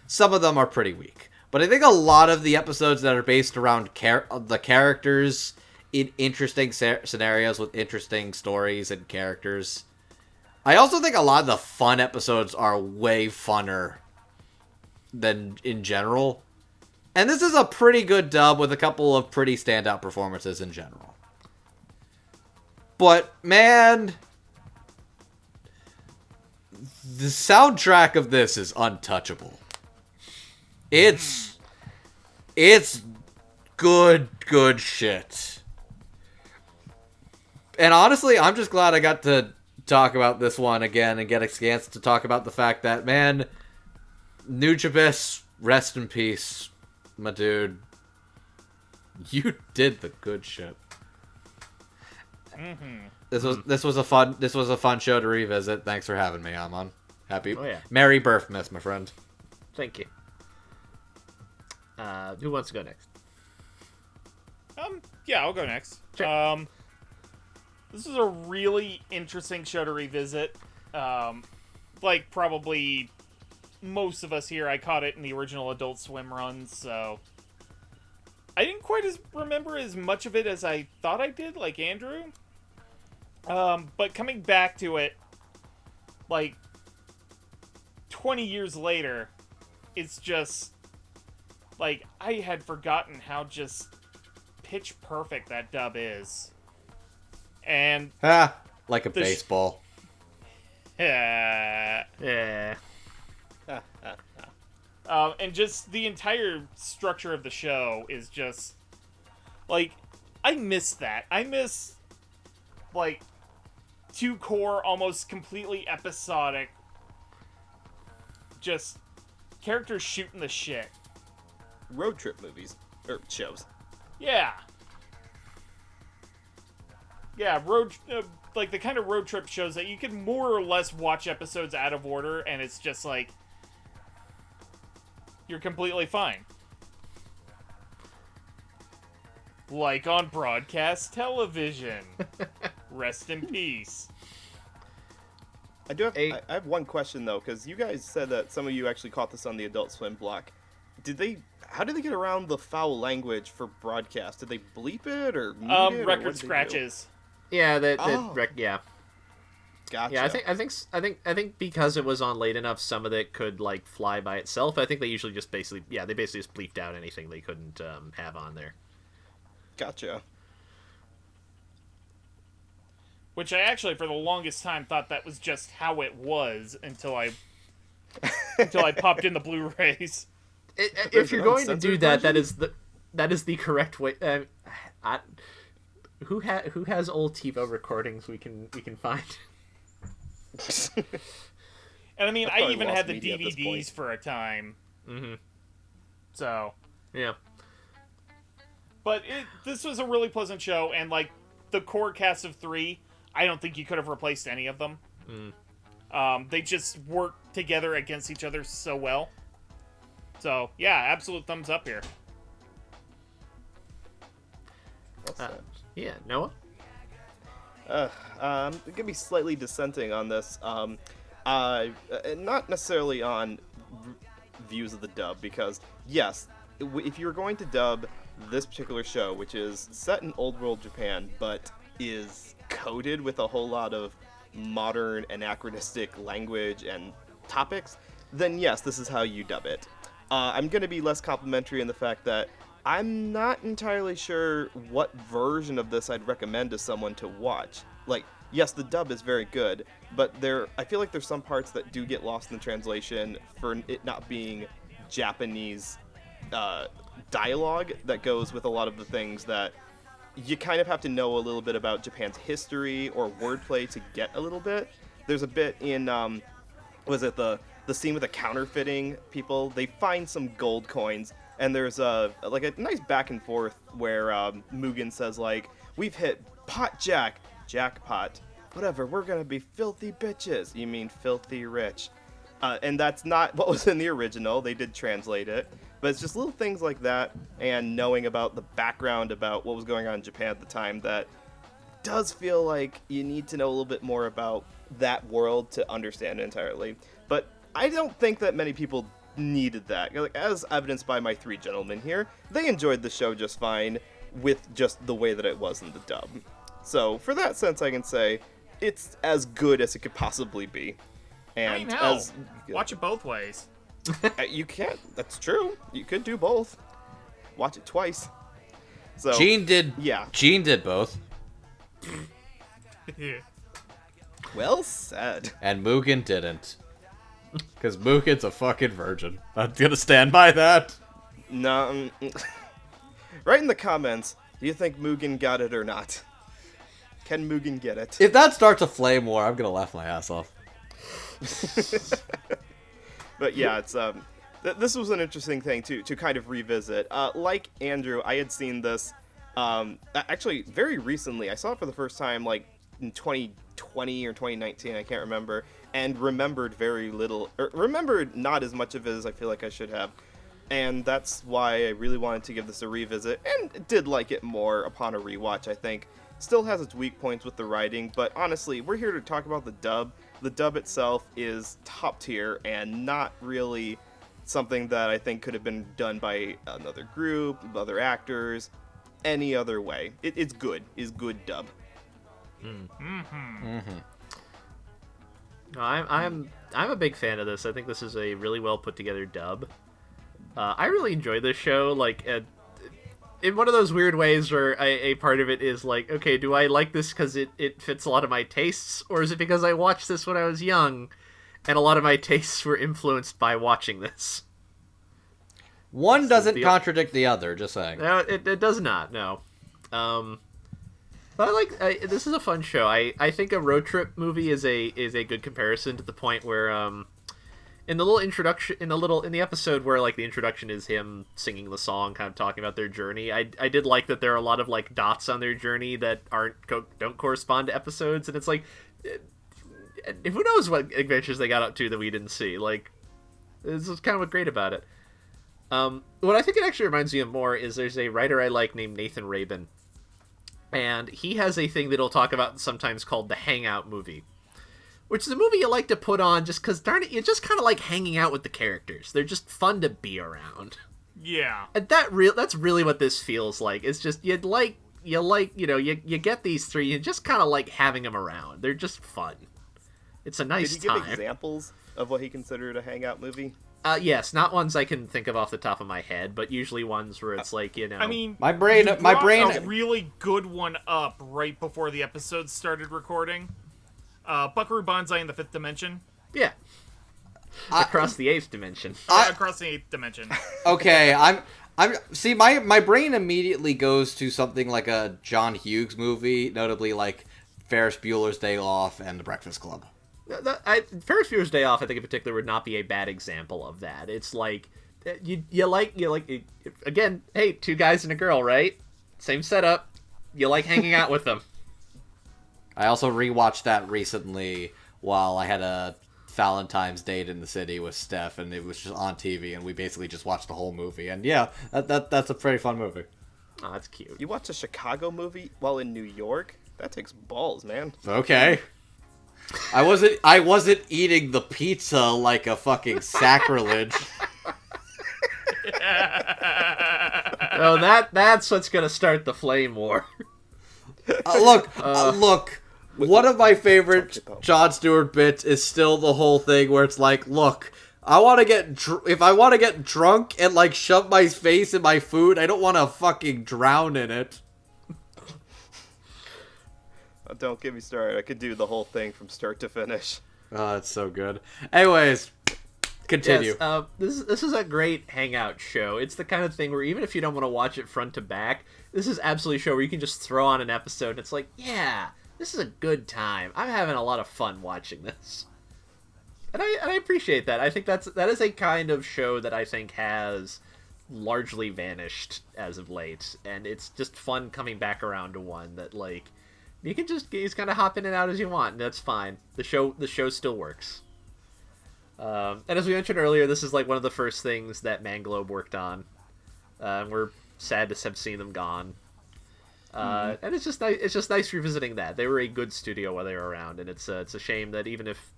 some of them are pretty weak. But I think a lot of the episodes that are based around the characters in interesting scenarios with interesting stories and characters. I also think a lot of the fun episodes are way funner than in general. And this is a pretty good dub with a couple of pretty standout performances in general. But, man, the soundtrack of this is untouchable. It's good shit. And honestly, I'm just glad I got to talk about this one again and get a chance to talk about the fact that, man, Nujabes, rest in peace, my dude. You did the good shit. Mm-hmm. This was a fun show to revisit. Thanks for having me, Amon. Happy Merry birthmas, my friend. Thank you. Who wants to go next? Yeah, I'll go next. Sure. This is a really interesting show to revisit. Like probably most of us here, I caught it in the original Adult Swim run, so I didn't quite remember as much of it as I thought I did, like Andrew. But coming back to it, like 20 years later, it's just like I had forgotten how just pitch perfect that dub is. And like a baseball. Yeah. And just the entire structure of the show is just like I miss that. I miss like two core, almost completely episodic, just characters shooting the shit. Road trip movies or shows. Yeah, like the kind of road trip shows that you can more or less watch episodes out of order, and it's just like you're completely fine. Like on broadcast television. Rest in peace. I have one question though, because you guys said that some of you actually caught this on the Adult Swim block. How did they get around the foul language for broadcast? Did they bleep it or mute it? Record scratches. Yeah, yeah. Gotcha. Yeah, I think because it was on late enough, some of it could like fly by itself. I think they usually just basically just bleeped out anything they couldn't have on there. Gotcha. Which I actually, for the longest time, thought that was just how it was until I popped in the Blu-rays. If you're going to do that, that is the correct way. Who has old TiVo recordings we can find? And I mean, I even had the DVDs for a time. Mm-hmm. So yeah. But this was a really pleasant show, and like the core cast of 3, I don't think you could have replaced any of them. They just work together against each other so well. So yeah, absolute thumbs up here. Yeah, Noah? I'm gonna be slightly dissenting on this. Not necessarily on views of the dub, because yes, if you're going to dub this particular show, which is set in old world Japan, but is coded with a whole lot of modern anachronistic language and topics, then yes, this is how you dub it. I'm going to be less complimentary in the fact that I'm not entirely sure what version of this I'd recommend to someone to watch. Like, yes, the dub is very good, but I feel like there's some parts that do get lost in the translation for it not being Japanese dialogue that goes with a lot of the things that you kind of have to know a little bit about Japan's history or wordplay to get a little bit. There's a bit in, was it the scene with the counterfeiting people? They find some gold coins, and there's a nice back and forth where Mugen says like, "We've hit pot jackpot, whatever. We're gonna be filthy bitches." You mean filthy rich? And that's not what was in the original. They did translate it, but it's just little things like that, and knowing about the background about what was going on in Japan at the time that does feel like you need to know a little bit more about that world to understand it entirely. But I don't think that many people needed that. Like, as evidenced by my three gentlemen here, they enjoyed the show just fine with just the way that it was in the dub. So for that sense, I can say it's as good as it could possibly be. And I know. Watch it both ways. You can't. That's true. You could do both. Watch it twice. So Gene did. Yeah. Gene did both. Well said. And Mugen didn't. Because Mugen's a fucking virgin. I'm gonna stand by that. No. Write in the comments, do you think Mugen got it or not? Can Mugen get it? If that starts a flame war, I'm gonna laugh my ass off. But yeah, it's this was an interesting thing to kind of revisit. Like Andrew, I had seen this actually very recently. I saw it for the first time like in 2020 or 2019, I can't remember, and remembered very little, or remembered not as much of it as I feel like I should have. And that's why I really wanted to give this a revisit, and did like it more upon a rewatch, I think. Still has its weak points with the writing, but honestly, we're here to talk about the dub. The dub itself is top tier and not really something that I think could have been done by another group, other actors, any other way. It's good. It's good dub. No, I'm a big fan of this. I think this is a really well put together dub. I really enjoy this show. Like, in one of those weird ways where a part of it is like, okay, do I like this because it fits a lot of my tastes, or is it because I watched this when I was young, and a lot of my tastes were influenced by watching this? One doesn't contradict the other, just saying. No, it does not, no. But this is a fun show. I think a road trip movie is a good comparison, to the point where in the little introduction, in the episode where like the introduction is him singing the song, kind of talking about their journey. I did like that there are a lot of like dots on their journey that don't correspond to episodes, and it's like, who knows what adventures they got up to that we didn't see. Like, this is kind of what's great about it. What I think it actually reminds me of more is there's a writer I like named Nathan Rabin, and he has a thing that he'll talk about sometimes called the Hangout movie, which is a movie you like to put on just because, darn it, you just kind of like hanging out with the characters. They're just fun to be around. Yeah. And that's really what this feels like. It's just, you get these three, you just kind of like having them around. They're just fun. It's a nice time. Did he give examples of what he considered a hangout movie? Yes, not ones I can think of off the top of my head, but usually ones where it's like, I mean, my brain, a really good one up right before the episode started recording. Buckaroo Banzai in the Fifth Dimension. Yeah. Across the Eighth Dimension. Across the Eighth Dimension. Okay, see, my brain immediately goes to something like a John Hughes movie, notably like Ferris Bueller's Day Off and The Breakfast Club. Ferris Bueller's Day Off, I think in particular, would not be a bad example of that. It's like, you like again, hey, two guys and a girl, right? Same setup. You like hanging out with them. I also rewatched that recently while I had a Valentine's date in the city with Steph, and it was just on TV, and we basically just watched the whole movie. And yeah, that's a pretty fun movie. Oh, that's cute. You watch a Chicago movie while in New York? That takes balls, man. Okay. I wasn't eating the pizza like a fucking sacrilege. Oh, that's what's gonna start the flame war. Look. One of my favorite Jon Stewart bits is still the whole thing where it's like, look, if I want to get drunk and like shove my face in my food, I don't want to fucking drown in it. Don't get me started. I could do the whole thing from start to finish. Oh, it's so good. Anyways, continue. Yes, this is a great hangout show. It's the kind of thing where even if you don't want to watch it front to back, this is absolutely a show where you can just throw on an episode and it's like, yeah, this is a good time. I'm having a lot of fun watching this. And I appreciate that. I think that is a kind of show that I think has largely vanished as of late, and it's just fun coming back around to one that, like, you just kind of hop in and out as you want, and that's fine. The show still works. And as we mentioned earlier, this is like one of the first things that Manglobe worked on. We're sad to have seen them gone. And it's just nice revisiting that. They were a good studio while they were around, and it's a shame that even if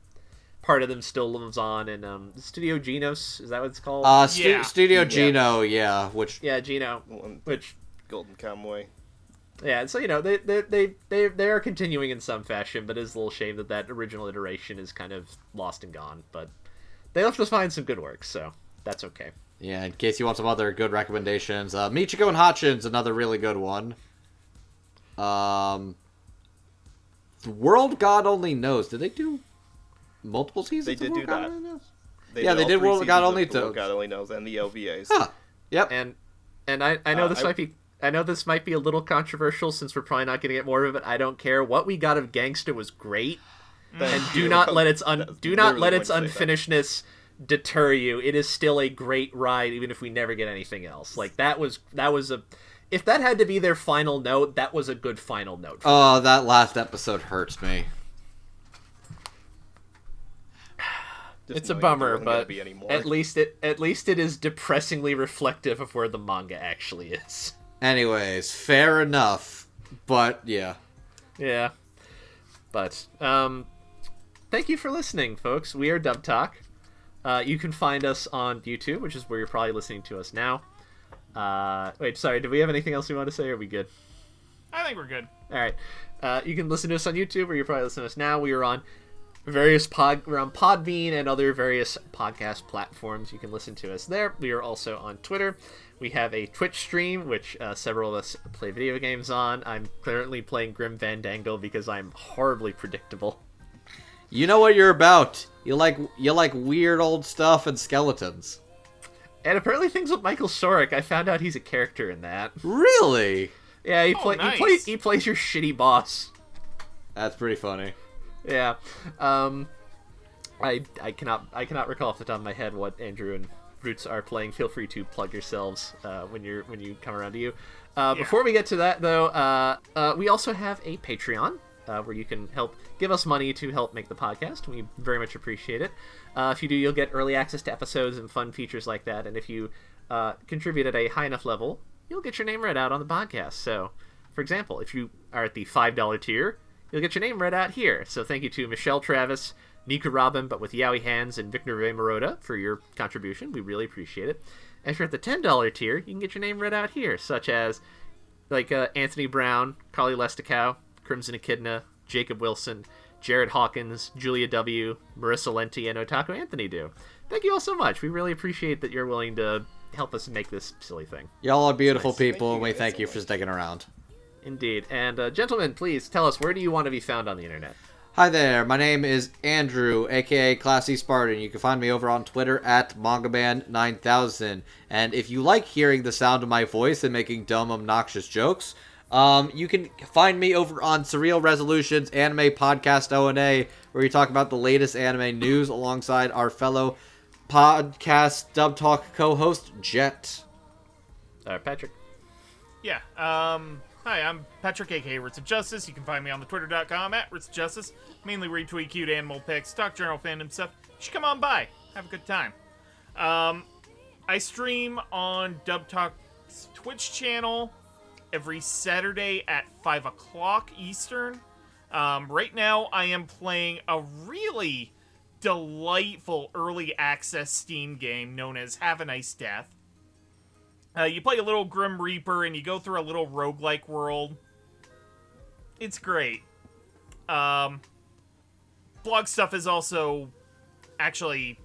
part of them still lives on in Studio Genos, is that what it's called? Studio Geno, which Geno, which Golden Kamuy. Yeah, so they are continuing in some fashion, but it's a little shame that original iteration is kind of lost and gone. But they left us find some good work, so that's okay. Yeah, in case you want some other good recommendations, Michiko and Hachin's another really good one. The World God Only Knows. Did they do multiple seasons? They did do that. They did World God Only Knows. World God Only Knows and the OVAs. Huh. Yep. And I know this might be a little controversial since we're probably not going to get more of it. I don't care. What we got of Gangsta was great, and do not let its unfinishedness deter you. It is still a great ride, even if we never get anything else. Like that was if that had to be their final note, that was a good final note. Oh, that last episode hurts me. It's a bummer, but at least it is depressingly reflective of where the manga actually is. Anyways, fair enough, but yeah. Yeah. But thank you for listening, folks. We are Dub Talk. You can find us on YouTube, which is where you're probably listening to us now. Wait, sorry, do we have anything else we want to say, or are we good? I think we're good. All right. You can listen to us on YouTube, where you're probably listening to us now. We are on we're on Podbean and other various podcast platforms. You can listen to us there. We are also on Twitter. We have a Twitch stream, which several of us play video games on. I'm currently playing Grim Fandango because I'm horribly predictable. You know what you're about. You like weird old stuff and skeletons. And apparently things with Michael Sorek. I found out he's a character in that. Really? Yeah, he nice. he plays your shitty boss. That's pretty funny. Yeah. I cannot recall off the top of my head what Andrew and Roots are playing. Feel free to plug yourselves when you come around to you. Before we get to that, though, we also have a Patreon where you can give us money to help make the podcast. We very much appreciate it. If you do, you'll get early access to episodes and fun features like that. And if you contribute at a high enough level, you'll get your name read out on the podcast. So, for example, if you are at the $5 tier, you'll get your name read out here. So thank you to Michelle Travis, Niku Robin, but with Yowie Hands, and Victor Ray Maroda for your contribution. We really appreciate it. And if you're at the $10 tier, you can get your name read out here, such as Anthony Brown, Carly Lesticow, Crimson Echidna, Jacob Wilson, Jared Hawkins, Julia W., Marissa Lenti, and Otaku Anthony do. Thank you all so much. We really appreciate that you're willing to help us make this silly thing. Y'all are beautiful people, and we thank you for sticking around. Indeed. And gentlemen, please tell us, where do you want to be found on the internet? Hi there, my name is Andrew, aka Classy Spartan. You can find me over on Twitter at MangaBand9000. And if you like hearing the sound of my voice and making dumb, obnoxious jokes, you can find me over on Surreal Resolutions Anime Podcast O&A, where we talk about the latest anime news alongside our fellow podcast Dub Talk co-host, Jet. Patrick. Yeah, hi, I'm Patrick, aka Roots of Justice. You can find me on the twitter.com at Roots of Justice. Mainly retweet cute animal pics, talk general fandom stuff. You should come on by. Have a good time. I stream on Dub Talk's Twitch channel every Saturday at 5 o'clock Eastern. Right now, I am playing a really delightful early access Steam game known as Have a Nice Death. You play a little Grim Reaper, and you go through a little roguelike world. It's great. Blog stuff is also actually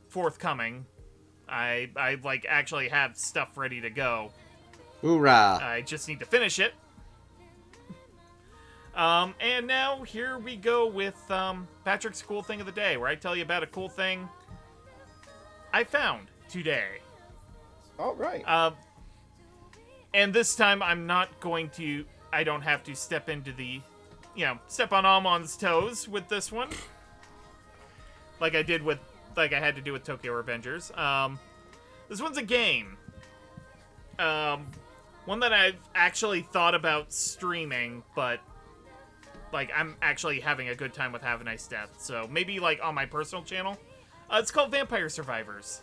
forthcoming. I actually have stuff ready to go. Hoorah! I just need to finish it. And now, here we go with Patrick's Cool Thing of the Day, where I tell you about a cool thing I found today. All right. And this time I don't have to step on Amon's toes with this one. like I had to do with Tokyo Revengers. This one's a game. One that I've actually thought about streaming, but like I'm actually having a good time with Have a Nice Death. So maybe like on my personal channel. It's called Vampire Survivors.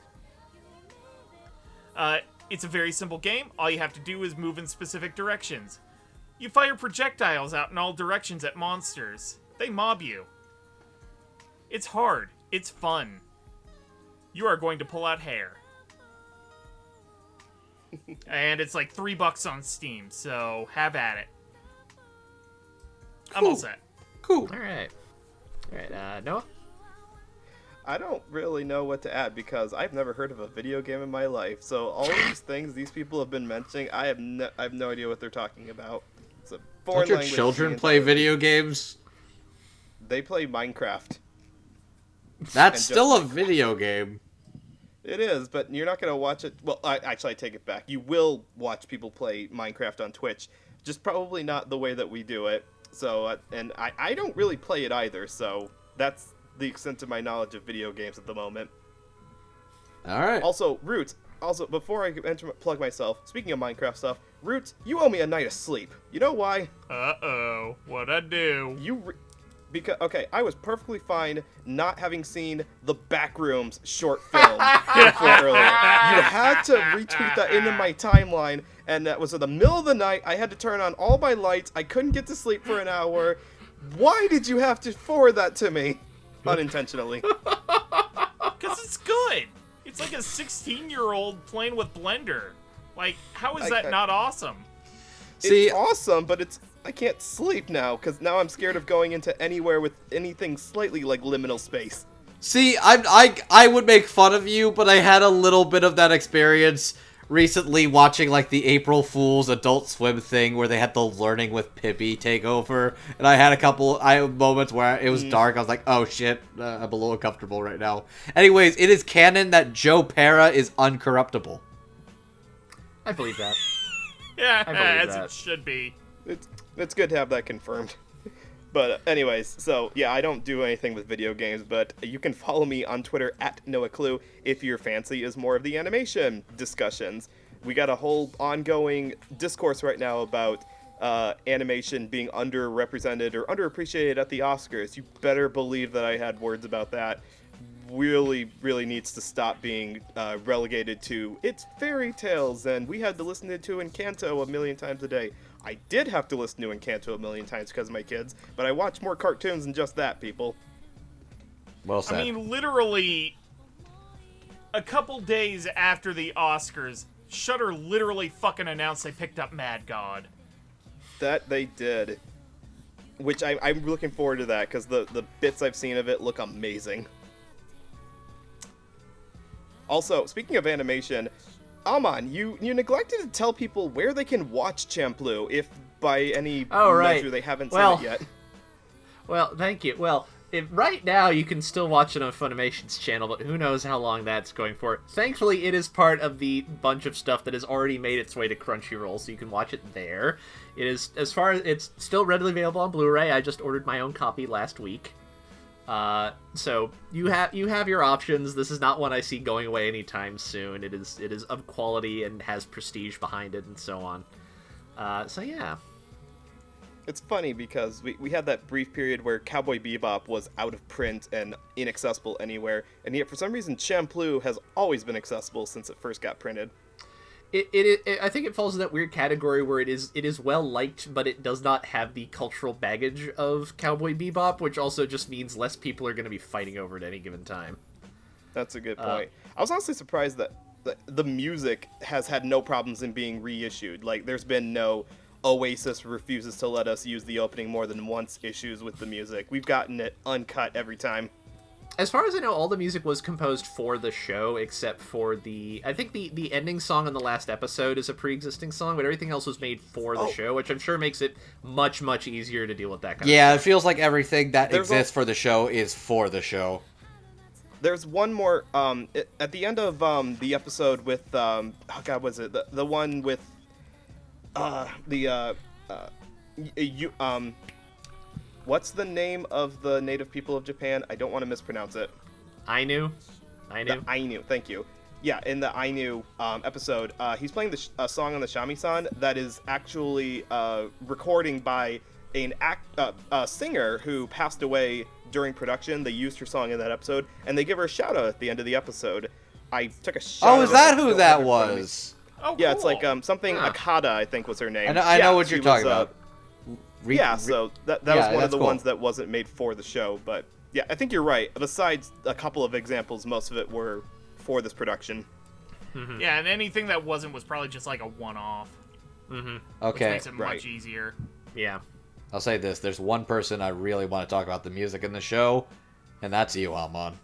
It's a very simple game. All you have to do is move in specific directions. You fire projectiles out in all directions at monsters. They mob you. It's hard. It's fun. You are going to pull out hair. And it's like $3 on Steam, so have at it. I'm all set. Cool. All right, Noah. I don't really know what to add because I've never heard of a video game in my life. So all of these things these people have been mentioning, I have no idea what they're talking about. It's a foreign Don't your language. children play video games? They play Minecraft. That's still a video game. It is, but you're not going to watch it. Well, I take it back. You will watch people play Minecraft on Twitch, just probably not the way that we do it. So, and I don't really play it either, so that's the extent of my knowledge of video games at the moment. All right. Also, Roots. Also, before I plug myself, speaking of Minecraft stuff, Roots, you owe me a night of sleep. You know why? Uh-oh. What'd I do? Because, okay, I was perfectly fine not having seen the Backrooms short film before earlier. You had to retweet that into my timeline, and that was in the middle of the night. I had to turn on all my lights. I couldn't get to sleep for an hour. Why did you have to forward that to me? Unintentionally. Because it's good. It's like a 16-year-old playing with Blender. Like, how is that not awesome? It's awesome, but I can't sleep now, because now I'm scared of going into anywhere with anything slightly like liminal space. See, I would make fun of you, but I had a little bit of that experience recently watching, like, the April Fool's Adult Swim thing where they had the Learning with Pibby take over, and I had a couple moments where it was dark. I was like, oh shit, I'm a little uncomfortable right now. Anyways, it is canon that Joe Pera is uncorruptible. I believe that. Yeah, I believe as that. it should be. It's good to have that confirmed. But anyways, so yeah, I don't do anything with video games, but you can follow me on Twitter at NoahClue if your fancy is more of the animation discussions. We got a whole ongoing discourse right now about animation being underrepresented or underappreciated at the Oscars. You better believe that I had words about that. Really, really needs to stop being relegated to it's fairy tales, and we had to listen to Encanto a million times a day. I did have to listen to Encanto a million times because of my kids, but I watch more cartoons than just that, people. Well said. I mean, literally, a couple days after the Oscars, Shudder literally fucking announced they picked up Mad God. That they did. Which I'm looking forward to that, because the bits I've seen of it look amazing. Also, speaking of animation, Amon, you neglected to tell people where they can watch Champloo, if by any measure they haven't seen it yet. Well, thank you. Well, right now you can still watch it on Funimation's channel, but who knows how long that's going for. Thankfully, it is part of the bunch of stuff that has already made its way to Crunchyroll, so you can watch it there. It is, as far as it's still readily available on Blu-ray. I just ordered my own copy last week. So you have your options. This is not one I see going away anytime soon. It is of quality and has prestige behind it and so on. So yeah. It's funny because we had that brief period where Cowboy Bebop was out of print and inaccessible anywhere, and yet for some reason Champloo has always been accessible since it first got printed. I think it falls in that weird category where it is well liked, but it does not have the cultural baggage of Cowboy Bebop, which also just means less people are going to be fighting over it at any given time. That's a good point. I was honestly surprised that the music has had no problems in being reissued. Like, there's been no Oasis refuses to let us use the opening more than once issues with the music. We've gotten it uncut every time. As far as I know, all the music was composed for the show, except for I think the ending song on the last episode is a pre-existing song, but everything else was made for the show, which I'm sure makes it much, much easier to deal with that kind of stuff. Yeah, it feels like everything that exists for the show is for the show. There's one more, at the end of the episode with, oh god, was it? The one with, what's the name of the native people of Japan? I don't want to mispronounce it. Ainu. The Ainu, thank you. Yeah, in the Ainu episode, he's playing a song on the shamisen that is actually recording by a singer who passed away during production. They used her song in that episode, and they give her a shout out at the end of the episode. I took a shot. Oh, is that who that was? Oh, Yeah, it's like cool. something Akada, I think was her name. I know what she you're talking was, about. So that was one of the cool. ones that wasn't made for the show. But yeah, I think you're right. Besides a couple of examples, most of it were for this production. Mm-hmm. Yeah, and anything that wasn't was probably just like a one-off. Mm-hmm. Which Okay, makes it Right. much easier. Yeah. I'll say this. There's one person I really want to talk about the music in the show, and that's you, Amon.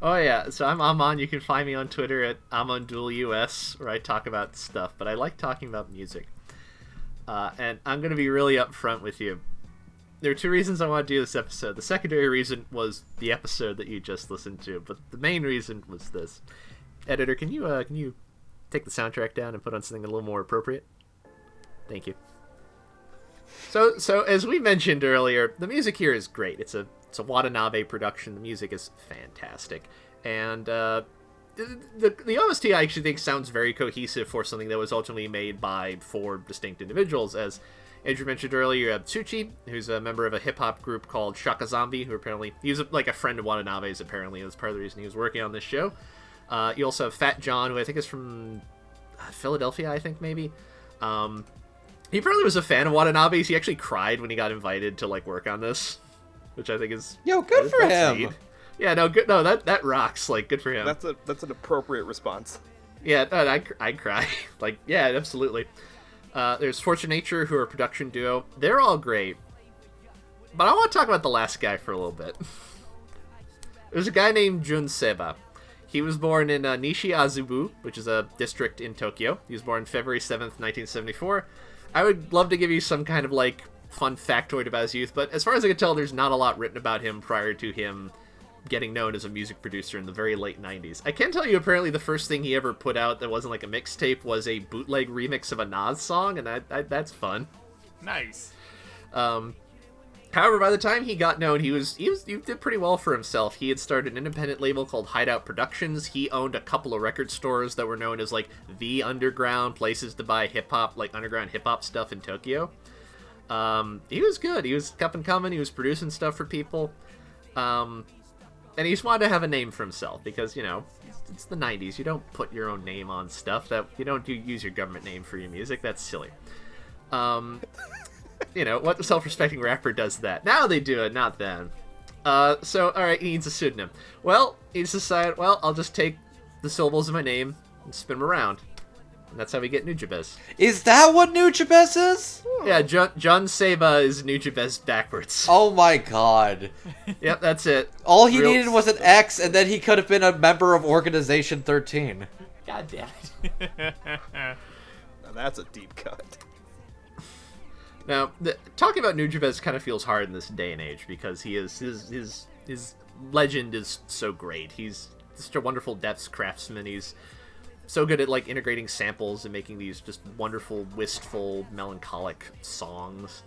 Oh yeah, so I'm Amon. You can find me on Twitter at AmonDuelUS, where I talk about stuff, but I like talking about music. And I'm going to be really upfront with you. There are two reasons I want to do this episode. The secondary reason was the episode that you just listened to, but the main reason was this. Editor, can you take the soundtrack down and put on something a little more appropriate? Thank you. So as we mentioned earlier, the music here is great. It's a Watanabe production. The music is fantastic, and the OST I actually think sounds very cohesive for something that was ultimately made by 4 distinct individuals. As Andrew mentioned earlier, you have Tsuchi, who's a member of a hip-hop group called Shaka Zombie, who apparently he's like a friend of Watanabe's. Apparently, that's part of the reason he was working on this show. You also have Fat John, who I think is from Philadelphia, I think maybe. He apparently was a fan of Watanabe's. He actually cried when he got invited to like work on this, which I think is Good for that's him. neat. Yeah, no, good. No, that rocks. Like, good for him. That's an appropriate response. Yeah, I'd cry. Like, yeah, absolutely. There's Fortune Nature, who are a production duo. They're all great. But I want to talk about the last guy for a little bit. There's a guy named Jun Seba. He was born in Nishi Azubu, which is a district in Tokyo. He was born February 7th, 1974. I would love to give you some kind of, like, fun factoid about his youth, but as far as I can tell, there's not a lot written about him prior to him getting known as a music producer in the very late 90s. I can tell you, apparently, the first thing he ever put out that wasn't like a mixtape was a bootleg remix of a Nas song, and that's fun. Nice. However, by the time he got known, he did pretty well for himself. He had started an independent label called Hideout Productions. He owned a couple of record stores that were known as, like, the underground places to buy hip-hop, like, underground hip-hop stuff in Tokyo. He was good. He was up and coming. He was producing stuff for people. And he just wanted to have a name for himself because, you know, it's the 90s. You don't put your own name on stuff. You don't use your government name for your music. That's silly. You know, what self-respecting rapper does that? Now they do it, not then. So, alright, he needs a pseudonym. Well, he decided, I'll just take the syllables of my name and spin them around. And that's how we get Nujabes. Is that what Nujabes is? Yeah, John Seba is Nujabes backwards. Oh my god. Yep, that's it. All he needed was an X, and then he could have been a member of Organization 13. God damn it. Now that's a deep cut. Now, talking about Nujabes kind of feels hard in this day and age because his legend is so great. He's such a wonderful depths craftsman. He's so good at like integrating samples and making these just wonderful, wistful, melancholic songs.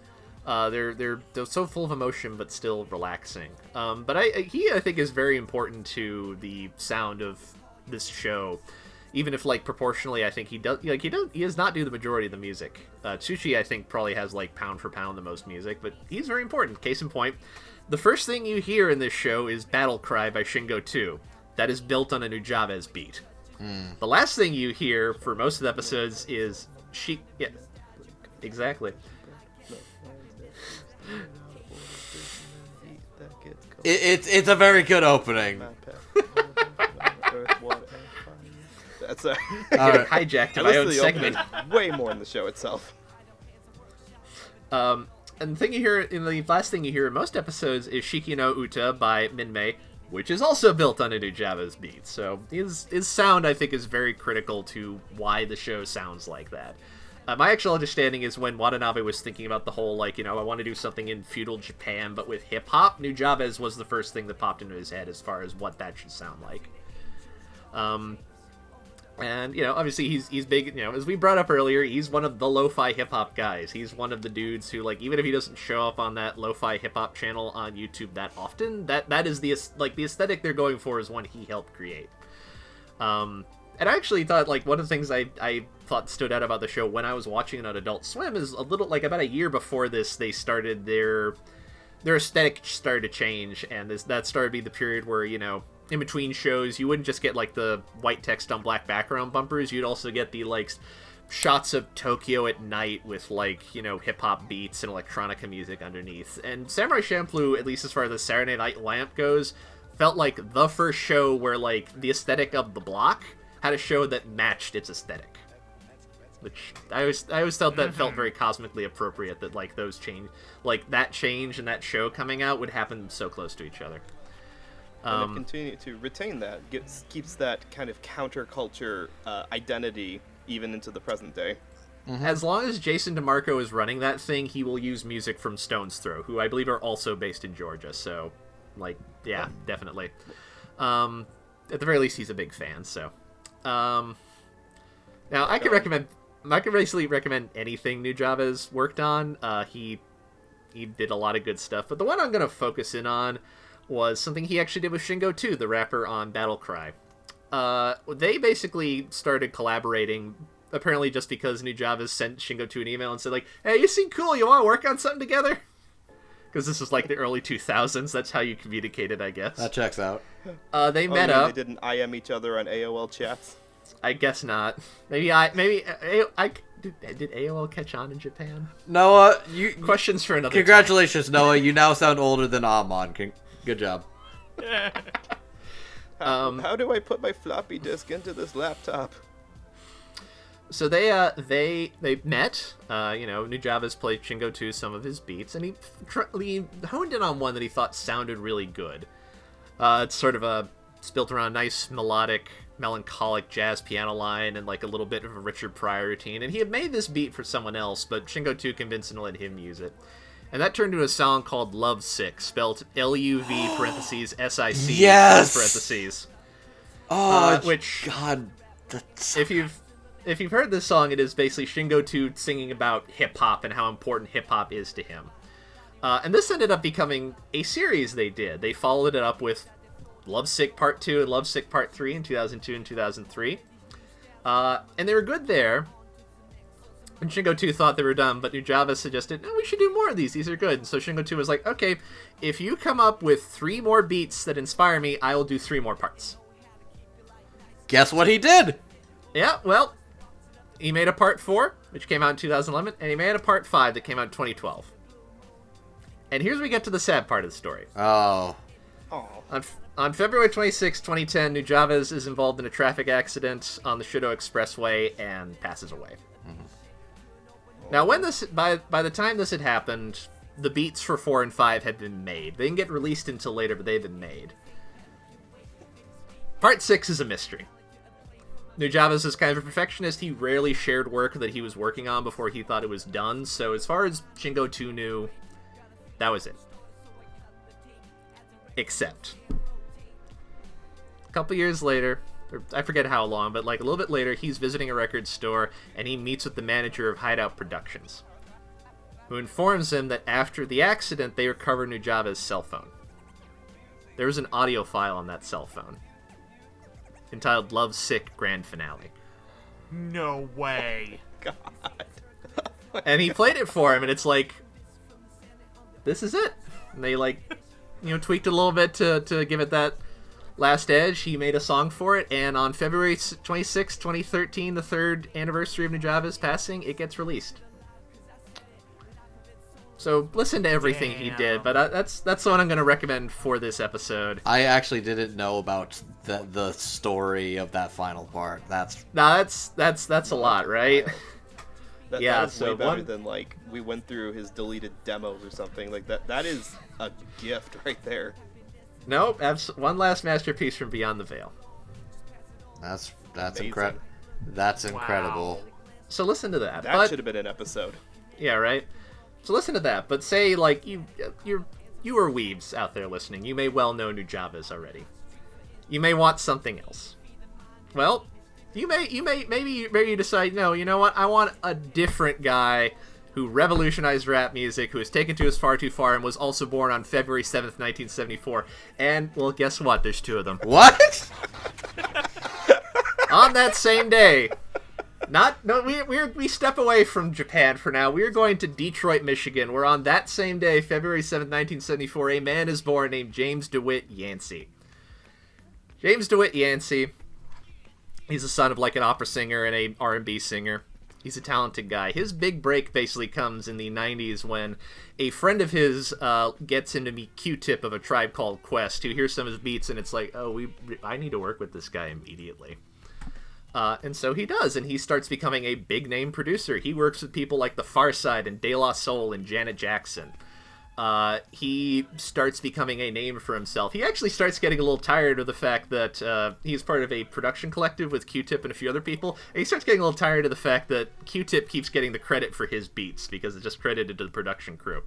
They're so full of emotion but still relaxing. But he I think is very important to the sound of this show. Even if, like, proportionally, I think he does not do the majority of the music. Tsuchi, I think, probably has, like, pound for pound the most music, but he's very important. Case in point, the first thing you hear in this show is Battlecry by Shingo 2. That is built on a Nujabes beat. The last thing you hear for most of the episodes is Shiki. Yeah, exactly. It's a very good opening. That's a Hijacked my own segment. Way more in the show itself. And the thing you hear in the last thing you hear in most episodes is Shiki no Uta by Minmi, which is also built on a Nujabes beat. So his sound, I think, is very critical to why the show sounds like that. My actual understanding is when Watanabe was thinking about the whole, like, you know, I want to do something in feudal Japan, but with hip-hop, Nujabes was the first thing that popped into his head as far as what that should sound like. And, you know, obviously he's big, you know, as we brought up earlier, he's one of the lo-fi hip-hop guys. He's one of the dudes who, like, even if he doesn't show up on that lo-fi hip-hop channel on YouTube that often, that is the aesthetic they're going for is one he helped create. And I actually thought, like, one of the things I thought stood out about the show when I was watching it on Adult Swim is a little, like, about a year before this, they started their aesthetic started to change, and that started to be the period where, you know, in between shows, you wouldn't just get, like, the white text on black background bumpers, you'd also get the, like, shots of Tokyo at night with, like, you know, hip-hop beats and electronica music underneath. And Samurai Champloo, at least as far as the Saturday Night Lamp goes, felt like the first show where, like, the aesthetic of the block had a show that matched its aesthetic. Which I always felt that felt very cosmically appropriate, that, like, those change, like, that change and that show coming out would happen so close to each other. And it continued to retain that, keeps that kind of counterculture identity even into the present day. As long as Jason DeMarco is running that thing, he will use music from Stone's Throw, who I believe are also based in Georgia. So, like, yeah, definitely. At the very least, he's a big fan. So, now I can basically recommend anything Nujabes worked on. He did a lot of good stuff, but the one I'm going to focus in on was something he actually did with Shingo 2, the rapper on Battlecry. They basically started collaborating, apparently just because Nujabes sent Shingo 2 an email and said, like, hey, you seem cool, you want to work on something together? Because this was, like, the early 2000s, that's how you communicated, I guess. That checks out. They met up. They didn't IM each other on AOL chats? I guess not. Did AOL catch on in Japan? Noah, Questions for another congratulations, Noah. You now sound older than Amon. Good job. How do I put my floppy disk into this laptop? So they met. Nujabes played Shingo 2 some of his beats, and he honed in on one that he thought sounded really good. It's sort of it's built around a nice melodic, melancholic jazz piano line and like a little bit of a Richard Pryor routine. And he had made this beat for someone else, but Shingo 2 convinced him to let him use it. And that turned into a song called Love Sick, spelled LUV parentheses SIC yes! parentheses. Oh, which God, that's... if you've heard this song, it is basically Shingo 2 singing about hip hop and how important hip hop is to him. And this ended up becoming a series they did. They followed it up with Love Sick Part 2 and Love Sick Part 3 in 2002 and 2003. And they were good there. And Shingo 2 thought they were done, but Nujabes suggested, no, we should do more of these. These are good. And so Shingo 2 was like, okay, if you come up with 3 more beats that inspire me, I will do 3 more parts. Guess what he did? Yeah, well, he made a Part 4, which came out in 2011, and he made a Part 5 that came out in 2012. And here's where we get to the sad part of the story. Oh. On February 26, 2010, Nujabes is involved in a traffic accident on the Shudo Expressway and passes away. Now, by the time this had happened, the beats for 4 and 5 had been made. They didn't get released until later, but they've been made. Part 6 is a mystery. Nujabes is kind of a perfectionist. He rarely shared work that he was working on before he thought it was done. So as far as Shingo 2 knew, that was it. Except, a couple years later, or I forget how long, but like a little bit later, he's visiting a record store and he meets with the manager of Hideout Productions, who informs him that after the accident, they recovered Nujabes' cell phone. There was an audio file on that cell phone entitled Love Sick Grand Finale. No way. God. And he played it for him, and it's like, this is it. And they tweaked it a little bit to give it that last edge. He made a song for it, and on February 26, 2013, the 3rd anniversary of Nujabes' passing, it gets released. So listen to everything he did, but that's the one I'm going to recommend for this episode. I actually didn't know about the story of that final part. That's a lot, right? That is way better than like we went through his deleted demos or something like that. That is a gift right there. Nope, one last masterpiece from Beyond the Veil. That's incredible. That's incredible. Wow. So listen to that. That should have been an episode. Yeah, right. So listen to that. But say like you are weebs out there listening. You may well know Nujabes already. You may want something else. Well, maybe you decide, no, you know what? I want a different guy who revolutionized rap music, who was taken to us far too far, and was also born on February 7th, 1974. And, well, guess what? There's 2 of them. What? On that same day, we step away from Japan for now. We are going to Detroit, Michigan, where on that same day, February 7th, 1974, a man is born named James DeWitt Yancey. James DeWitt Yancey, he's the son of like an opera singer and a R&B singer. He's a talented guy. His big break basically comes in the 90s when a friend of his gets him to meet Q-Tip of A Tribe Called Quest, who hears some of his beats, and it's like, oh, I need to work with this guy immediately. And so he does, and he starts becoming a big-name producer. He works with people like The Pharcyde and De La Soul and Janet Jackson. He starts becoming a name for himself. He actually starts getting a little tired of the fact that he's part of a production collective with Q-Tip and a few other people. And he starts getting a little tired of the fact that Q-Tip keeps getting the credit for his beats because it's just credited to the production crew.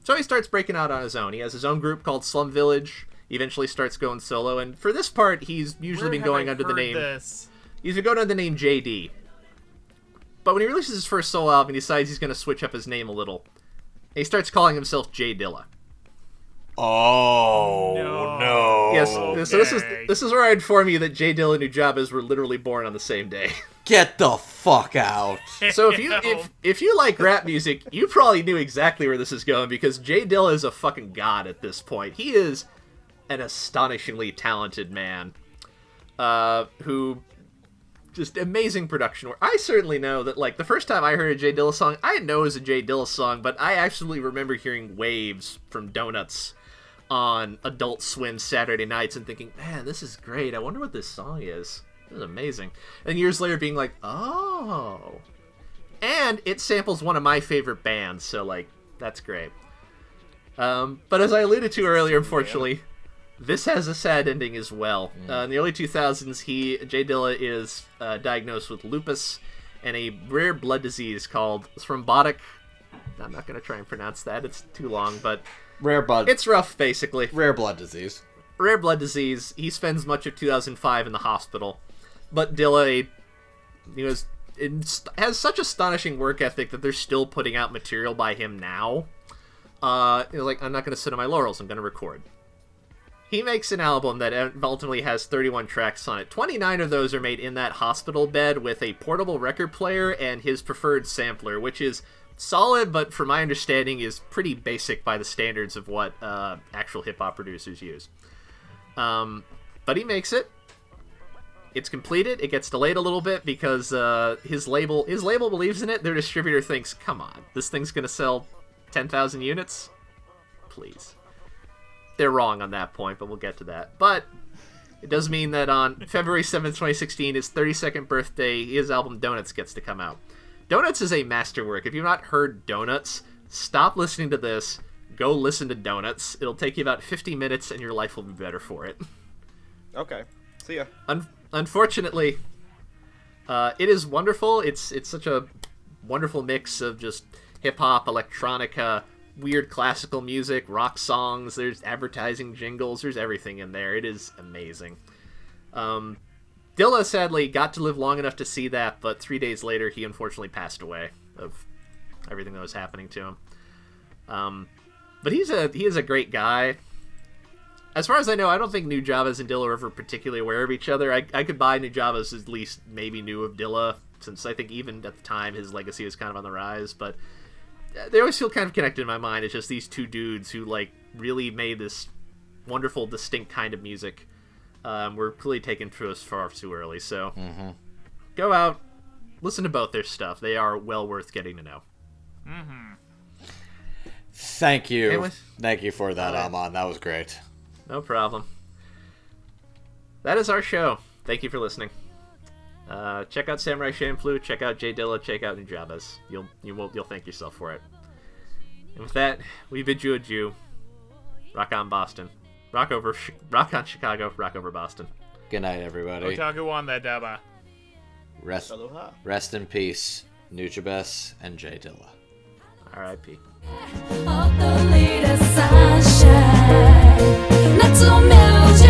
So he starts breaking out on his own. He has his own group called Slum Village. He eventually starts going solo, and for this part, he's usually been going under the name... He's been going under the name JD. But when he releases his first solo album, he decides he's going to switch up his name a little. He starts calling himself J Dilla. Oh no! Yes, so this is where I inform you that J Dilla and Nujabes were literally born on the same day. Get the fuck out! So if you like rap music, you probably knew exactly where this is going because J Dilla is a fucking god at this point. He is an astonishingly talented man, who. Just amazing production work. I certainly know that, like, the first time I heard a J Dilla song, I didn't know it was a J Dilla song, but I actually remember hearing Waves from Donuts on Adult Swim Saturday nights and thinking, man, this is great. I wonder what this song is. This is amazing. And years later being like, oh. And it samples one of my favorite bands, so, like, that's great. But as I alluded to earlier, unfortunately... This has a sad ending as well. In the early 2000s, J Dilla is diagnosed with lupus and a rare blood disease called thrombotic. I'm not going to try and pronounce that. It's too long, but rare blood. It's rough, basically. Rare blood disease. Rare blood disease. He spends much of 2005 in the hospital, but Dilla, has such astonishing work ethic that they're still putting out material by him now. Like, I'm not going to sit on my laurels. I'm going to record. He makes an album that ultimately has 31 tracks on it. 29 of those are made in that hospital bed with a portable record player and his preferred sampler, which is solid, but from my understanding is pretty basic by the standards of what actual hip-hop producers use. But he makes it. It's completed. It gets delayed a little bit because his label believes in it. Their distributor thinks, come on, this thing's going to sell 10,000 units? Please. They're wrong on that point, but we'll get to that. But it does mean that on February 7th, 2016, his 32nd birthday, his album Donuts gets to come out. Donuts is a masterwork. If you've not heard Donuts, stop listening to this. Go listen to Donuts. It'll take you about 50 minutes, and your life will be better for it. Okay. See ya. Unfortunately, it is wonderful. It's such a wonderful mix of just hip-hop, electronica, weird classical music, rock songs, there's advertising jingles, there's everything in there. It is amazing. Dilla sadly got to live long enough to see that, but 3 days later he unfortunately passed away of everything that was happening to him. But he is a great guy. As far as I know, I don't think Nujabes and Dilla are ever particularly aware of each other. I could buy Nujabes at least maybe knew of Dilla, since I think even at the time his legacy was kind of on the rise, but they always feel kind of connected in my mind. It's just these two dudes who, like, really made this wonderful, distinct kind of music. Were clearly taken to us far too early, so go out, listen to both their stuff. They are well worth getting to know. Thank you. Anyways, Thank you for that, Amon. That was great. No problem. That is our show. Thank you for listening. Check out Samurai Champloo, check out J Dilla, check out Nujabes. You'll thank yourself for it. And with that, we bid you adieu. Rock on Boston. Rock on Chicago, rock over Boston. Good night, everybody. Otaku on that daba. Rest in peace, Nujabes and J Dilla. R.I.P. Of the latest sunshine, not to melt